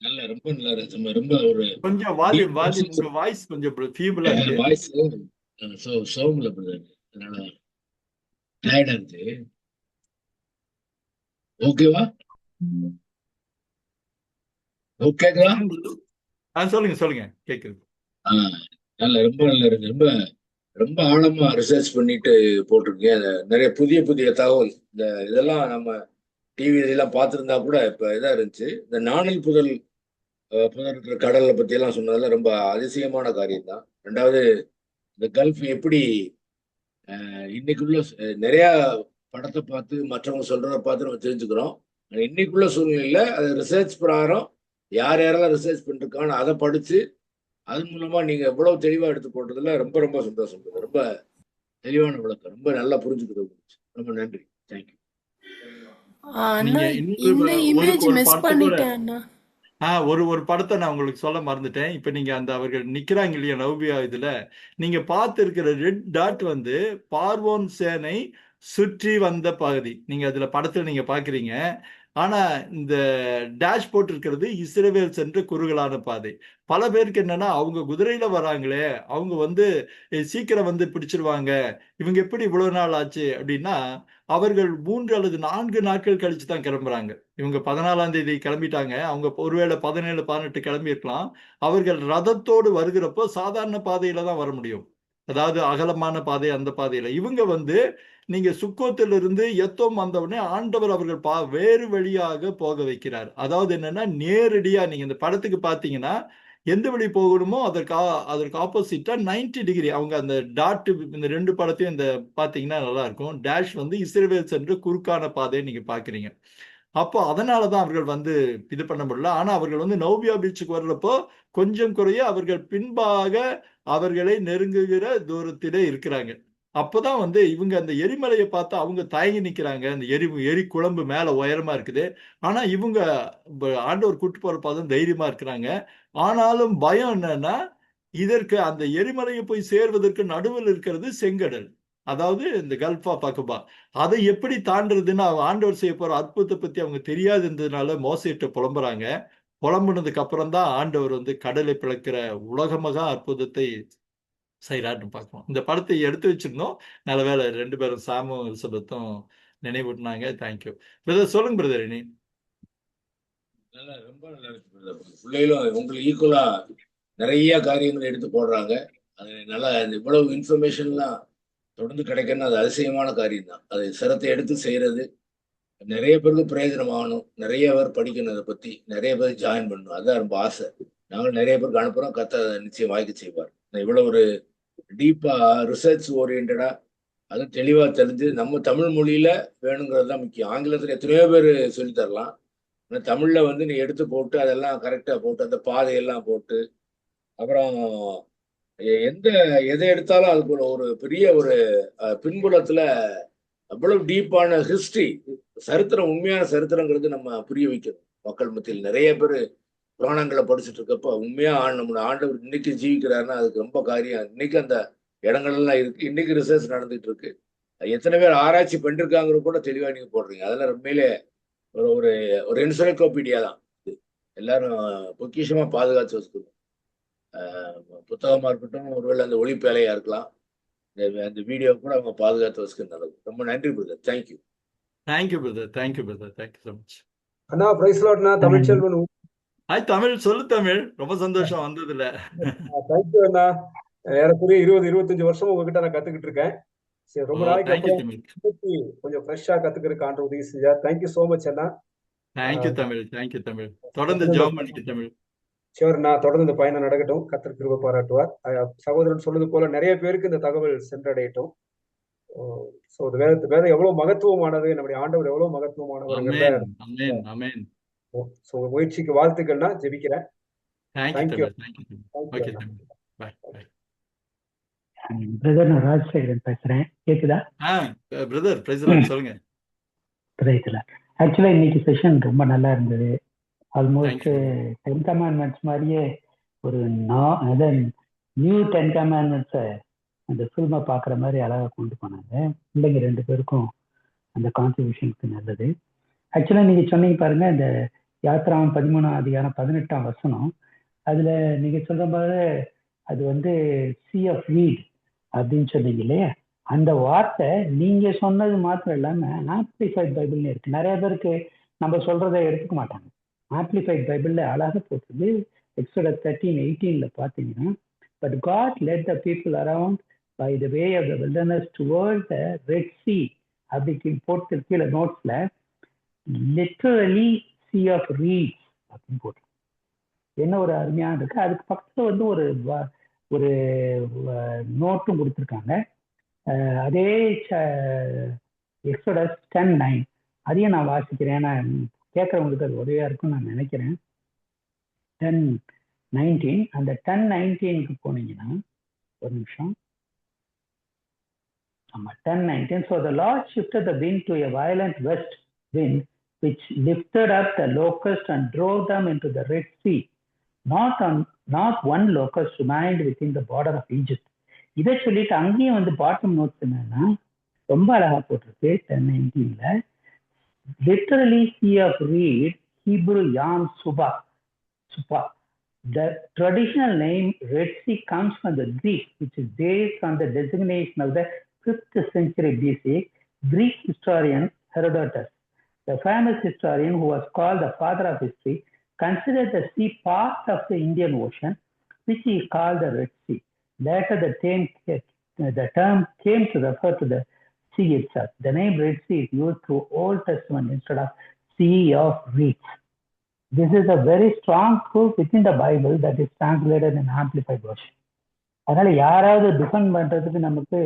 நல்ல, ரொம்ப நல்லா, ரொம்ப ஒரு கொஞ்சம் வால்யூம் உங்க வாய்ஸ் கொஞ்சம் ஃபீபிளா இருக்கு. வாய்ஸ் சவுண்ட்ல பிரதர், அதனால டயர்டா இருக்கு. ஓகேவா? ஓகேங்களா? சொல்லுங்க, சொல்லுங்க, கேக்குது. நல்ல, ரொம்ப நல்லா இருக்கு. ரொம்ப ரொம்ப ஆழமா ரிசர்ச் பண்ணிட்டு போட்டிருக்கீங்க. நிறைய புதிய புதிய தகவல். இதெல்லாம் நம்ம டிவி இதெல்லாம் பார்த்துருந்தா கூட இப்ப இதா இருந்துச்சு. இந்த நாணல் புதர் இருக்கிற கடலை பத்தி எல்லாம் சொன்னதெல்லாம் ரொம்ப அதிசயமான காரியம் தான். ரெண்டாவது, இந்த கல்ஃப் எப்படி இன்னைக்குள்ள நிறைய படத்தை பார்த்து மற்றவங்க சொல்றத பார்த்து நம்ம தெரிஞ்சுக்கிறோம். இன்னைக்குள்ள சூழ்நிலையில அது ரிசர்ச் பிரகாரம் யார் யாரெல்லாம் ரிசர்ச் பண்ணிருக்கான்னு அதை படிச்சு அதன் மூலமா நீங்க எவ்வளவு தெளிவா எடுத்து போட்டதுல ரொம்ப ரொம்ப சந்தோஷம். ரொம்ப தெளிவான விளக்கம், ரொம்ப நல்லா புரிஞ்சுக்கிறது. ரொம்ப நன்றி, தேங்க்யூ. ஒரு படத்தை நான் உங்களுக்கு சொல்ல மறந்துட்டேன். இப்ப நீங்க அந்த அவர்கள் நிக்கிறாங்க இல்லையா நவ்யா, இதுல நீங்க பார்த்து இருக்கிற ரெட் டாட் பார்வோன் சேனை சுற்றி வந்த பகுதி. நீங்க அதுல படத்துல நீங்க பாக்குறீங்க. ஆனா இந்த டேஷ் போட்டு இருக்கிறது இஸ்ரவேல் சென்ற குறுகலான பாதை. பல பேருக்கு என்னன்னா, அவங்க குதிரையில வராங்களே, அவங்க சீக்கிரம் பிடிச்சிருவாங்க, இவங்க எப்படி இவ்வளவு நாள் ஆச்சு அப்படின்னா, அவர்கள் 3 அல்லது 4 நாட்கள் கழிச்சு தான் கிளம்புறாங்க. இவங்க 14ஆம் தேதி கிளம்பிட்டாங்க. அவங்க ஒருவேளை 17, 18 கிளம்பி இருக்கலாம். அவர்கள் ரதத்தோடு வருகிறப்போ சாதாரண பாதையில தான் வர முடியும். அதாவது அகலமான பாதை, அந்த பாதையில. இவங்க நீங்க சுக்கோத்திலிருந்து எத்தோம் வந்தவுடனே ஆண்டவர் அவர்கள் வேறு வழியாக போக வைக்கிறார். அதாவது என்னன்னா, நேரடியா நீங்க இந்த படத்துக்கு பாத்தீங்கன்னா, எந்த வழி போகணுமோ அதற்கு ஆப்போசிட்டா 90 டிகிரி அவங்க அந்த டாட், இந்த 2 படத்தையும் இந்த பாத்தீங்கன்னா நல்லா இருக்கும். டேஷ் இஸ்ரவேல் சென்று குறுக்கான பாதையை நீங்க பாக்குறீங்க. அப்போ அதனாலதான் அவர்கள் இது பண்ண முடியல. ஆனா அவர்கள் நோபியா பீச்சுக்கு வர்றப்போ கொஞ்சம் குறைய அவர்கள் பின்பாக அவர்களை நெருங்குகிற தூரத்திலே இருக்கிறாங்க. அப்பதான் இவங்க அந்த எரிமலையை பார்த்து அவங்க தயங்கி நிக்கிறாங்க. அந்த எரி குழம்பு மேல உயரமா இருக்குது. ஆனா இவங்க ஆண்டவர் கூட்டு போற பாதம் தைரியமா இருக்கிறாங்க. ஆனாலும் பயம் என்னன்னா, இதற்கு அந்த எரிமலையை போய் சேர்வதற்கு நடுவில் இருக்கிறது செங்கடல். அதாவது இந்த கல்ஃப் ஆஃப் அகபா. அதை எப்படி தாண்டறதுன்னு ஆண்டவர் செய்ய போற அற்புதத்தை பத்தி அவங்க தெரியாது இருந்ததுனால மோசேட்ட புலம்புறாங்க. புலம்புனதுக்கு அப்புறம் தான் ஆண்டவர் கடலை பிளக்கிற உலகமகா அற்புதத்தை செய்யறாருன்னு பார்க்கணும். இந்த படத்தை எடுத்து வச்சிருந்தோம். நல்ல வேலை 2 பேரும் சாமும் எலிசபெத்தும் நினைவூட்டினாங்க. Thank you brother. சொல்லுங்க பிரதர். இனி நல்லா, ரொம்ப நல்லா இருக்கு பிரதர். பிள்ளைகளும் உங்களுக்கு ஈக்குவலா நிறைய காரியங்கள் எடுத்து போடுறாங்க. அது நல்லா, இவ்வளவு இன்ஃபர்மேஷன்லாம் தொடர்ந்து கிடைக்கணும். அது அதிசயமான காரியம் தான். அது சிரத்தை எடுத்து செய்யறது நிறைய பேருக்கு பிரயோஜனமாகணும். நிறைய பேர் படிக்கணும், அதை பத்தி நிறைய பேர் ஜாயின் பண்ணணும். அதுதான் ரொம்ப ஆசை. நாங்கள் நிறைய பேருக்கு அனுப்புறோம். கத்த நிச்சயம் வாய்க்க செய்வார். இவ்வளவு ஒரு டீப்பா ரிசர்ச் ஓரியன்டா அது தெளிவா தெரிஞ்சு நம்ம தமிழ் மொழியில வேணுங்கிறது தான் முக்கியம். ஆங்கிலத்துல எத்தனையோ பேர் சொல்லி தரலாம். ஆனால் தமிழ்ல நீ எடுத்து போட்டு அதெல்லாம் கரெக்டா போட்டு அந்த பாதையெல்லாம் போட்டு அப்புறம் எதை எடுத்தாலும் அதுக்கு ஒரு பெரிய ஒரு பின்புலத்துல அவ்வளவு டீப்பான ஹிஸ்டரி, சரித்திரம், உண்மையான சரித்திரங்கிறது நம்ம புரிய வைக்கணும் மக்கள் மத்தியில். நிறைய பேர் புராணங்களை படிச்சுட்டு இருக்கப்ப உண்மையா நம்ம ஆண்டவர் இன்னைக்கு ஜீவிக்கிறாருன்னா அதுக்கு ரொம்ப காரியம். இன்னைக்கு அந்த இடங்கள்லாம் இருக்கு. இன்னைக்கு ரிசர்ச் நடந்துட்டு இருக்கு. எத்தனை பேர் ஆராய்ச்சி பண்ணிருக்காங்கிற கூட தெளிவா நீங்க போடுறீங்க. அதெல்லாம் உண்மையிலே ஒரு ஒரு ஒரு என்சைக்ளோபீடியா தான். எல்லாரும் பொக்கிஷமா பாதுகாத்து வச்சுக்கணும். புத்தகமா இருக்கட்டும், ஒருவேளை அந்த ஒளிப்பேலையா இருக்கலாம். அந்த வீடியோ கூட அவங்க பாதுகாத்து வச்சுக்க நல்லது. ரொம்ப நன்றி brother. Thank you. Thank you brother. Thank you brother. Thank you so much. அண்ணா பிரைஸ் லாட்ண்ணா, தமிழ்ச்செல்வன். ஹாய் தமிழ், சொல்லு தமிழ். ரொம்ப சந்தோஷம் வந்ததுல. தேங்க்யூ அண்ணா. ஏறக்குறைய 20-25 வருஷம் உங்ககிட்ட நான் கத்துக்கிட்டு இருக்கேன். சரி, ஓ, ரொம்ப நாளைக்கு தேங்க்யூ அப்புறம் தமிழ். இன்னைக்கு கொஞ்சம் ஃப்ரெஷ்ஷா கத்துக்கிறதுக்கு ஆண்டு உதவி செஞ்சா. தேங்க்யூ சோ மச் அண்ணா. Thank you Tamil, thank you Tamil. தொடர்ந்து ஜெபம் பண்ணிக்க தமிழ். ஷியோர்ண்ணா, தொடர்ந்து இந்த பயணம் நடக்கட்டும். கர்த்தர் கிருபை பாராட்டுவார். சகோதரன் சொன்னது போல நிறைய பேருக்கு இந்த தகவல் சென்றடையட்டும். ஸோ இந்த வேதம் எவ்வளவு மகத்துவமானது, நம்முடைய ஆண்டவர் எவ்வளவு மகத்துவமானவர்ங்கிறத. அமேன், அமேன், அமேன். ஸோ முயற்சிக்கு வாழ்த்துக்கள்னா, ஜெபிக்கிறேன். Thank you thank you. Tamil, thank you Tamil. Thank you okay அண்ணா. தமிழ். Bye, bye. பிரதர், நான் ராஜசேகரன் பேசுறேன். கேக்குதா? பிரதர் பிரைஸ் சொல்லுங்க. ரைட்ல ஆக்சுவலா இன்னைக்கு செஷன் ரொம்ப நல்லா இருந்தது. Almost thank you. 10 கமாண்ட்மெண்ட்ஸ் மாதிரியே ஒரு நியூ 10 கமாண்ட்மெண்ட்ஸை அந்த ஃபில்மை பார்க்குற மாதிரி அழகாக கொண்டு போனாங்க. பிள்ளைங்க 2 பேருக்கும் அந்த கான்ட்ரிபியூஷனுக்கு நல்லது. ஆக்சுவலாக நீங்கள் சொன்னீங்க பாருங்க, இந்த யாத்ராம் 13ஆம் அதிகாரம் 18ஆம் வசனம், அதில் நீங்கள் சொல்கிற மாதிரி அது வந்து சி ஆஃப் வீட் அப்படின்னு சொன்னீங்க இல்லையா? அந்த வார்த்தை நீங்க சொன்னது மாத்திரம் இல்லாம ஆம்பிளிஃபைட் பைபிள்னு இருக்கு. நிறைய பேருக்கு நம்ம சொல்றதை எடுத்துக்க மாட்டாங்க. ஆம்பிளிஃபைட் பைபிள்ல அழகாக போட்டுது. எக்ஸோடஸ் 13:18 பாத்தீங்கன்னா, but God led the people around by the way of the wilderness towards the Red Sea அப்படின்னு போட்டு கீழே நோட்ஸ்ல லிட்டரலி சி ஆஃப் ரீட்ஸ் அப்படின்னு போட்டு என்ன ஒரு அருமையான இருக்கு. அதுக்கு பக்கத்துல வந்து ஒரு நோட்டும் கொடுத்துருக்காங்க. அதே எக்ஸோடஸ் 10:9 அதையும் நான் வாசிக்கிறேன். ஏன்னா கேட்கறவங்களுக்கு அது உதவியா இருக்கும்னு நான் நினைக்கிறேன். 10:19 அந்த 10:19க்கு போனீங்கன்னா ஒரு நிமிஷம். ஆமா, 10:19. So the Lord shifted the wind to a violent west wind, which lifted up the locust and drove them into the Red Sea. Not one locust remained within the border of Egypt. இதை சொல்லிட்டு அங்கேயும் வந்து bottom notes என்னன்னா ரொம்ப அழகா போட்டிருக்கு. 10:19ல literally sea of reed Hebrew யாம் சுபா. The traditional name Red Sea comes from the Greek, which is based on the designation of the 5th century BC Greek historian Herodotus. The famous historian, who was called the father of history, considered the sea part of the Indian Ocean, which he called the Red Sea. Later, the term came to refer to the sea itself. The name Red Sea is used through Old Testament instead of Sea of Reeds. This is a very strong proof within the Bible that is translated in Amplified version. அதனால யாராவது defend பண்றதுக்கு நமக்கு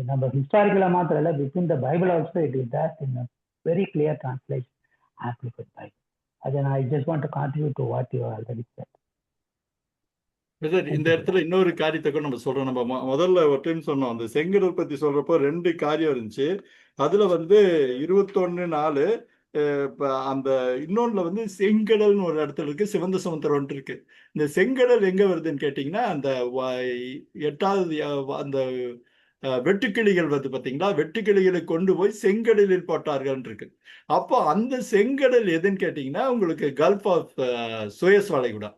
நம்ம ஹிஸ்டாரிக்கலா மாத்திரம் இல்ல, within the Bible also it is that in very clear translation amplified Bible. அதை நான் just want to contribute to what you already set. இந்த இடத்துல இன்னொரு காரியத்தை கூட நம்ம சொல்றோம். நம்ம முதல்ல ஒரு டைம் சொன்னோம், அந்த செங்கடல் பத்தி சொல்றப்போ 2 காரியம் இருந்துச்சு. அதுல வந்து 21:4 அந்த இன்னொன்னுல வந்து செங்கடல்னு ஒரு இடத்துல இருக்கு, சிவந்த சமுத்திரம் இருக்கு. இந்த செங்கடல் எங்க வருதுன்னு கேட்டீங்கன்னா, அந்த 8வது அந்த வெட்டுக்கிளிகள் வந்து பாத்தீங்களா, வெட்டுக்கிளிகளை கொண்டு போய் செங்கடலில் போட்டார்கள் இருக்கு. அப்போ அந்த செங்கடல் எதுன்னு கேட்டீங்கன்னா உங்களுக்கு கல்ஃப் ஆஃப் சுயஸ் வளைகுடா.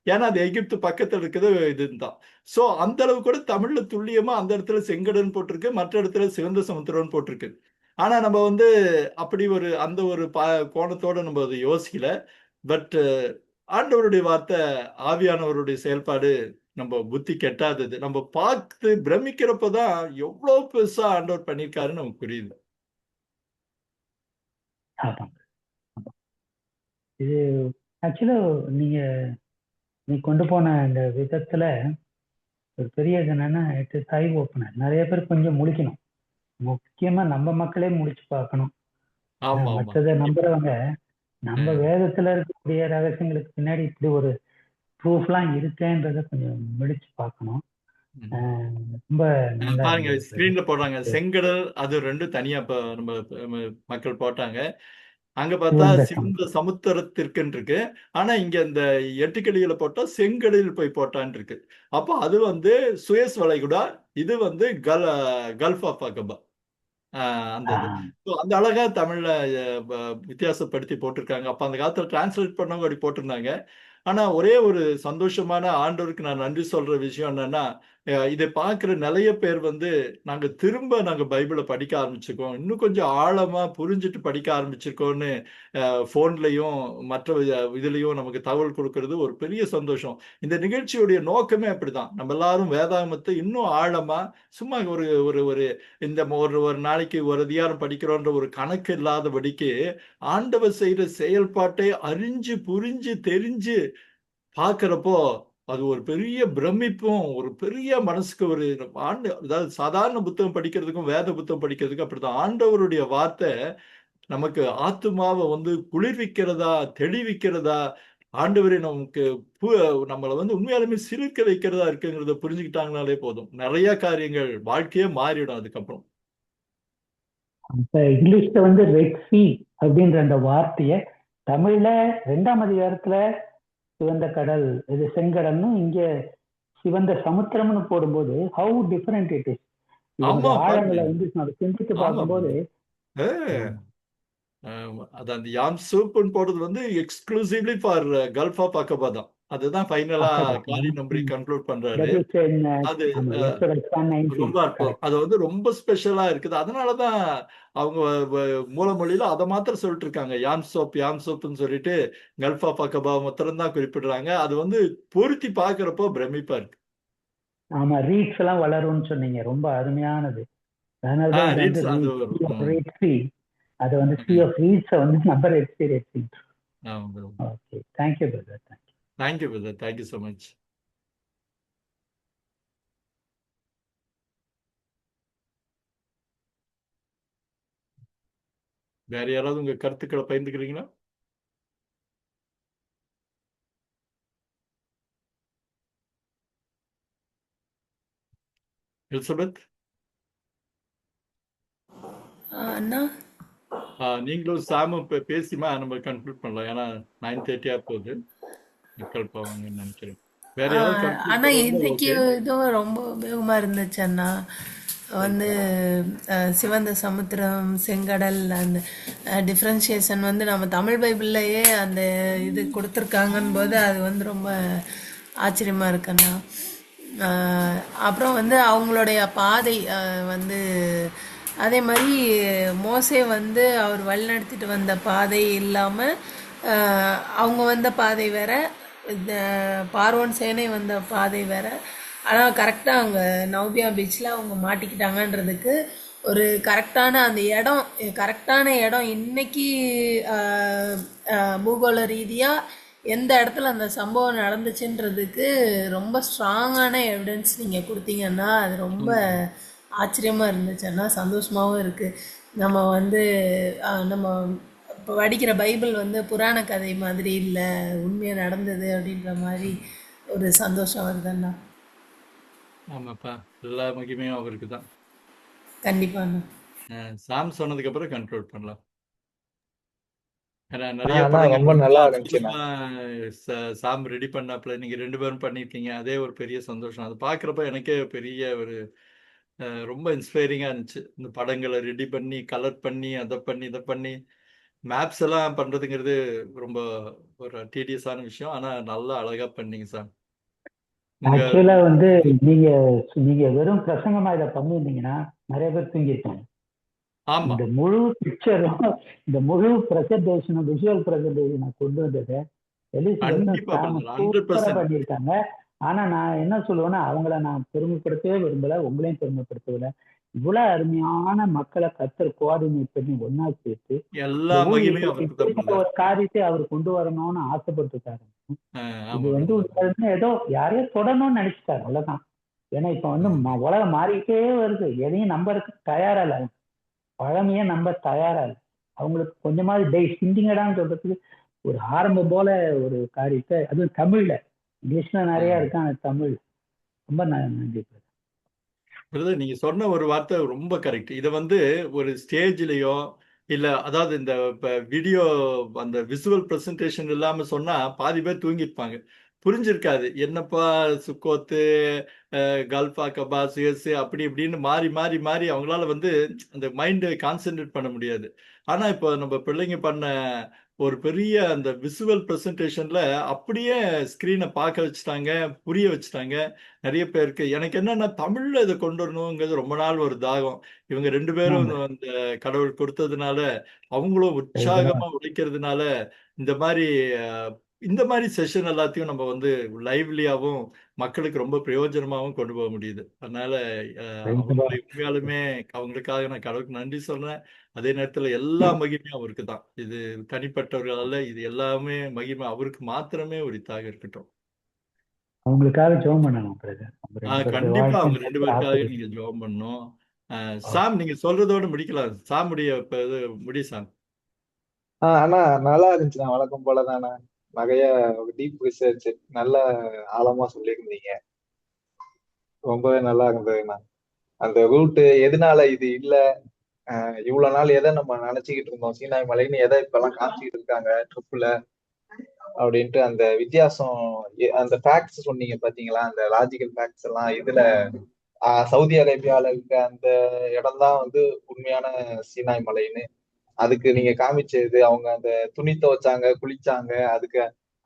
ஏன்னா அது எகிப்து பக்கத்துல இருக்கிறது இதுதான். சோ அந்த அளவு கூட தமிழ்ல துல்லியமா அந்த இடத்துல செங்கடல் போட்டிருக்கு, மற்ற இடத்துல சிவந்த சமுத்திரம் போட்டிருக்கு. ஆனா நம்ம வந்து அப்படி அந்த ஒரு கோணத்தோட நம்ம அதை யோசிக்கல. பட் ஆண்டவருடைய வார்த்தை, ஆவியானவருடைய செயல்பாடு நம்ம புத்தி கெட்டாதது. நம்ம பார்த்து பிரமிக்கிறப்பதான் எவ்வளவு பெருசா ஆண்டவர் பண்ணிருக்காருன்னு நமக்கு புரியுது. இது ஆக்சுவலா நீ கொண்டு போன இந்த விதத்துல ஒரு பெரிய இது என்னன்னா, இட் இஸ் ஐ ஓப்பனர். நிறைய பேர் கொஞ்சம் முழிக்கணும். முக்கியமா நம்ம மக்களே முடிச்சு பார்க்கணும். மற்றதை நம்புறவங்க நம்ம வேதத்துல இருக்கக்கூடிய ரகசியங்களுக்கு பின்னாடி இப்படி ஒரு ப்ரூஃப்லாம் இருக்கேன்றத கொஞ்சம் முடிச்சு பார்க்கணும். ரொம்ப பாருங்க, ஸ்கிரீன்ல போடுறாங்க செங்கடல், அது 2 தனியா நம்ம மக்கள் போட்டாங்க. அங்க பார்த்தா சிவந்த சமுத்திரத்திற்கு இருக்கு. ஆனா இங்க இந்த எட்டுக்கிளிகளை போட்டா செங்கடலில் போய் போட்டான் இருக்கு. அப்போ அது வந்து சுயஸ் வளைகுடா, இது வந்து கல்ஃப் ஆஃப் அகபா. அந்த அந்த அழகா தமிழ்ல வித்தியாசப்படுத்தி போட்டிருக்காங்க. அப்ப அந்த காலத்துல டிரான்ஸ்லேட் பண்ணவங்க அப்படி போட்டிருந்தாங்க. ஆனா ஒரே ஒரு சந்தோஷமான ஆண்டவருக்கு நான் நன்றி சொல்ற விஷயம் என்னன்னா, இதை பார்க்குற நிறைய பேர் வந்து நாங்க பைபிளை படிக்க ஆரம்பிச்சிருக்கோம், இன்னும் கொஞ்சம் ஆழமா புரிஞ்சுட்டு படிக்க ஆரம்பிச்சிருக்கோம்னு ஃபோன்லையும் மற்ற இதுலயும் நமக்கு தகவல் கொடுக்கறது ஒரு பெரிய சந்தோஷம். இந்த நிகழ்ச்சியுடைய நோக்கமே அப்படிதான். நம்ம எல்லாரும் வேதாகமத்தை இன்னும் ஆழமா, சும்மா ஒரு ஒரு ஒரு இந்த ஒரு நாளைக்கு ஒரு அதிகாரம் படிக்கிறோன்ற ஒரு கணக்கு இல்லாதபடிக்கு ஆண்டவர் செய்யற செயல்பாட்டை அறிஞ்சு புரிஞ்சு தெரிஞ்சு பார்க்கிறப்போ அது ஒரு பெரிய பிரமிப்பும், ஒரு பெரிய மனசுக்கு ஒரு அதாவது சாதாரண புத்தகம் படிக்கிறதுக்கும் வேத புத்தகம் படிக்கிறதுக்கும் அப்படிதான். ஆண்டவருடைய வார்த்தை நமக்கு ஆத்துமாவை வந்து குளிர்விக்கிறதா, தெளிவிக்கிறதா, ஆண்டவரை நமக்கு நம்மளை வந்து உண்மையாலுமே சிரிக்க வைக்கிறதா இருக்குங்கிறத புரிஞ்சுக்கிட்டாங்கனாலே போதும். நிறைய காரியங்கள் வாழ்க்கையே மாறிடும் அதுக்கப்புறம். இப்ப இங்கிலீஷ்ல வந்து ரெட் சி அப்படின்ற அந்த வார்த்தைய தமிழ்ல 2ஆம் அதிகாரத்துல சிவந்த கடல், இது செங்கடல்னு, இங்க சிவந்த சமுத்திரம்னு போடும்போது ஹவு டிஃபரெண்ட் இட் இஸ். ஆமா, ஆழங்களை பாருங்க. வந்து நம்ம சிந்தித்து ஆமா, பார்க்கும்போது அது அந்த யாம் சூப்னு போடுறது வந்து exclusively for gulf of Aqaba தான். அதுதான் ஃபைனலா காரி நம்பி கன்க்ளூட் பண்றாரு. அது ரொம்ப அர்த்தம். அது வந்து ரொம்ப ஸ்பெஷலா இருக்குது. அதனாலதான் அவங்க மூலமொழியில அதை மாத்திரம் சொல்லிட்டு இருக்காங்க. யாம் சோப்னு சொல்லிட்டு கல்ஃப் ஆஃப் அக்கபா மாத்திரம் தான் குறிப்பிடுறாங்க. அது வந்து பொருத்தி பாக்குறப்போ பிரமிப்பா இருக்கு. ஆமா, ரீட்ஸ் எல்லாம் வளரும்னு சொன்னீங்க, ரொம்ப அருமையானது. அதனாலதான் அது வந்து சி ஆஃப் ரீட்ஸை வந்து number experience. Okay, thank you brother. Thank you brother, thank you so much. வேற யாராவது உங்க கருத்துக்களை பகிர்ந்துக்கிறீங்களா? எலிசபெத் அண்ணா, நீங்களும் சாமும் பேசிமா நம்ம கன்க்ளூட் பண்ணலாம். ஏன்னா 9:30 போகுது, மக்கள் போவாங்கன்னு நினைக்கிறேன். வேற யாராவது அண்ணா இன்னைக்கு இதுவும் ரொம்ப உபயோகமா இருந்துச்சு அண்ணா. வந்து சிவந்த சமுத்திரம், செங்கடல், அந்த டிஃப்ரென்ஷியேஷன் வந்து நம்ம தமிழ் பைபிள்லையே அந்த இது கொடுத்துருக்காங்கன்னு போது அது வந்து ரொம்ப ஆச்சரியமா இருக்குண்ணா. அப்புறம் வந்து அவங்களுடைய பாதை வந்து அதே மாதிரி மோசே வந்து அவர் வழிநடத்திட்டு வந்த பாதை இல்லாமல் அவங்க வந்த பாதை வேற, பார்வோன் சேனை வந்த பாதை வேற. ஆனால் கரெக்டாக அங்கே நவ்பியா பீச்சில் அவங்க மாட்டிக்கிட்டாங்கன்றதுக்கு ஒரு கரெக்டான அந்த இடம், கரெக்டான இடம் இன்னைக்கு பூகோள ரீதியாக எந்த இடத்துல அந்த சம்பவம் நடந்துச்சுன்றதுக்கு ரொம்ப ஸ்ட்ராங்கான எவிடன்ஸ் நீங்கள் கொடுத்தீங்கன்னா அது ரொம்ப ஆச்சரியமாக இருந்துச்சுன்னா சந்தோஷமாகவும் இருக்குது. நம்ம வந்து நம்ம இப்போ படிக்கிற பைபிள் வந்து புராண கதை மாதிரி இல்லை, உண்மையாக நடந்தது அப்படின்ற மாதிரி ஒரு சந்தோஷம் வருதுண்ணா. ஆமாப்பா, எல்லா மகிமையும் அவருக்கு தான். கண்டிப்பாண்ணா. சாம் சொன்னதுக்கு அப்புறம் கன்க்ளூட் பண்ணலாம். நிறைய ரொம்ப நல்லா இருந்துச்சு. சாம் ரெடி பண்ணாப்ல நீங்க 2 பேரும் பண்ணிருக்கீங்க. அதே ஒரு பெரிய சந்தோஷம். அது பாக்குறப்ப எனக்கே பெரிய ஒரு ரொம்ப இன்ஸ்பைரிங்கா இருந்துச்சு. இந்த படங்களை ரெடி பண்ணி கலர் பண்ணி அதை பண்ணி இதை பண்ணி மேப்ஸ் எல்லாம் பண்றதுங்கிறது ரொம்ப ஒரு டீடியஸான விஷயம். ஆனா நல்லா அழகா பண்ணீங்க சார். ஆக்சுவலா வந்து நீங்க வெறும் பிரசங்கமா இதை பண்ணிருந்தீங்கன்னா நிறைய பேர் தூங்கிருக்காங்க. இந்த முழு பிக்சரும், இந்த முழு பிரசன்டேஷனும், விஷுவல் பிரசன்டேஷனை கொண்டு வந்தது பண்ணியிருக்காங்க. ஆனா நான் என்ன சொல்லுவேன்னா, அவங்கள நான் பெருமைப்படுத்தவே விரும்பல, உங்களையும் பெருமைப்படுத்தவில்லை. இவ்வளவு அருமையான மக்களை கர்த்தர் கோஆர்டினேட் பண்ணி ஒன்னா சேர்த்து ஒரு காரியத்தை அவர் கொண்டு வரணும்னு ஆசைப்பட்டிருக்காரு. இது வந்து ஏதோ யாரையும் தொடணும்னு நினைச்சிட்டாரு, அவ்வளவுதான். ஏன்னா இப்ப வந்து உலகம் மாறிக்கிட்டே வருது, எதையும் நம்பருக்கு தயாரா இல்லை, பழமையே நம்ப தயாரா இல்லை. அவங்களுக்கு கொஞ்சமாவது சிந்திங்கடான்னு சொல்றதுக்கு ஒரு ஆரம்பம் போல ஒரு காரியத்தை, அதுவும் தமிழ்ல, இங்கிலீஷ்ல நிறைய இருக்காங்க, தமிழ். ரொம்ப நன்றி. நீங்க சொன்ன ஒரு வார்த்தை ரொம்ப கரெக்ட். இதை வந்து ஒரு ஸ்டேஜ்லயோ இல்ல, அதாவது இந்த வீடியோ அந்த விசுவல் பிரசன்டேஷன் இல்லாம சொன்னா பாதி பேர் தூங்கிருப்பாங்க, புரிஞ்சிருக்காது. என்னப்பா சுக்கோத்து, கல்ஃபா கபா, சுயசு அப்படி இப்படின்னு மாறி மாறி மாறி அவங்களால வந்து அந்த மைண்டை கான்சென்ட்ரேட் பண்ண முடியாது. ஆனா இப்போ நம்ம பிள்ளைங்க பண்ண ஒரு பெரிய அந்த விசுவல் ப்ரெசன்டேஷன்ல அப்படியே ஸ்க்ரீனை பார்க்க வச்சுட்டாங்க, புரிய வச்சுட்டாங்க நிறைய பேருக்கு. எனக்கு என்னன்னா தமிழ்ல இதை கொண்டு வரணுங்கிறது ரொம்ப நாள் ஒரு தாகம். இவங்க 2 பேரும் ஆமா. அந்த கடவுள் கொடுத்ததுனால, அவங்களும் உற்சாகமா உழைக்கிறதுனால, இந்த மாதிரி இந்த மாதிரி செஷன் எல்லாத்தையும் நம்ம வந்து லைவ்லியாவும் மக்களுக்கு ரொம்ப பிரயோஜனமாகவும் கொண்டு போக முடியுது. அதனால அவங்களை உண்மையாலுமே அவங்களுக்காக நான் கடவுளுக்கு நன்றி சொல்றேன். அதே நேரத்துல எல்லா மகிமையும் அவருக்கு தான். இது தனிப்பட்டவர்களால இது எல்லாமே மகிமை அவருக்கு மாத்திரமே உரித்தாக இருக்கட்டும். அவங்களுக்காக ஜெபம் பண்ணணும் பிரதர். அவங்க 2 பேருடைய கண்டிப்பா அவங்க வாழ்க்கையும் 2 கர்த்தர் பேருக்காக ஆசீர்வதிக்கணும். நீங்க ஜெபம் பண்ணணும். சாம், நீங்க சொல்றதோட முடிக்கலாம். சாமுடைய இப்ப இது முடி சாம். அண்ணா நல்லா இருந்துச்சுண்ணா. வழக்கம் போலதாண்ணா. நிறைய டீப் ரிசர்ச் நல்ல ஆழமா சொல்லியிருந்தீங்க. ரொம்பவே நல்லா இருந்ததுண்ணா. அந்த ரூட் எதனால இது இல்ல, இவ்வளவு நாள் எதை நம்ம நினைச்சுக்கிட்டு இருந்தோம், சீனாய் மலைன்னு எதை இப்பெல்லாம் காமிச்சுக்கிட்டு இருக்காங்க ட்ரிப்ல அப்படின்ட்டு அந்த வித்தியாசம், அந்த ஃபேக்ட்ஸ் சொன்னீங்க பாத்தீங்களா, அந்த லாஜிக்கல் ஃபேக்ட்ஸ் எல்லாம் இதுல சவுதி அரேபியால இருக்க அந்த இடம் தான் வந்து உண்மையான சீனாய் மலைன்னு அதுக்கு நீங்க காமிச்சது. அவங்க அந்த துணி துவைச்சாங்க, குளிச்சாங்க,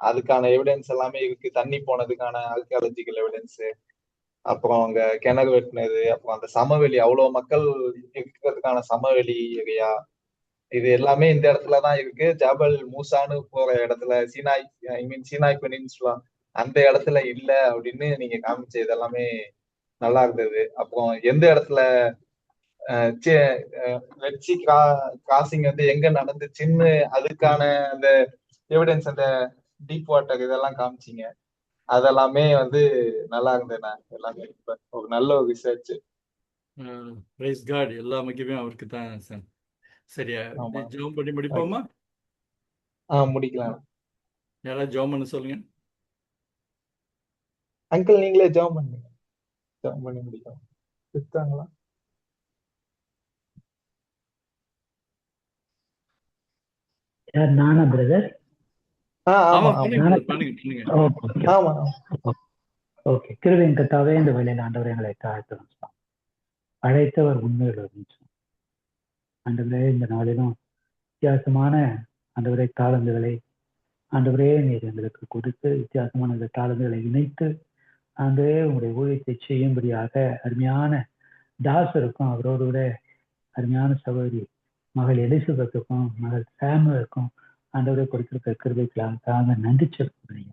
அதுக்கான எவிடன்ஸ் எல்லாமே இருக்கு. தண்ணி போனதுக்கான ஆர்கியாலஜிக்கல் எவிடன்ஸ், அப்புறம் அங்க கிணறு வெட்டினது, அப்புறம் அந்த சமவெளி அவ்வளவு மக்கள் இருக்கிறதுக்கான சமவெளி ஏரியா, இது எல்லாமே இந்த இடத்துலதான் இருக்கு. ஜபல் மூசான்னு போற இடத்துல சீனாய், ஐ மீன் சீனாய் பெனின்சுலா அந்த இடத்துல இல்ல அப்படின்னு நீங்க காமிச்ச இதெல்லாமே நல்லா இருந்தது. அப்புறம் எந்த இடத்துல ரெட்சி கிராசிங் வந்து எங்க நடந்துச்சுன்னு அதுக்கான அந்த எவிடன்ஸ், அந்த டீப் வாட்டர் இதெல்லாம் காமிச்சிங்க. அதெல்லாமே வந்து நல்லா இருந்ததுண்ணா. எல்லாமே ஒரு நல்ல ஒரு ரிசர்ச். Price God. எல்லா மகிமையும் அவருக்கு தான் சார். சரியா, ஆமா, ஜெபம் பண்ணி முடிப்போமா? முடிக்கலாம். யாராவது ஜெபம் பண்ண சொல்லுங்க. அங்கிள் நீங்களே ஜெபம் பண்ணுங்க. ஜெபம் பண்ணி முடிக்கலாம். இருக்காங்களா? யார், நானா பிரதர்? ஆமா ஆமா, ஆமா பண்ணுங்க பண்ணுங்க. ஓகே ஆமா. ஓகே. கிருபையின் கர்த்தாவே, இந்த வேளையில் ஆண்டவரே எங்களை தாழ்த்துறோம். அழைத்தவர் உண்மையுள்ள ஆண்டவரே, இந்த நாளிலும் வித்தியாசமான ஆண்டவரே தாளந்துகளை ஆண்டவரே நீர் எங்களுக்கு கொடுத்து வித்தியாசமான இந்த தாளந்துகளை இணைத்து ஆண்டவரே உங்களுடைய ஊழியத்தை செய்யும்படியாக அருமையான தாசருக்கும் அவரோடு கூட அருமையான சகோதரி மகள் எலிசபெத்துக்கும் மகள் சாமுவேலுக்கும் ஆண்டவரே கொடுத்திருக்க கிருபைக்காக நன்றி செலுத்துறீங்க.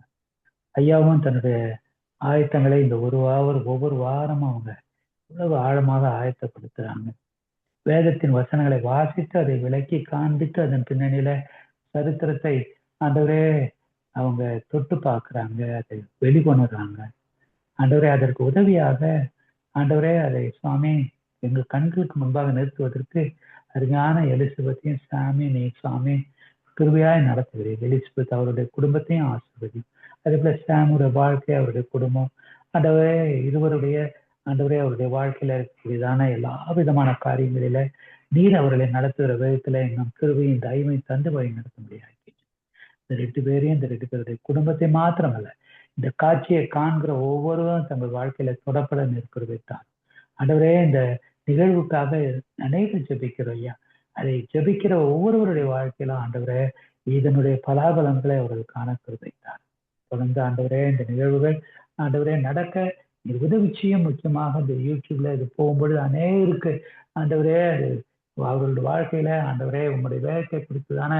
ஐயாவும் தன்னுடைய ஆயத்தங்களை இந்த ஒவ்வொரு வாரமும் அவங்க இவ்வளவு ஆழமாக ஆயத்தப்படுத்துறாங்க. வேதத்தின் வசனங்களை வாசித்து அதை விளக்கி காண்பித்து அதன் பின்னணியில சரித்திரத்தை ஆண்டவரே அவங்க தொட்டு பார்க்குறாங்க, அதை வெளிக்கொண்டுறாங்க. ஆண்டவரே அதற்கு உதவியாக ஆண்டவரே அதை சுவாமி எங்கள் கண்களுக்கு முன்பாக நிறுத்துவதற்கு அருமையான எலிசபெத்தையும் சாமி சுவாமி கிருபையாய் நடத்துகிறேன். எலிசபெத் அவருடைய குடும்பத்தையும் ஆசிர்வதி. அதே போல சாமுடைய வாழ்க்கை, அவருடைய குடும்பம் ஆண்டவரே இருவருடைய ஆண்டவரே அவருடைய வாழ்க்கையில இருக்கக்கூடியதான எல்லா விதமான காரியங்களில நீர் அவர்களை நடத்துகிற விதத்துல இன்னும் கிருபையும் தயவையும் தந்து வழி நடத்த முடியாது. இந்த 2 பேரையும் இந்த 2 பேருடைய குடும்பத்தை மாத்திரமல்ல, இந்த காட்சியை காண்கிற ஒவ்வொருவரும் தங்கள் வாழ்க்கையில தொடப்பட நிற்கிறதைத்தான் ஆண்டவரே இந்த நிகழ்வுக்காக அநேகம் ஜெபிக்கிறோம் ஐயா. அதை ஜெபிக்கிற ஒவ்வொருவருடைய வாழ்க்கையில ஆண்டவரே இதனுடைய பலாபலன்களை அவர்கள் காணக்கிறதைத்தான். தொடர்ந்து ஆண்டவரே இந்த நிகழ்வுகள் ஆண்டவரே நடக்க உதவி செய்யும். முக்கியமாக இந்த யூடியூப்ல இது போகும்பொழுது அநேகருக்கு ஆண்டவரே அது அவர்களுடைய வாழ்க்கையில ஆண்டவரே உங்களுடைய வேலையை குறித்துதான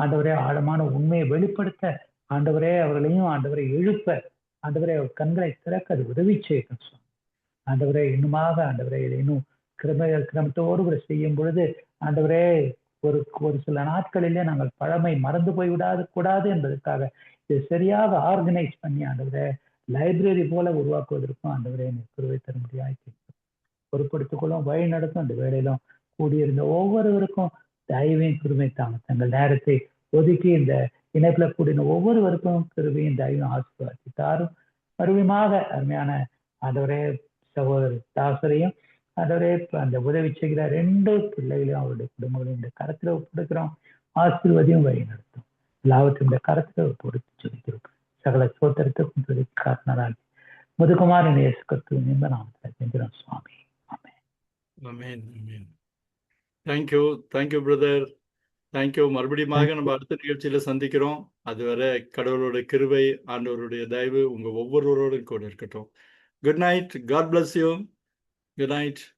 ஆண்டவரே ஆழமான உண்மையை வெளிப்படுத்த ஆண்டவரே அவர்களையும் ஆண்டவரை எழுப்ப ஆண்டவரே அவர் கண்களை திறக்க அது உதவி செய்யணும். ஆண்டவரே இன்னுமாக ஆண்டவரே இதை இன்னும் கிரமத்தோடு கூட செய்யும் பொழுது ஆண்டவரே ஒரு சில நாட்களிலே நாங்கள் பழமை மறந்து போய்விடாது கூடாது என்பதற்காக இது சரியாக ஆர்கனைஸ் பண்ணி ஆண்டவரே லைப்ரரி போல உருவாக்குவதற்கும் ஆண்டவரே கிருபை தர முடியாது பொறுப்படுத்திக்கொள்ளும். வழி நடக்கும். அந்த வேலையிலும் கூடியிருந்த ஒவ்வொருவருக்கும் தயவையும் கிருபை தாங்க. தங்கள் நேரத்தை ஒதுக்கி இந்த இணைப்புல கூடின ஒவ்வொருவருக்கும் கிருபையும் தயவும் ஆசீர்வாதி தாரும். மறுபடியுமாக அருமையான ஆண்டவரே சகோதரர் தாசரையும் ஆண்டவரே அந்த உதவி செய்கிற 2 பிள்ளைகளையும் அவருடைய குடும்பங்களையும் இந்த கரத்துல ஒப்படைக்கிறோம். ஆசீர்வாதியும் வழி நடத்தும். எல்லாவற்றையும் இந்த கரத்துல பொறுத்து சொல்லிக்கிறோம். சகல சோத்திரத்துக்கும் காரணராகி முதுகுமார் இயேசு கிறிஸ்துவின் இந்த நாமத்தில் செஞ்சிடும் சுவாமி. Amen. Amen. Amen. Thank you brother. Thank you. மறுபடியுமாக நம்ம அடுத்த நிகழ்ச்சியில சந்திக்கிறோம். அதுவரை கடவுளோட கிருபை, ஆண்டவருடைய தயவு உங்க ஒவ்வொருவரோடும் கூட இருக்கட்டும். Good night. God bless you. Good night.